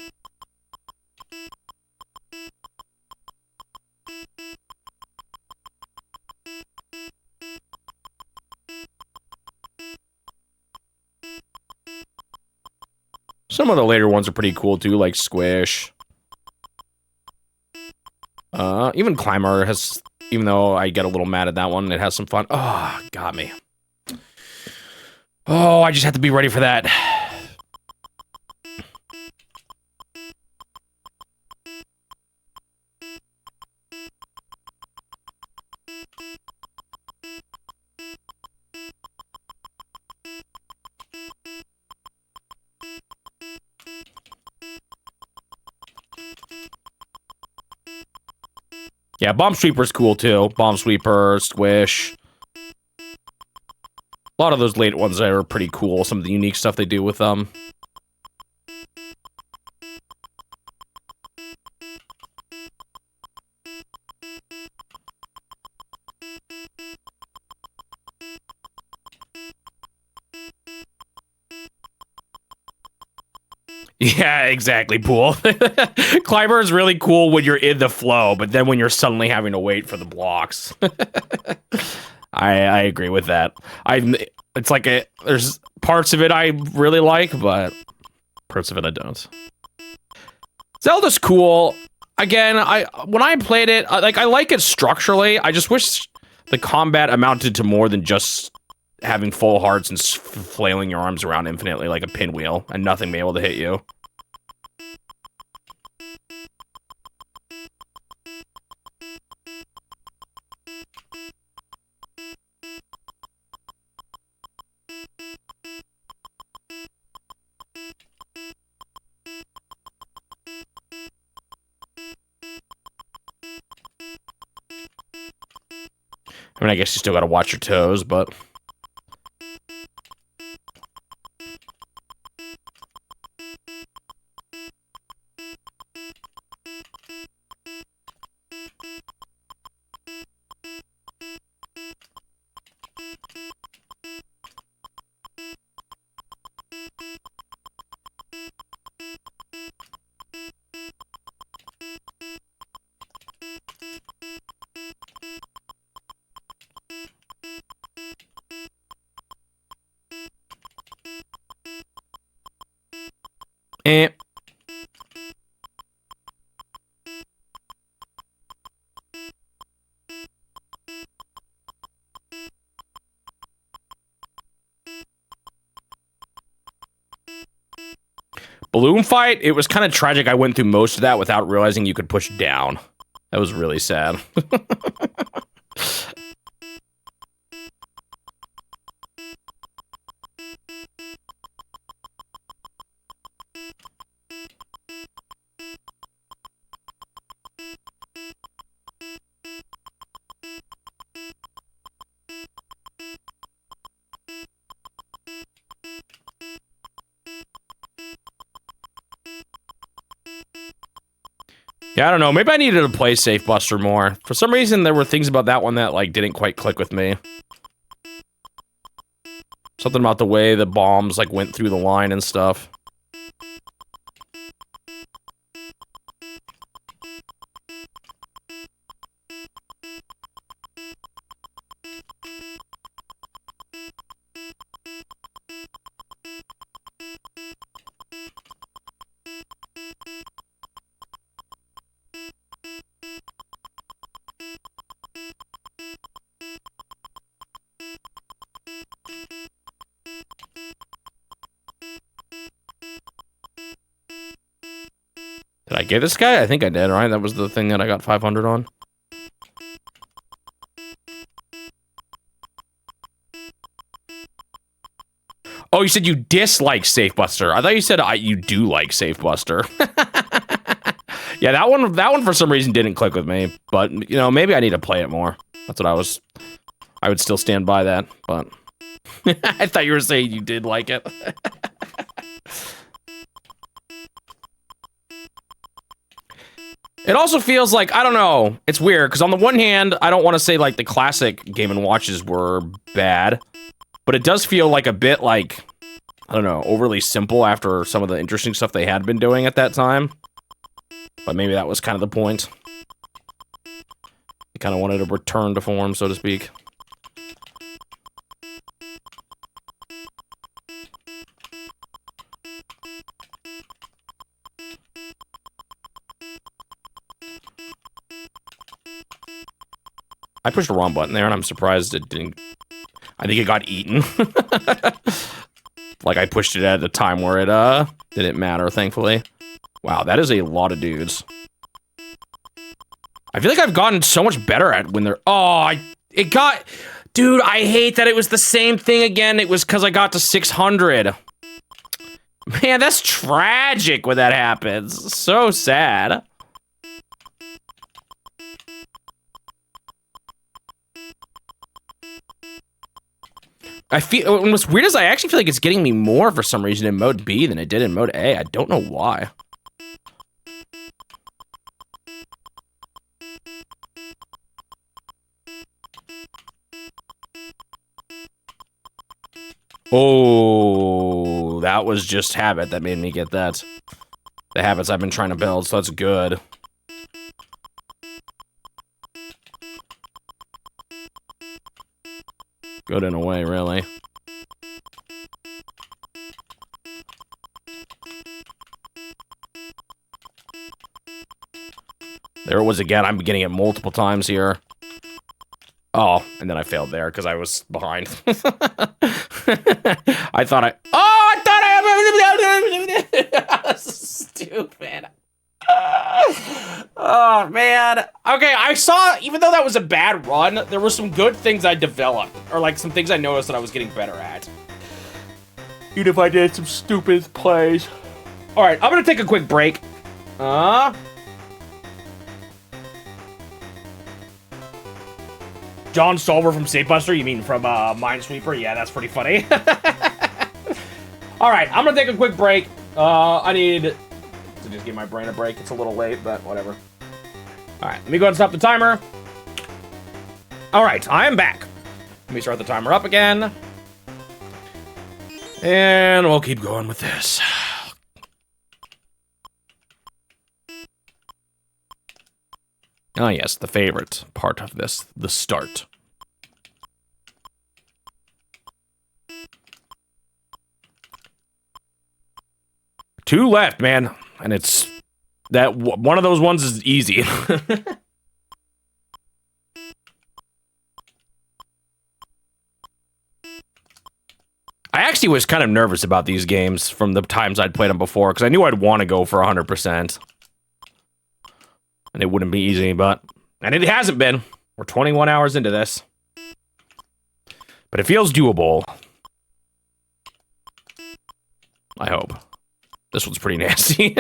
Some of the later ones are pretty cool too, like Squish. Even Climber has, even though I get a little mad at that one, it has some fun. Oh, got me. Oh, I just have to be ready for that. Yeah, Bomb Sweeper's cool too. Bomb Sweeper, Squish. A lot of those late ones are pretty cool. Some of the unique stuff they do with them. Yeah, exactly, Pool. Climber is really cool when you're in the flow, but then when you're suddenly having to wait for the blocks. I agree with that. It's like there's parts of it I really like, but parts of it I don't. Zelda's cool. Again, when I played it, I like it structurally. I just wish the combat amounted to more than just having full hearts and flailing your arms around infinitely like a pinwheel and nothing being able to hit you. I mean, I guess you still gotta watch your toes, but... Eh. Balloon fight, it was kind of tragic. I went through most of that without realizing you could push down. That was really sad. Yeah, I don't know. Maybe I needed to play Safe Buster more. For some reason, there were things about that one that, like, didn't quite click with me. Something about the way the bombs, like, went through the line and stuff. Did I get this guy? I think I did, right? That was the thing that I got 500 on. Oh, you said you dislike Safe Buster. I thought you said you do like Safe Buster. Yeah, that one for some reason didn't click with me. But, you know, maybe I need to play it more. That's what I would still stand by that, but... I thought you were saying you did like it. It also feels like, I don't know, it's weird, because on the one hand, I don't want to say, like, the classic Game & Watches were bad, but it does feel like a bit, like, I don't know, overly simple after some of the interesting stuff they had been doing at that time. But maybe that was kind of the point. They kind of wanted to return to form, so to speak. I pushed the wrong button there, and I'm surprised it didn't... I think it got eaten. Like, I pushed it at a time where it, didn't matter, thankfully. Wow, that is a lot of dudes. I feel like I've gotten so much better at when they're... Oh, it got... Dude, I hate that it was the same thing again. It was because I got to 600. Man, that's tragic when that happens. So sad. I feel, what's weird is I actually feel like it's getting me more for some reason in mode B than it did in mode A. I don't know why. Oh, that was just habit that made me get that. The habits I've been trying to build, so that's good. Good in a way, really. There it was again. I'm getting it multiple times here. Oh, and then I failed there because I was behind. I thought I... Oh, I thought I... Stupid. Oh, man. Okay, I saw, even though that was a bad run, there were some good things I developed. Or, like, some things I noticed that I was getting better at. Even if I did some stupid plays. Alright, I'm gonna take a quick break. John Solver from Safe Buster? You mean from Minesweeper? Yeah, that's pretty funny. All right, I'm gonna take a quick break. I need to just give my brain a break. It's a little late, but whatever. All right, let me go ahead and stop the timer. All right, I am back. Let me start the timer up again. And we'll keep going with this. Oh yes, the favorite part of this, the start. Two left, man. And it's that one of those ones is easy. I actually was kind of nervous about these games from the times I'd played them before, because I knew I'd want to go for 100%. And it wouldn't be easy, but... And it hasn't been. We're 21 hours into this. But it feels doable. I hope. This one's pretty nasty.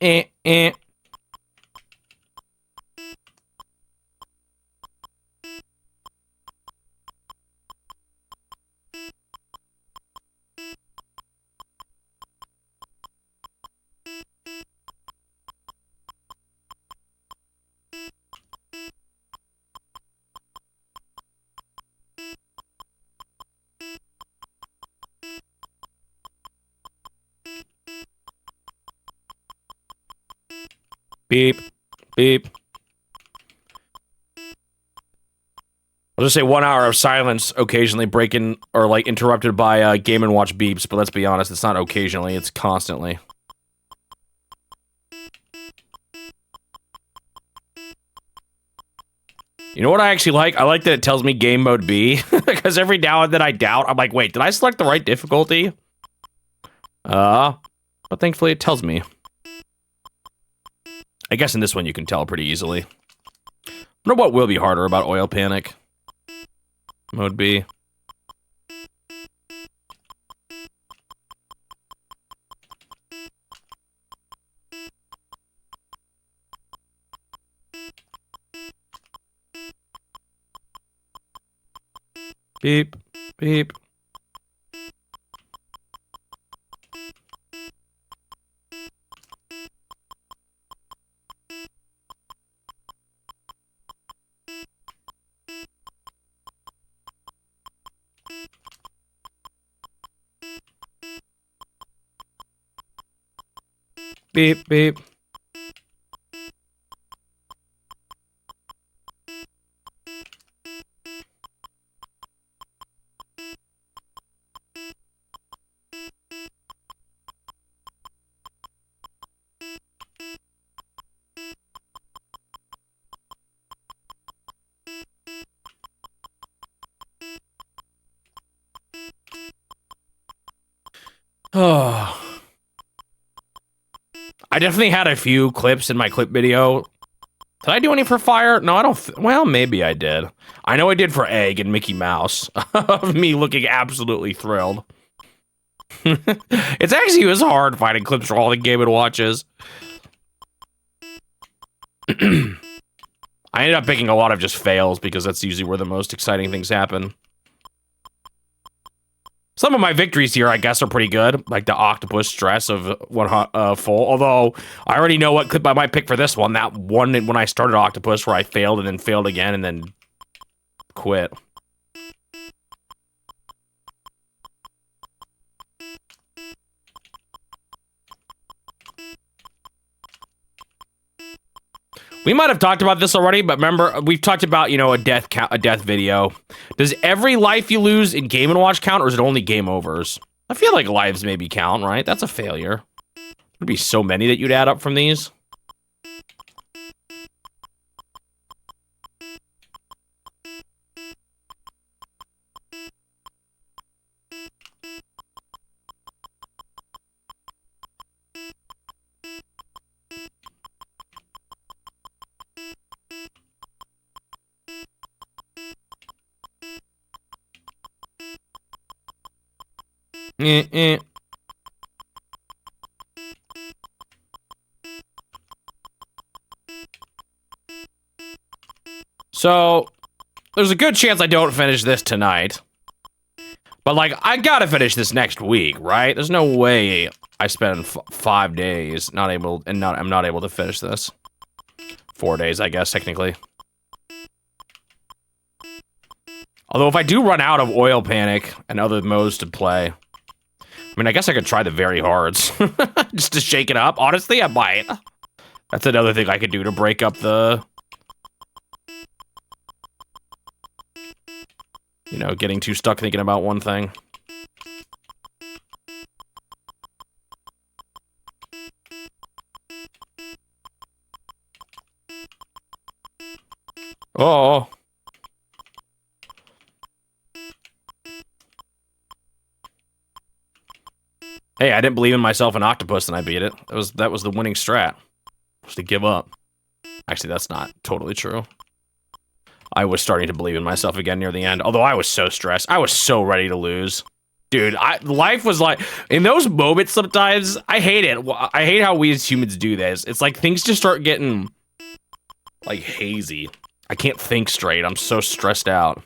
eh. Beep. Beep. I'll just say 1 hour of silence occasionally breaking or like interrupted by Game & Watch beeps, but let's be honest, it's not occasionally, it's constantly. You know what I actually like? I like that it tells me game mode B, because every now and then I doubt. I'm like, wait, did I select the right difficulty? But thankfully it tells me. I guess in this one you can tell pretty easily. I wonder what will be harder about Oil Panic. Mode B. Beep. Beep. Beep, beep. Oh. I definitely had a few clips in my clip video. Did I do any for fire? No, I don't. Well, maybe I did. I know I did for Egg and Mickey Mouse. Of me looking absolutely thrilled. It was hard finding clips for all the Game & Watches. I ended up picking a lot of just fails because that's usually where the most exciting things happen. Some of my victories here, I guess, are pretty good, like the octopus stress of one full. Although I already know what clip I might pick for this one. That one when I started octopus, where I failed and then failed again and then quit. We might have talked about this already, but remember, we've talked about, you know, a death video. Does every life you lose in Game & Watch count, or is it only game overs? I feel like lives maybe count, right? That's a failure. There'd be so many that you'd add up from these. So, there's a good chance I don't finish this tonight. But, like, I gotta finish this next week, right? There's no way I spend 5 days I'm not able to finish this. 4 days, I guess, technically. Although, if I do run out of Oil Panic and other modes to play, I mean, I guess I could try the very hards. Just to shake it up. Honestly, I might. That's another thing I could do to break up the... You know, getting too stuck thinking about one thing. Oh. Hey, I didn't believe in myself in Octopus and I beat it. That was the winning strat. Was to give up. Actually, that's not totally true. I was starting to believe in myself again near the end, although I was so stressed. I was so ready to lose. Dude, life was like, in those moments sometimes, I hate it. I hate how we as humans do this. It's like things just start getting, like, hazy. I can't think straight. I'm so stressed out.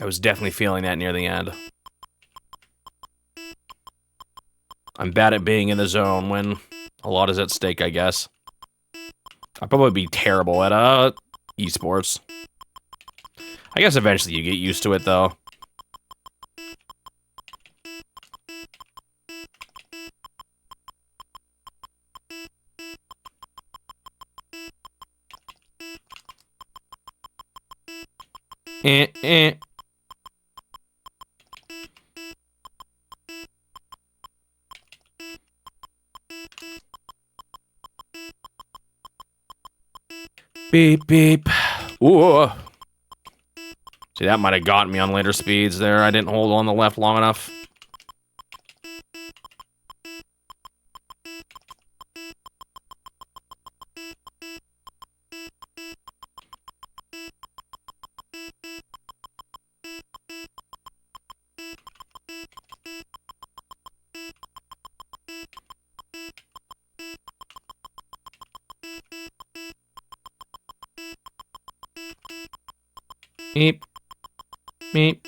I was definitely feeling that near the end. I'm bad at being in the zone when a lot is at stake, I guess. I'd probably be terrible at, esports. I guess eventually you get used to it, though. Beep, beep. Ooh. See, that might have gotten me on later speeds there. I didn't hold on the left long enough. Beep. Beep.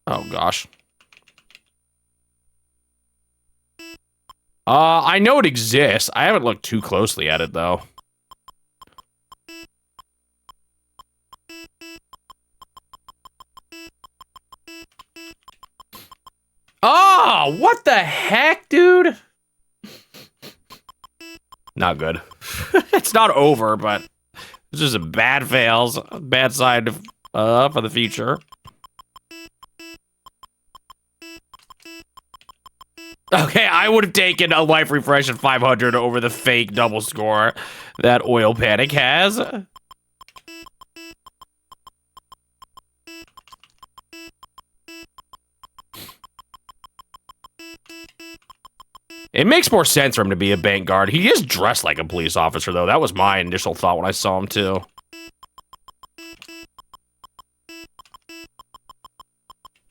Oh, gosh. I know it exists. I haven't looked too closely at it, though. Oh, what the heck, dude? Not good. It's not over, but it's just a bad fails, a bad side for the future. Okay, I would have taken a life refresh at 500 over the fake double score that Oil Panic has. It makes more sense for him to be a bank guard. He is dressed like a police officer, though. That was my initial thought when I saw him, too.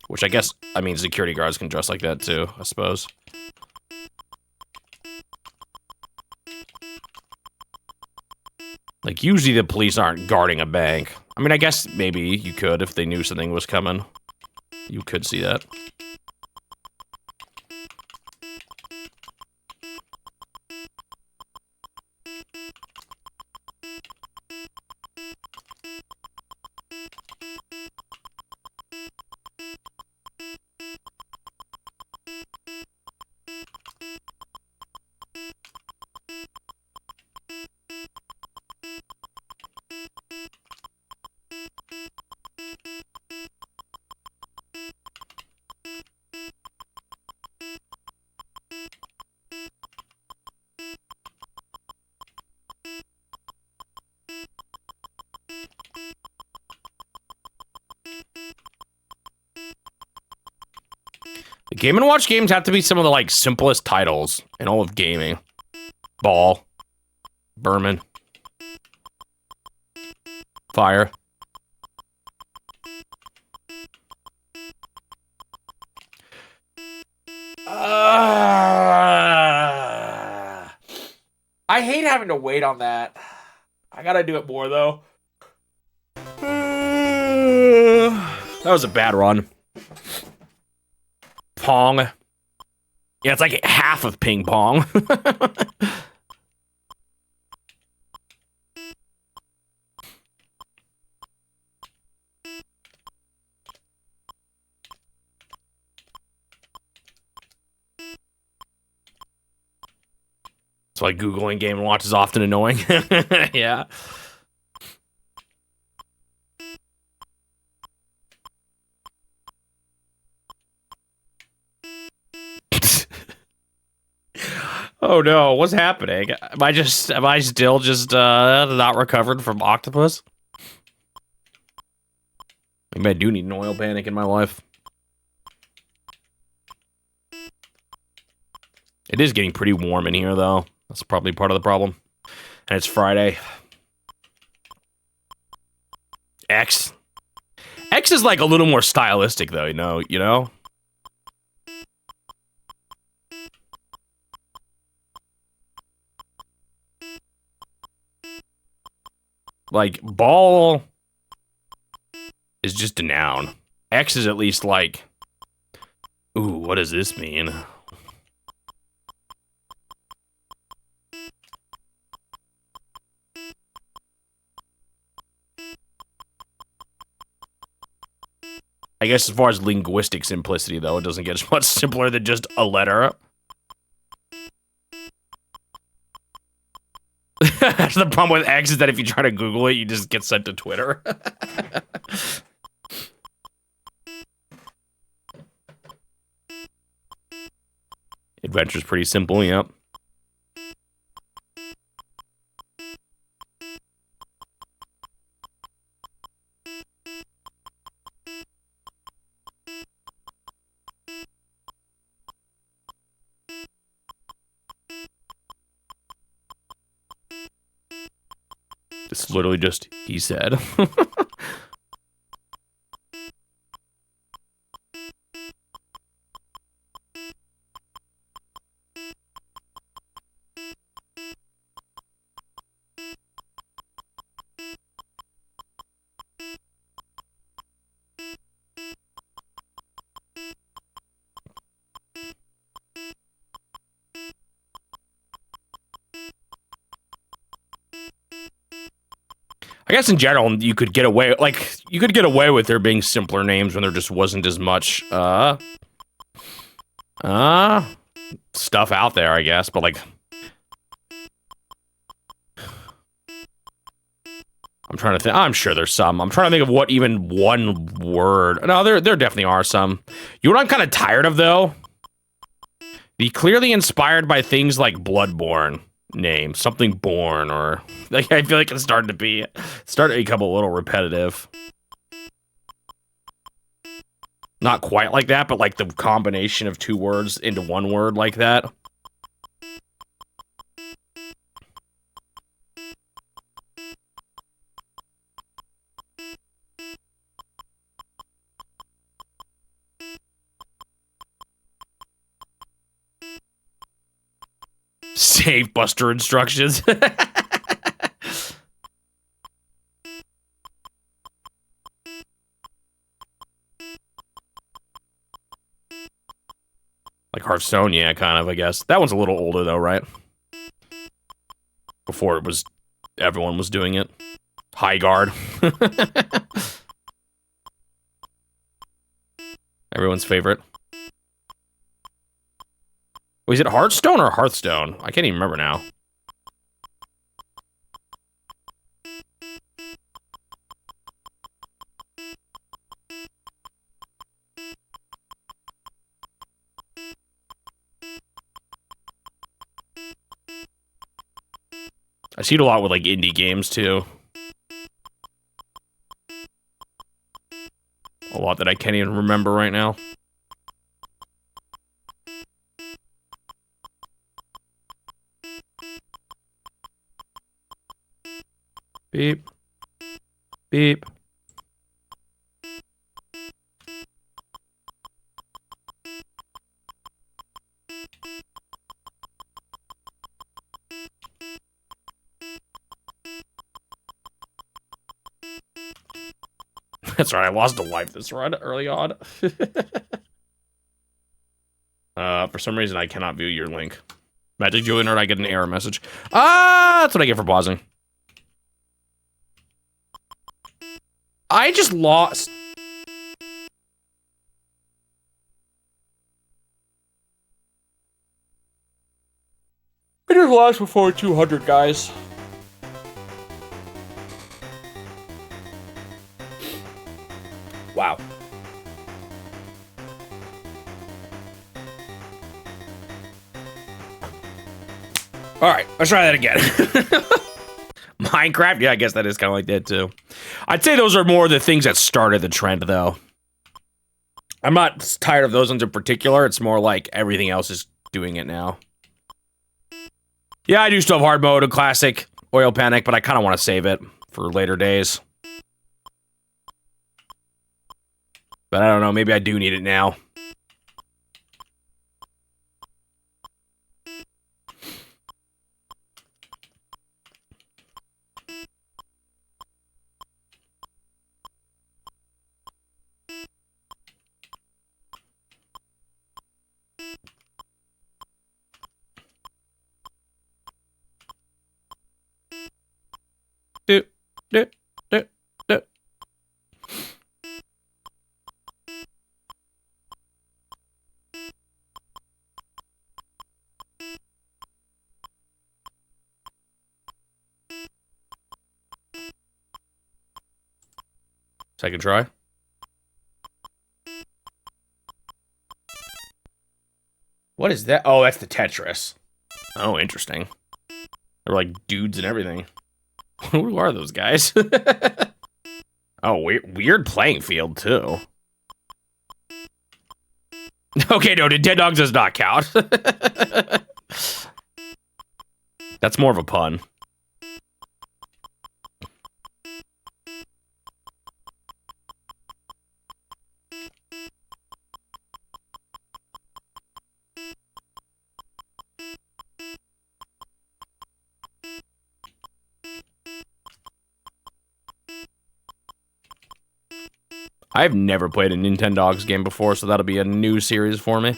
Which I guess, I mean, security guards can dress like that, too, I suppose. Like, usually the police aren't guarding a bank. I mean, I guess maybe you could if they knew something was coming. You could see that. The Game & Watch games have to be some of the, like, simplest titles in all of gaming. Ball. Berman. Fire. I hate having to wait on that. I gotta do it more, though. That was a bad run. Pong. Yeah, it's like half of ping pong. That's why Googling Game & Watch is often annoying. Yeah. Oh no, what's happening? Am I still just not recovered from octopus? Maybe I do need an oil panic in my life. It is getting pretty warm in here though. That's probably part of the problem. And it's Friday. X. X is like a little more stylistic though, you know? Like, ball is just a noun. X is at least like, ooh, what does this mean? I guess as far as linguistic simplicity, though, it doesn't get as much simpler than just a letter. That's the problem with X, is that if you try to Google it, you just get sent to Twitter. Adventure's pretty simple, yep. It's literally just, he said. I guess in general, you could get away with there being simpler names when there just wasn't as much, stuff out there, I guess, but like, I'm trying to think. I'm sure there's some. I'm trying to think of what even one word. No, there definitely are some. You know what I'm kind of tired of, though? Be clearly inspired by things like Bloodborne name, something born, or like, I feel like it's starting to become a little repetitive. Not quite like that, but like the combination of two words into one word like that. Save Buster instructions. Like Hearthstone, yeah, kind of, I guess. That one's a little older, though, right? Before it was, everyone was doing it. High Guard. Everyone's favorite. Was it Hearthstone or Hearthstone? I can't even remember now. I see it a lot with like indie games too. A lot that I can't even remember right now. Beep. Beep. That's right, I lost a life this run early on. For some reason, I cannot view your link. Magic Julian, or I get an error message. Ah, that's what I get for pausing. I just lost. I just lost before 200, guys. Wow. All right, let's try that again. Minecraft? Yeah, I guess that is kind of like that too. I'd say those are more the things that started the trend, though. I'm not tired of those ones in particular. It's more like everything else is doing it now. Yeah, I do still have hard mode and classic oil panic, but I kind of want to save it for later days. But I don't know, maybe I do need it now. Do, do, do, do. Second try. What is that? Oh, that's the Tetris. Oh, interesting. They're like dudes and everything. Who are those guys? Oh, weird playing field, too. Okay, no, Dead Dogs does not count. That's more of a pun. I've never played a Nintendogs game before, so that'll be a new series for me.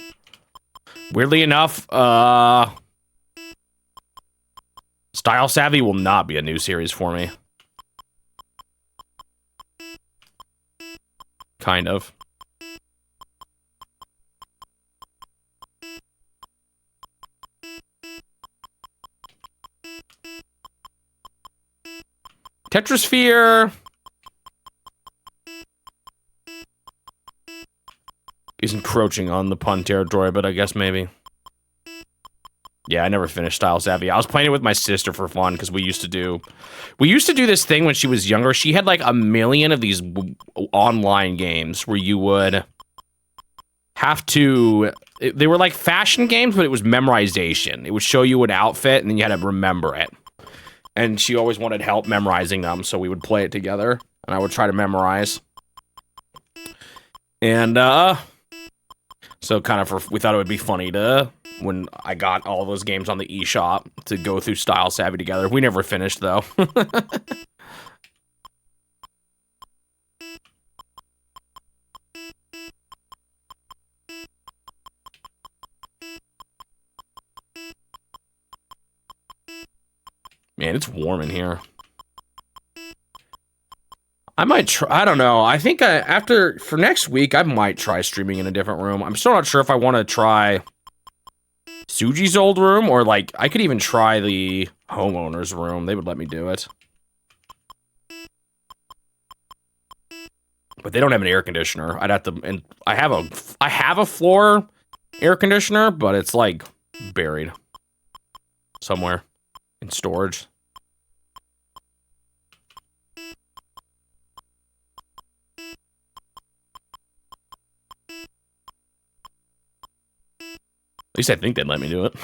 Weirdly enough, Style Savvy will not be a new series for me. Kind of. Tetrasphere is encroaching on the pun territory, but I guess maybe. Yeah, I never finished Style Savvy. I was playing it with my sister for fun because we used to do this thing when she was younger. She had like a million of these online games where you would have to. They were like fashion games, but it was memorization. It would show you an outfit, and then you had to remember it. And she always wanted help memorizing them, so we would play it together, and I would try to memorize. And so kind of we thought it would be funny to, when I got all those games on the eShop, to go through Style Savvy together. We never finished, though. Man, it's warm in here. I might try, I don't know. I think for next week, I might try streaming in a different room. I'm still not sure if I want to try Suji's old room, or like, I could even try the homeowner's room. They would let me do it. But they don't have an air conditioner. I'd have to, and I have a floor air conditioner, but it's like buried somewhere in storage. At least I think they'd let me do it.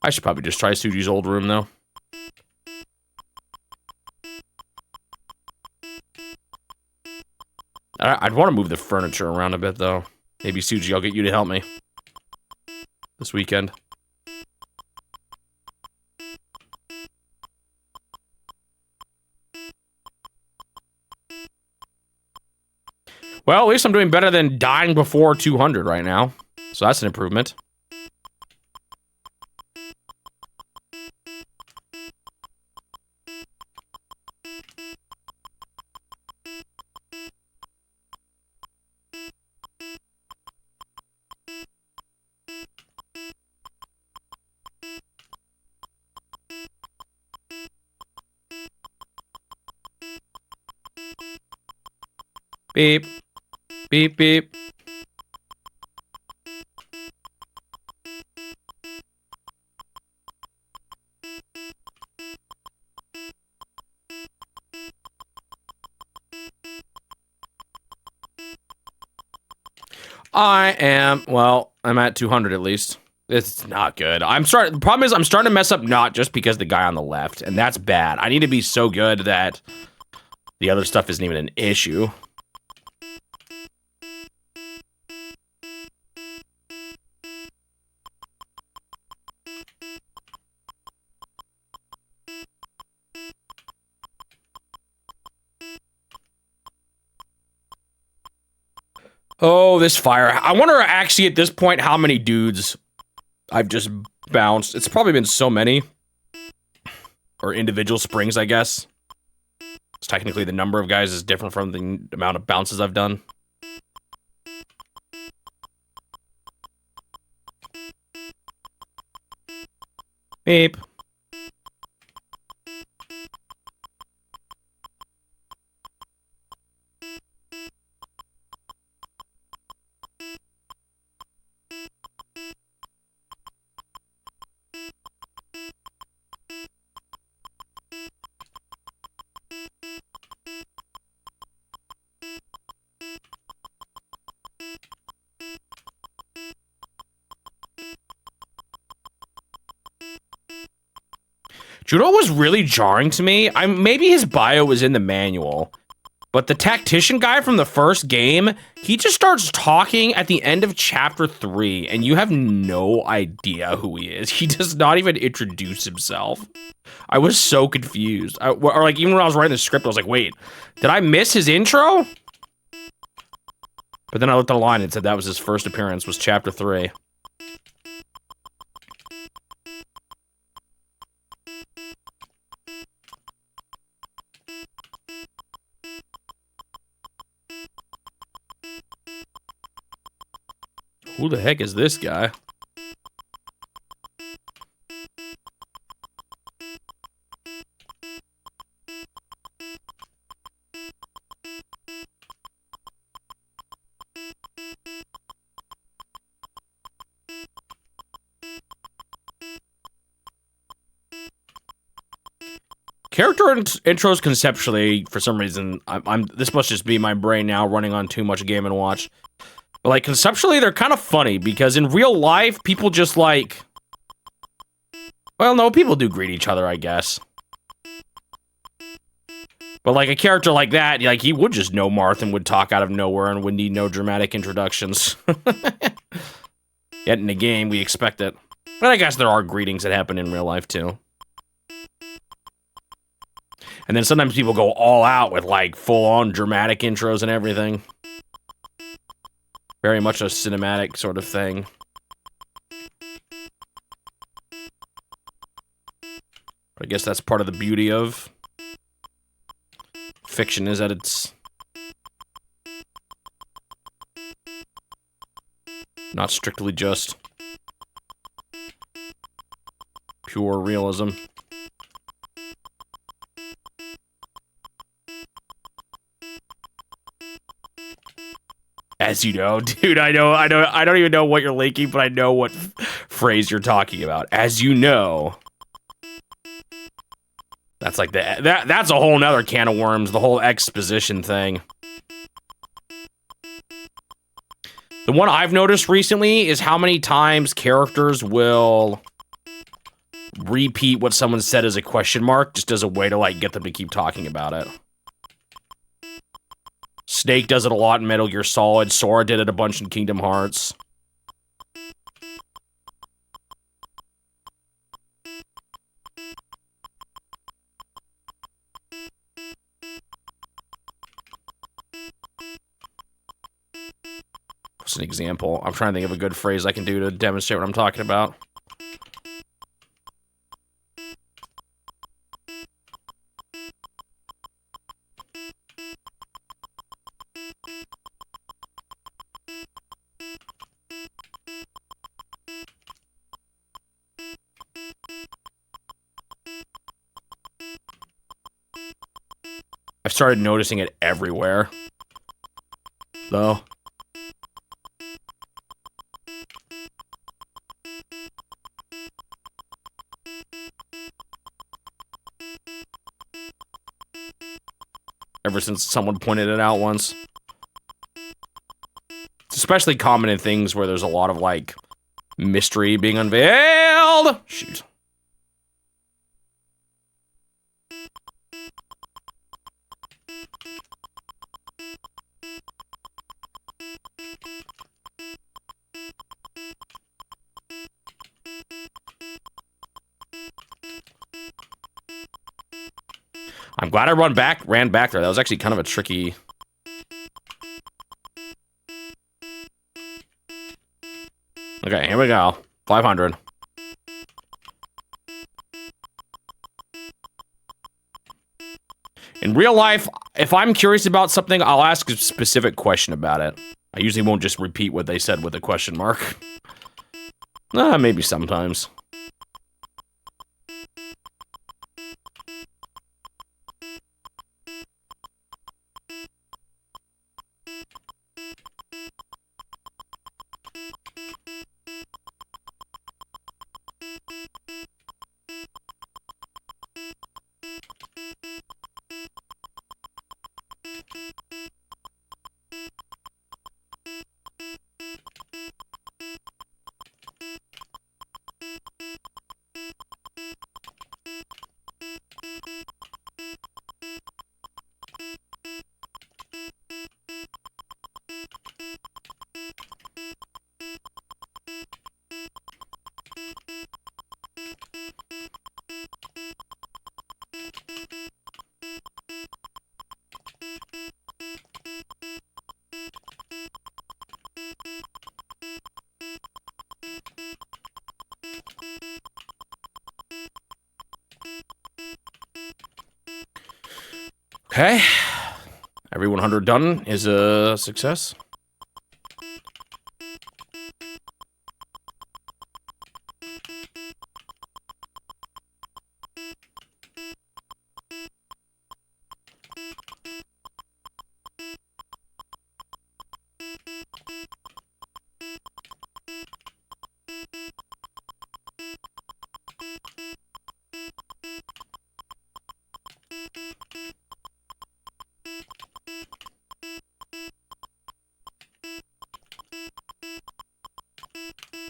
I should probably just try Suji's old room, though. I'd want to move the furniture around a bit, though. Maybe, Suji, I'll get you to help me this weekend. Well, at least I'm doing better than dying before 200 right now. So that's an improvement. Beep. Beep, beep. I'm at 200 at least. It's not good. The problem is I'm starting to mess up not just because the guy on the left, and that's bad. I need to be so good that the other stuff isn't even an issue. Oh, this fire. I wonder actually at this point how many dudes I've just bounced. It's probably been so many. Or individual springs, I guess. It's technically the number of guys is different from the amount of bounces I've done. Beep. Judo was really jarring to me. Maybe his bio was in the manual, but the tactician guy from the first game, he just starts talking at the end of chapter 3, and you have no idea who he is. He does not even introduce himself. I was so confused. Or like, even when I was writing the script, I was like, wait, did I miss his intro? But then I looked at the line and it said that was his first appearance, was chapter 3. Who the heck is this guy? Character intros conceptually, for some reason, this must just be my brain now running on too much Game & Watch. But like conceptually, they're kind of funny because in real life, people just like, well, no, people do greet each other, I guess. But like a character like that, like he would just know Marth and would talk out of nowhere and would need no dramatic introductions. Yet in the game, we expect it. But I guess there are greetings that happen in real life too. And then sometimes people go all out with like full-on dramatic intros and everything. Very much a cinematic sort of thing. I guess that's part of the beauty of fiction, is that it's not strictly just pure realism. As you know, dude, I don't even know what you're linking, but I know what phrase you're talking about. As you know. That's like that's a whole nother can of worms, the whole exposition thing. The one I've noticed recently is how many times characters will repeat what someone said as a question mark, just as a way to, like, get them to keep talking about it. Snake does it a lot in Metal Gear Solid. Sora did it a bunch in Kingdom Hearts. What's an example? I'm trying to think of a good phrase I can do to demonstrate what I'm talking about. I've started noticing it everywhere, though. Ever since someone pointed it out once. It's especially common in things where there's a lot of, like, mystery being unveiled. Shoot. I'm glad I ran back there. That was actually kind of a tricky... Okay, here we go. 500. In real life, if I'm curious about something, I'll ask a specific question about it. I usually won't just repeat what they said with a question mark. Maybe sometimes. Okay. Every 100 done is a success.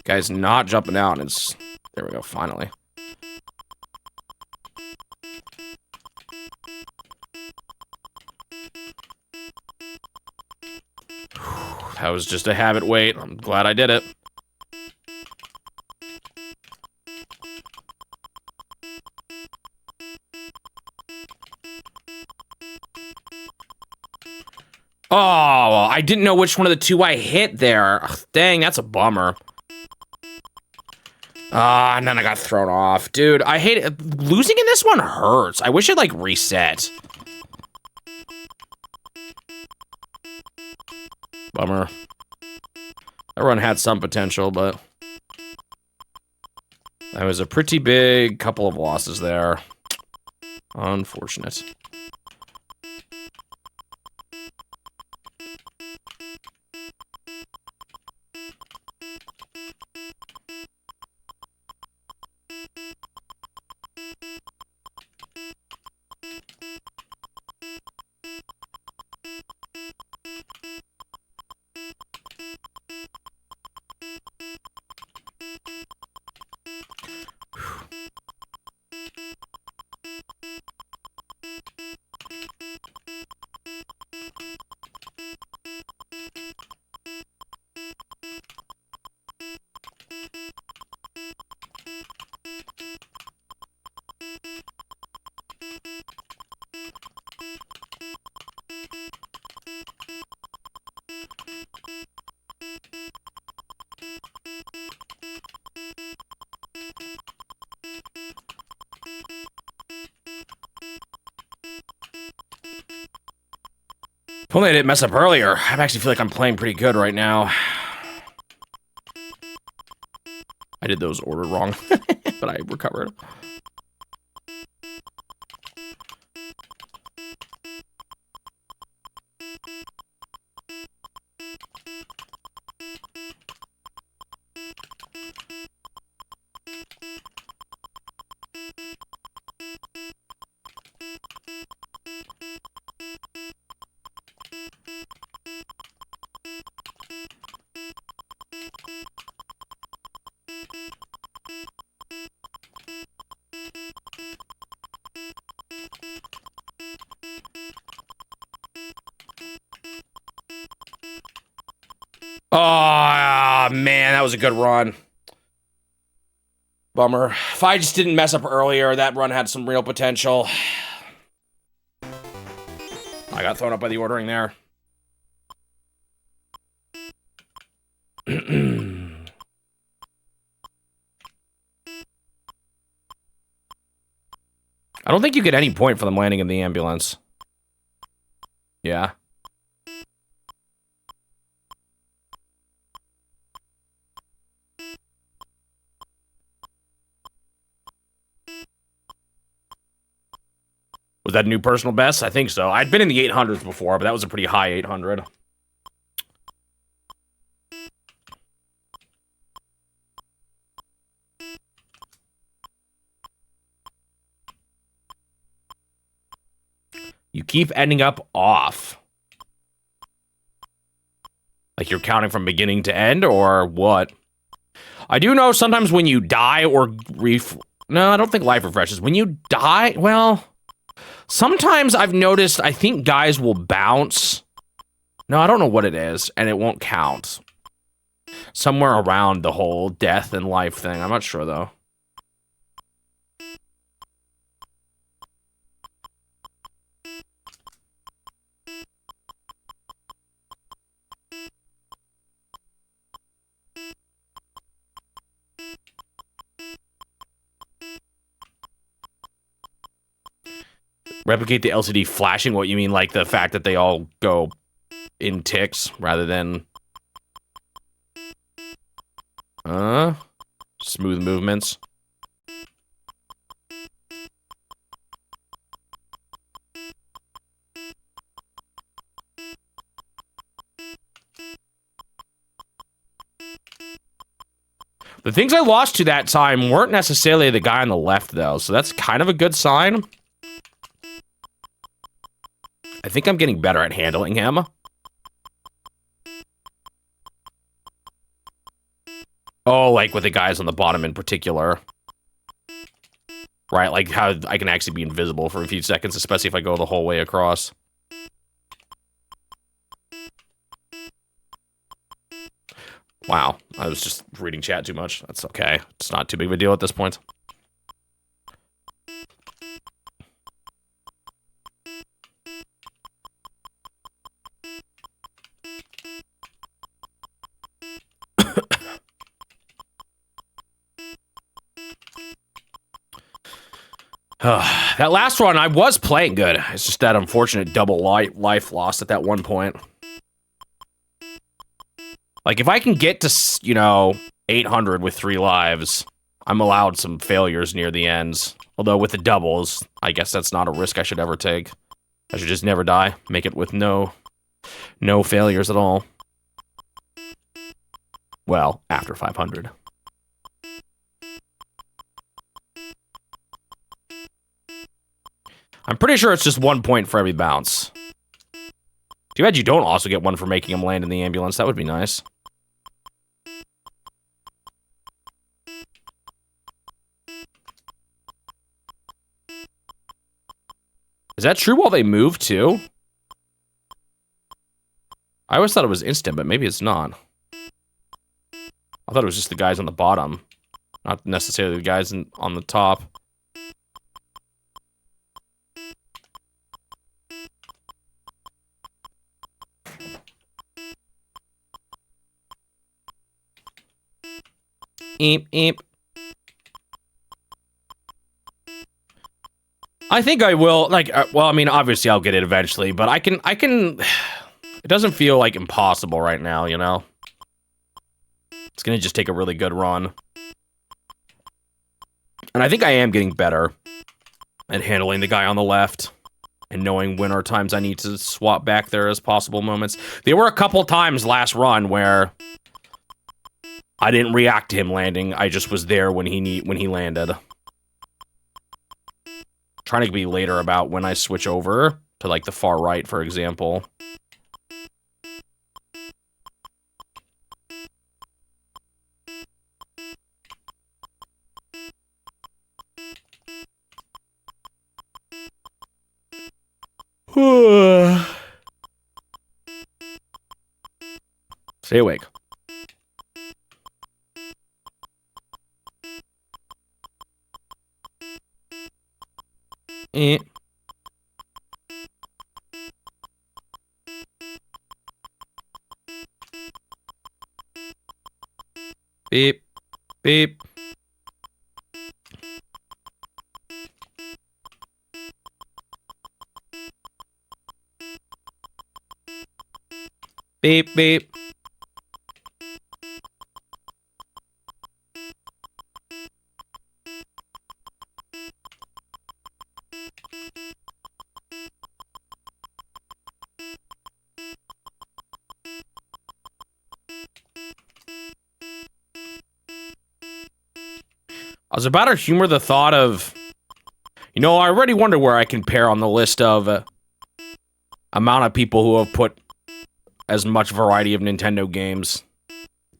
Guy's not jumping out, and it's... There we go, finally. That was just a habit wait. I'm glad I did it. Oh, I didn't know which one of the two I hit there. Ugh, dang, that's a bummer. And then I got thrown off. Dude, I hate it. Losing in this one hurts. I wish it, like, reset. Bummer. That run had some potential, but... that was a pretty big couple of losses there. Unfortunate. If only I didn't mess up earlier. I actually feel like I'm playing pretty good right now. I did those ordered wrong, but I recovered. Oh, man, that was a good run. Bummer. If I just didn't mess up earlier, that run had some real potential. I got thrown up by the ordering there. I don't think you get any point for them landing in the ambulance. Yeah. Was that a new personal best? I think so. I'd been in the 800s before, but that was a pretty high 800. You keep ending up off. Like you're counting from beginning to end, or what? I do know sometimes when you die or no, I don't think life refreshes. When you die, well, sometimes I've noticed, I think guys will bounce. No, I don't know what it is, and it won't count. Somewhere around the whole death and life thing. I'm not sure, though. Replicate the LCD flashing? What you mean, like the fact that they all go in ticks rather than smooth movements? The things I lost to that time weren't necessarily the guy on the left, though, so that's kind of a good sign. I think I'm getting better at handling him. Oh, like with the guys on the bottom in particular. Right, like how I can actually be invisible for a few seconds, especially if I go the whole way across. Wow, I was just reading chat too much. That's okay. It's not too big of a deal at this point. That last one, I was playing good. It's just that unfortunate double life lost at that one point. Like, if I can get to, you know, 800 with 3 lives, I'm allowed some failures near the ends. Although with the doubles, I guess that's not a risk I should ever take. I should just never die. Make it with no failures at all. Well, after 500. I'm pretty sure it's just 1 point for every bounce. Too bad you don't also get one for making him land in the ambulance. That would be nice. Is that true while they move, too? I always thought it was instant, but maybe it's not. I thought it was just the guys on the bottom. Not necessarily the guys on the top. Eep, eep. I think I will, like, well, I mean, obviously I'll get it eventually, but I can, It doesn't feel like impossible right now, you know? It's gonna just take a really good run. And I think I am getting better at handling the guy on the left and knowing when are times I need to swap back there as possible moments. There were a couple times last run where I didn't react to him landing. I just was there when he landed. Trying to be later about when I switch over to like the far right, for example. Stay awake. Eh. Beep. Beep. Beep, beep. I was about to humor the thought of, you know, I already wonder where I can pair on the list of amount of people who have put as much variety of Nintendo games,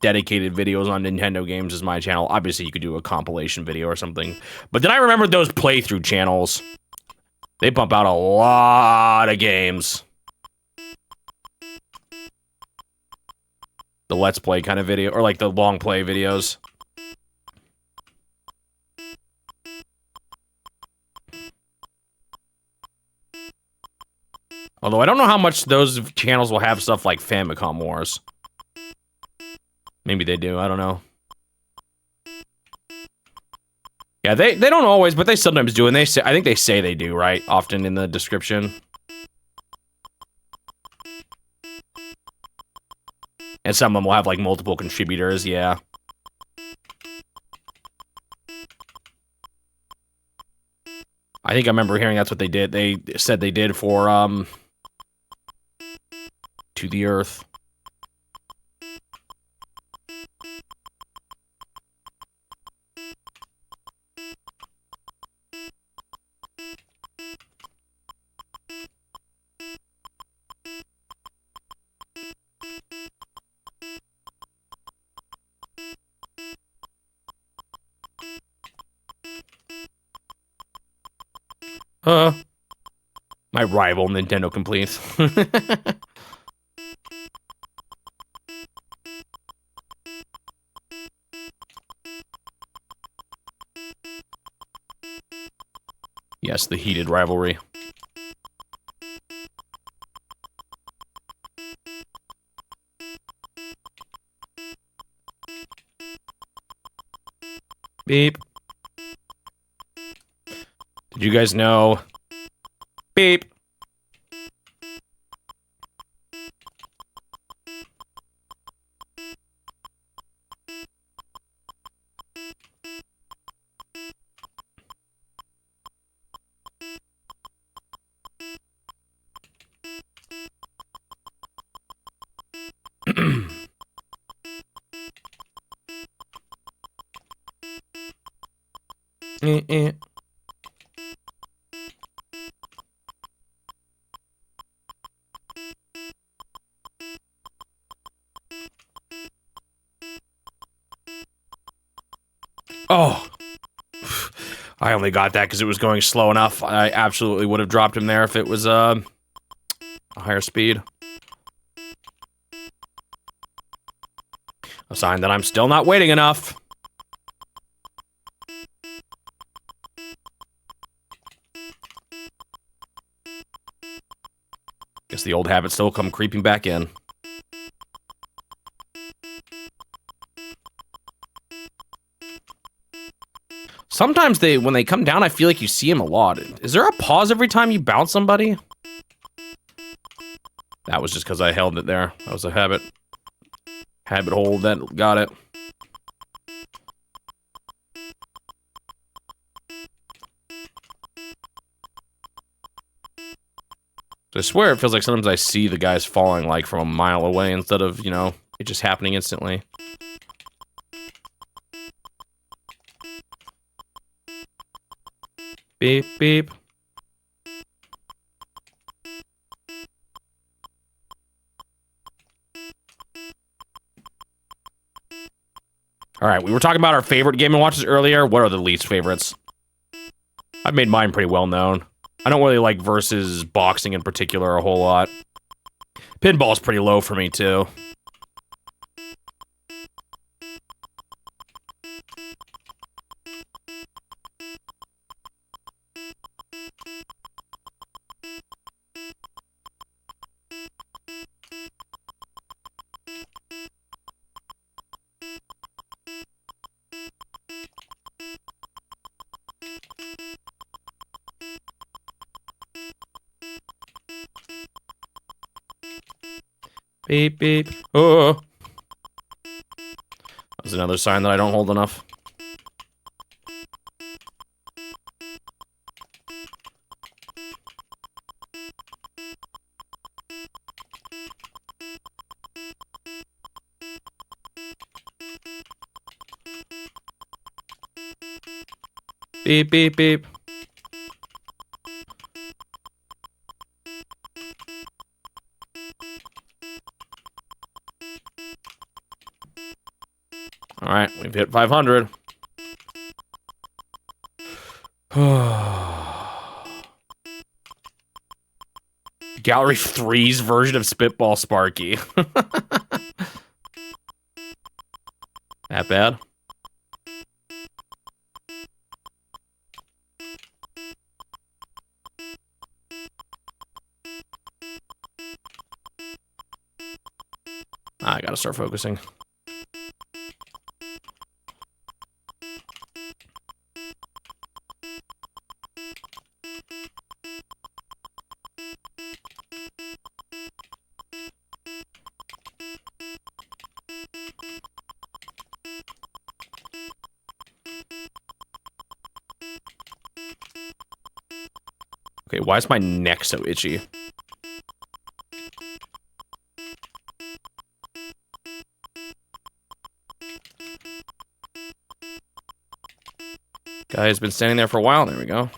dedicated videos on Nintendo games as my channel. Obviously, you could do a compilation video or something. But then I remembered those playthrough channels. They pump out a lot of games. The Let's Play kind of video, or like the long play videos. Although I don't know how much those channels will have stuff like Famicom Wars. Maybe they do, I don't know. Yeah, they don't always, but they sometimes do, and they say, I think they say they do, right? Often in the description. And some of them will have like multiple contributors, yeah. I think I remember hearing that's what they did. They said they did for, To the Earth. My rival Nintendo completes. Yes, the heated rivalry. Beep. Did you guys know? Beep. Oh. I only got that because it was going slow enough. I absolutely would have dropped him there if it was a higher speed. A sign that I'm still not waiting enough. Guess the old habits still come creeping back in. Sometimes when they come down, I feel like you see them a lot. Is there a pause every time you bounce somebody? That was just because I held it there. That was a habit hold that got it. I swear it feels like sometimes I see the guys falling like from a mile away instead of, you know, it just happening instantly. Beep, beep. All right, we were talking about our favorite Game & Watches earlier. What are the least favorites? I've made mine pretty well known. I don't really like versus boxing in particular a whole lot. Pinball's pretty low for me, too. Beep, beep. Oh. That was another sign that I don't hold enough. Beep, beep, beep. All right, we've hit 500. Gallery 3's version of Spitball Sparky. That bad? I gotta start focusing. Okay, why is my neck so itchy? Guy's been standing there for a while. There we go.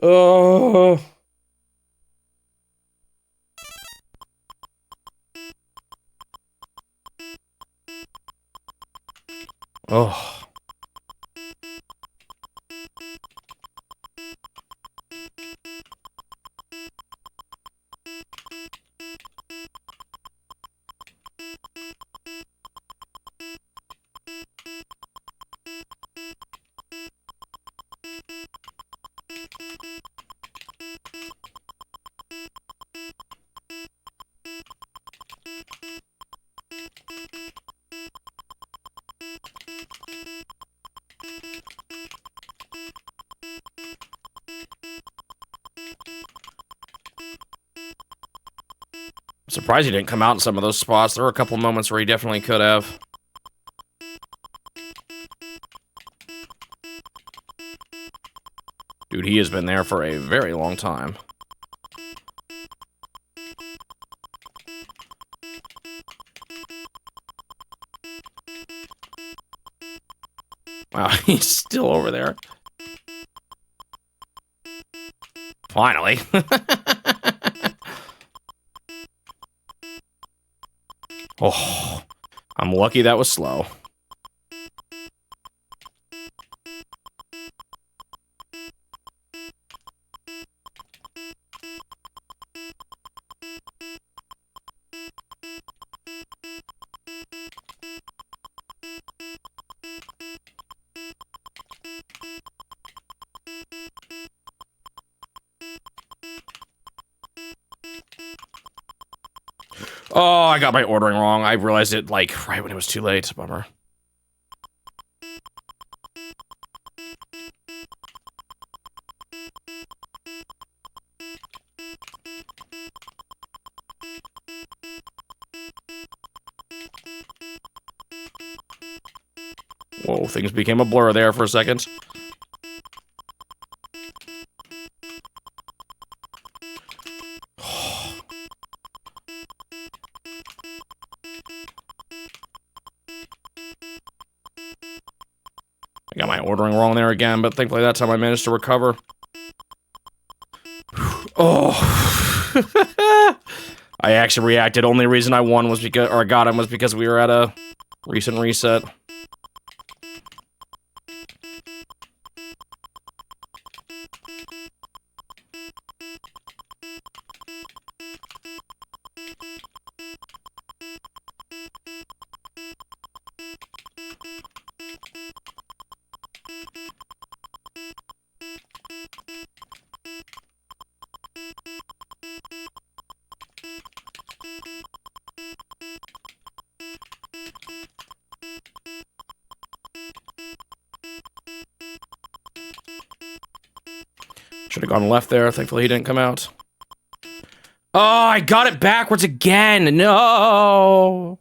Oh. Oh. I'm surprised he didn't come out in some of those spots. There were a couple moments where he definitely could have. Dude, he has been there for a very long time. Wow, he's still over there. Finally. Oh, I'm lucky that was slow. Oh, I got my ordering wrong. I realized it, like, right when it was too late. Bummer. Whoa, things became a blur there for a second. I got my ordering wrong there again, but thankfully that time I managed to recover. Oh. I actually reacted. Only reason I won was because, or I got him was because we were at a recent reset. Should have gone left there. Thankfully, he didn't come out. Oh, I got it backwards again. No.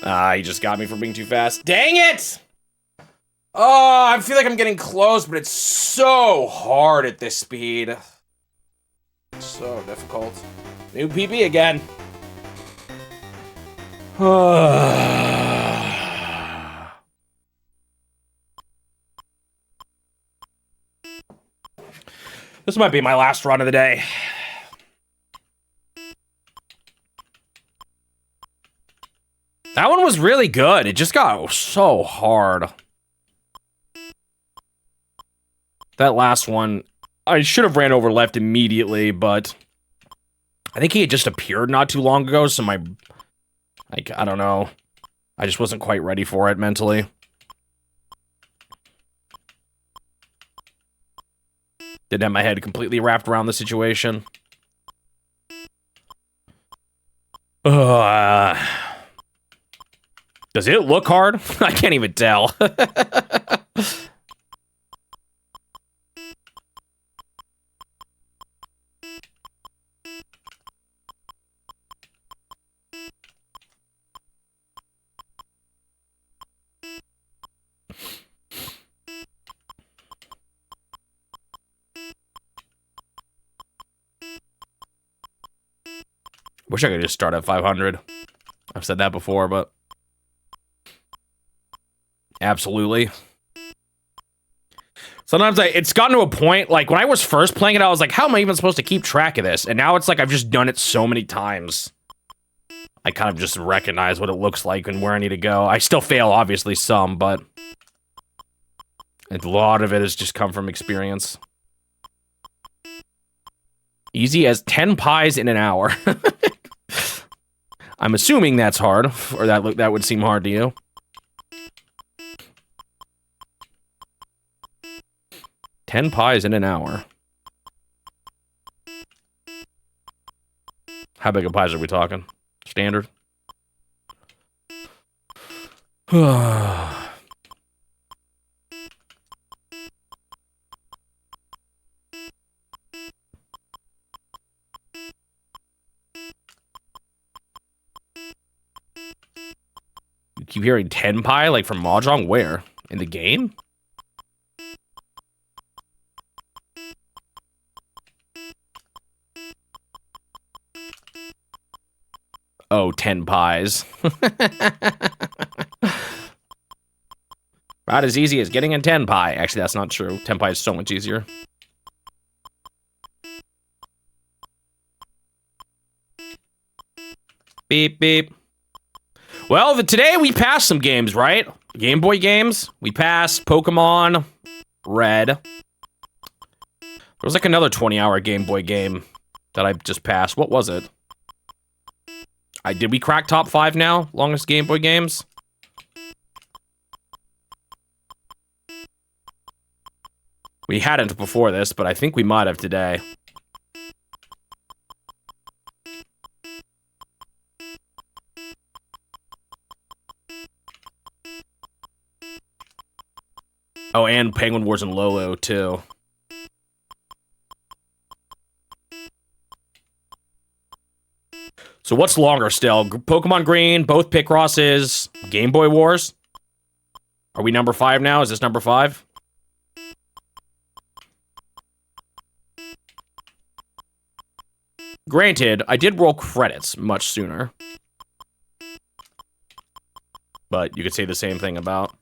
Ah, he just got me for being too fast. Dang it! Oh, I feel like I'm getting close, but it's so hard at this speed. So difficult. New PB again. This might be my last run of the day. That one was really good. It just got so hard. That last one, I should have ran over left immediately, but I think he had just appeared not too long ago, so I don't know. I just wasn't quite ready for it mentally. Didn't have my head completely wrapped around the situation. Does it look hard? I can't even tell. Wish I could just start at 500. I've said that before, but absolutely. Sometimes it's gotten to a point, like, when I was first playing it, I was like, how am I even supposed to keep track of this? And now it's like I've just done it so many times. I kind of just recognize what it looks like and where I need to go. I still fail, obviously, some, but a lot of it has just come from experience. Easy as 10 pies in an hour. I'm assuming that's hard, or that would seem hard to you. Ten pies in an hour. How big of pies are we talking? Standard? You keep hearing 10 pie, like from Mahjong? Where? In the game? Oh, 10 pies. About as easy as getting a 10 pie. Actually, that's not true. 10 pie is so much easier. Beep, beep. Well, today we passed some games, right? Game Boy games. We passed Pokemon Red. There was like another 20-hour Game Boy game that I just passed. What was it? Did we crack top 5 now? Longest Game Boy games? We hadn't before this, but I think we might have today. Oh, and Penguin Wars and Lolo, too. So what's longer still? Pokemon Green, both Picrosses, Game Boy Wars? Are we number 5 now? Is this number 5? Granted, I did roll credits much sooner. But you could say the same thing about,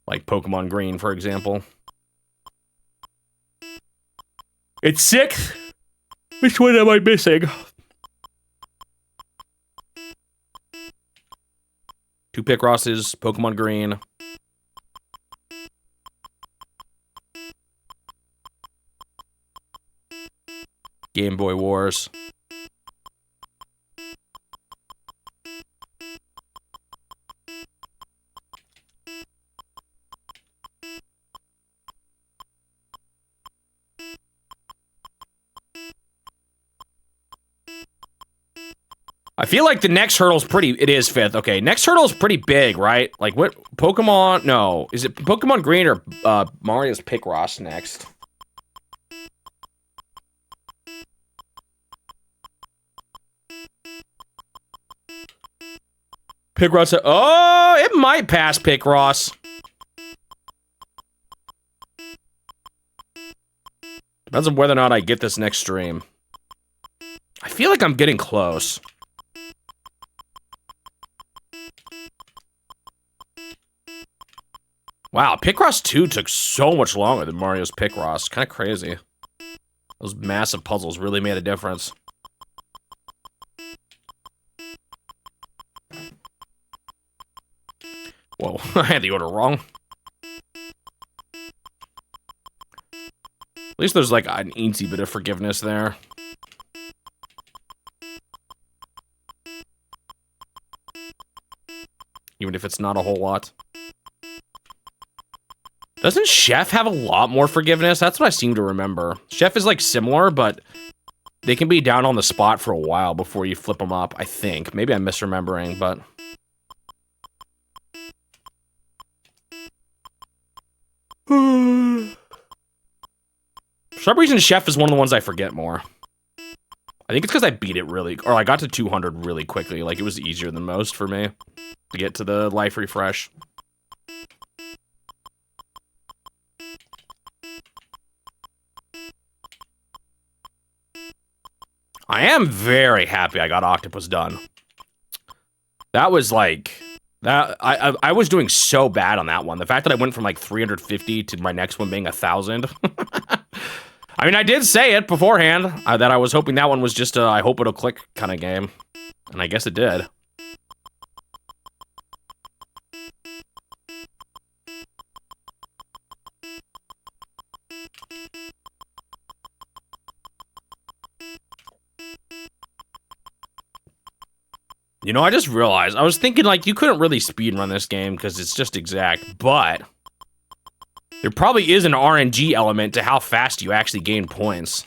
like, Pokemon Green, for example. It's 6th? Which one am I missing? 2 Picrosses, Pokemon Green. Game Boy Wars. I feel like the next hurdle's pretty... It is 5th. Okay, next hurdle's pretty big, right? Like, what... Pokemon... No. Is it Pokemon Green or Mario's Picross next? Picross... Oh, it might pass Picross. Depends on whether or not I get this next stream. I feel like I'm getting close. Wow, Picross 2 took so much longer than Mario's Picross. Kind of crazy. Those massive puzzles really made a difference. Whoa, I had the order wrong. At least there's like an easy bit of forgiveness there. Even if it's not a whole lot. Doesn't Chef have a lot more forgiveness? That's what I seem to remember. Chef is like similar, but they can be down on the spot for a while before you flip them up, I think. Maybe I'm misremembering, but... For some reason, Chef is one of the ones I forget more. I think it's because I beat it really... Or I got to 200 really quickly. Like, it was easier than most for me to get to the life refresh. I am very happy I got Octopus done. That was like... That I was doing so bad on that one. The fact that I went from like 350 to my next one being 1,000. I mean, I did say it beforehand that I was hoping that one was just a I hope it'll click kind of game. And I guess it did. You know, I just realized, I was thinking, like, you couldn't really speedrun this game because it's just exact, but there probably is an RNG element to how fast you actually gain points.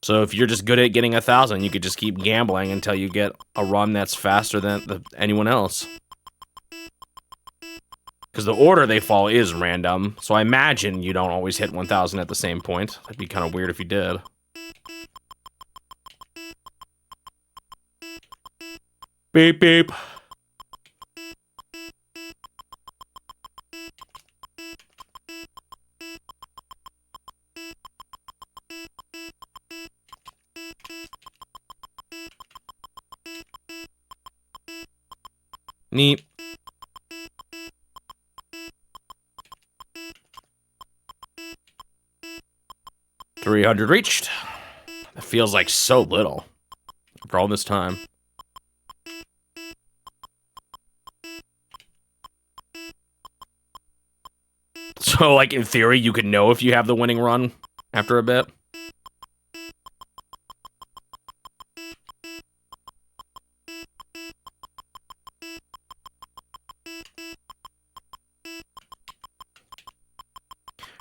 So if you're just good at getting 1,000, you could just keep gambling until you get a run that's faster than anyone else. Because the order they fall is random, so I imagine you don't always hit 1,000 at the same point. That'd be kind of weird if you did. Beep, beep. Neat. $300 reached. That feels like so little for all this time. So, like, in theory, you could know if you have the winning run after a bit.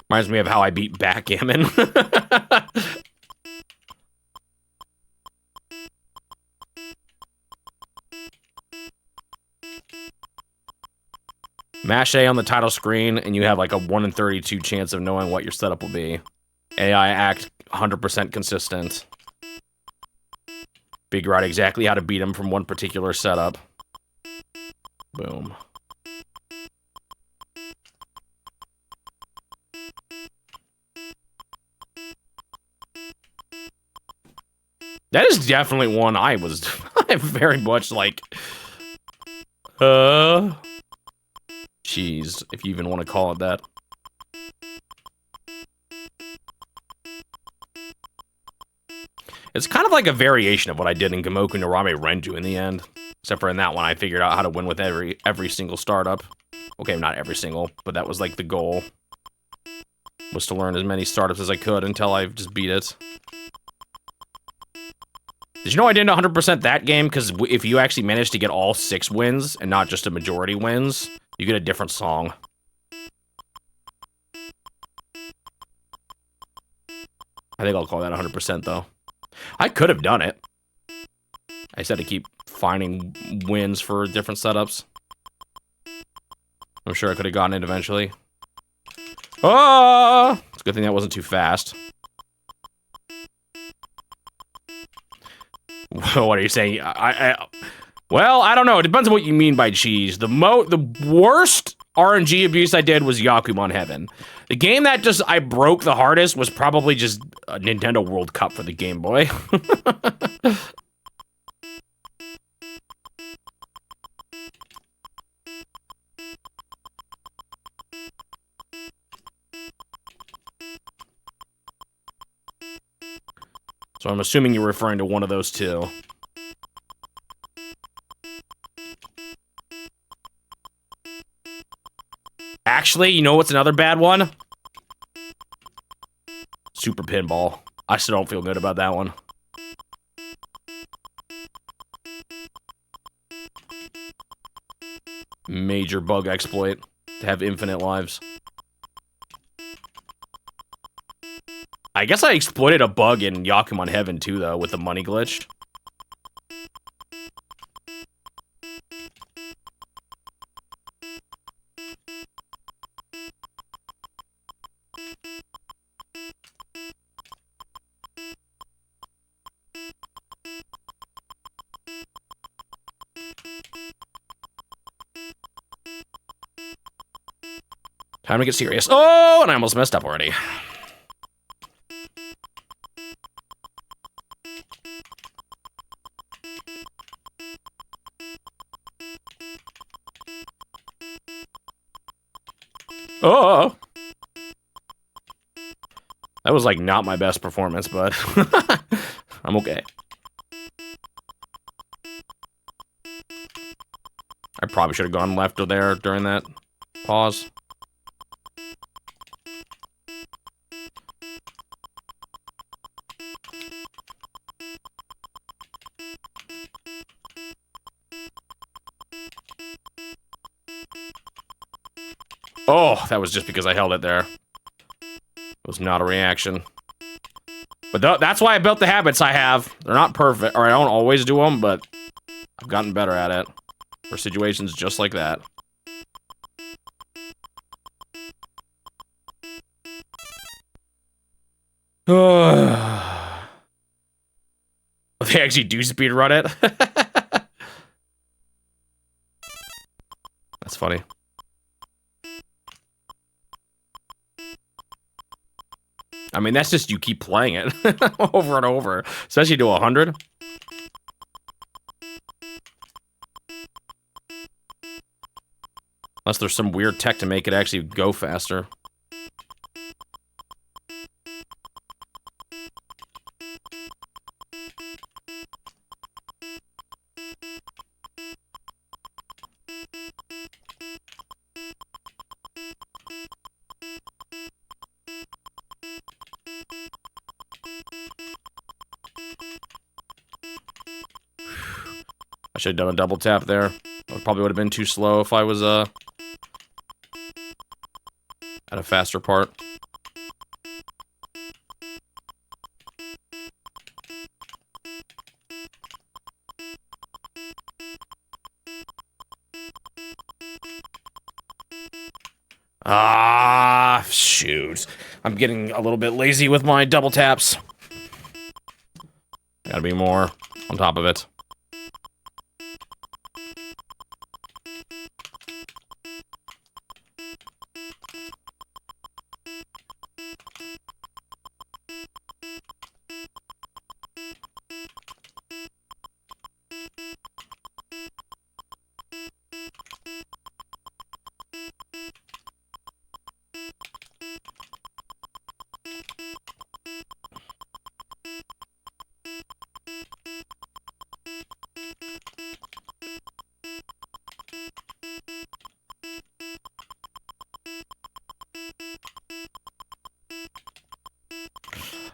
Reminds me of how I beat backgammon. Mash A on the title screen, and you have like a 1 in 32 chance of knowing what your setup will be. AI act 100% consistent. Figure out exactly how to beat him from one particular setup. Boom. That is definitely one I was very much like, cheese, if you even want to call it that. It's kind of like a variation of what I did in Gamoku no Rame Renju in the end. Except for in that one, I figured out how to win with every single startup. Okay, not every single, but that was like the goal. Was to learn as many startups as I could until I just beat it. Did you know I didn't 100% that game? Because if you actually manage to get all 6 wins, and not just a majority wins, you get a different song. I think I'll call that 100% though. I could have done it. I just had to keep finding wins for different setups. I'm sure I could have gotten it eventually. Oh! It's a good thing that wasn't too fast. What are you saying? Well, I don't know. It depends on what you mean by cheese. The worst RNG abuse I did was Yakuman Heaven. The game that I broke the hardest was probably just a Nintendo World Cup for the Game Boy. So I'm assuming you're referring to one of those two. Actually, you know what's another bad one? Super Pinball. I still don't feel good about that one. Major bug exploit to have infinite lives. I guess I exploited a bug in Yakuman Heaven too, though, with the money glitch. Time to get serious. Oh, and I almost messed up already. Oh! That was, like, not my best performance, but I'm okay. I probably should have gone left or there during that pause. Oh, that was just because I held it there. It was not a reaction. But that's why I built the habits I have. They're not perfect, or I don't always do them, but I've gotten better at it. For situations just like that. They actually do speedrun it? That's funny. I mean, that's just you keep playing it over and over, especially to 100. Unless there's some weird tech to make it actually go faster. I should have done a double tap there. It probably would have been too slow if I was at a faster part. Ah, shoot. I'm getting a little bit lazy with my double taps. Gotta be more on top of it.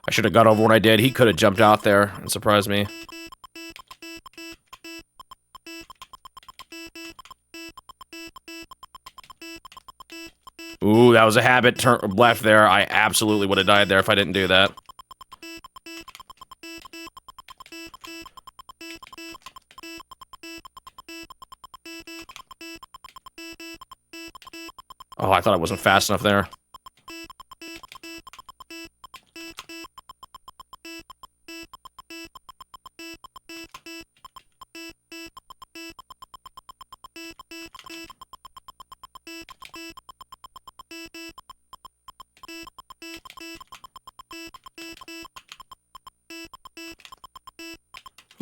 I should have got over what I did. He could have jumped out there and surprised me. Ooh, that was a habit turn left there. I absolutely would have died there if I didn't do that. Oh, I thought I wasn't fast enough there.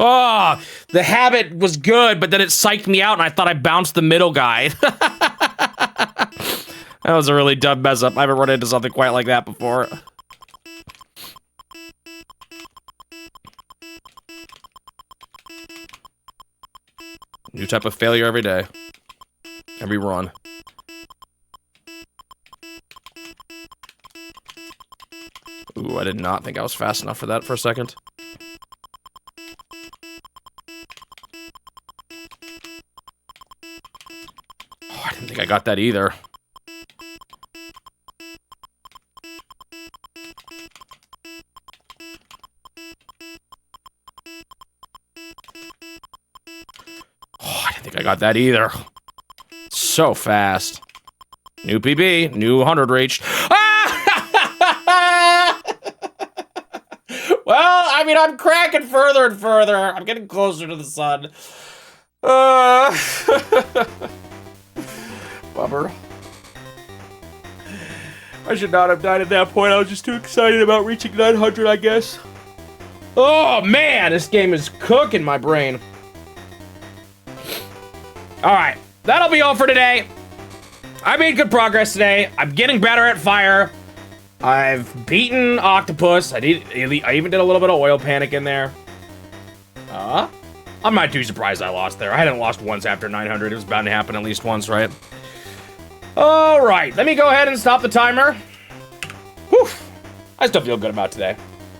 Oh, the habit was good, but then it psyched me out and I thought I bounced the middle guy. That was a really dumb mess up. I haven't run into something quite like that before. New type of failure every day. Every run. Ooh, I did not think I was fast enough for that for a second. Oh, I didn't think I got that either. Oh, I didn't think I got that either. So fast. New PB, new 100 reached. Well, I mean, I'm cracking further and further. I'm getting closer to the sun. Bummer. I should not have died at that point. I was just too excited about reaching 900, I guess. Oh, man, this game is cooking my brain. All right, that'll be all for today. I made good progress today. I'm getting better at fire. I've beaten Octopus. I even did a little bit of oil panic in there. I'm not too surprised I lost there. I hadn't lost once after 900. It was bound to happen at least once, right? All right, let me go ahead and stop the timer. Whew. I still feel good about today.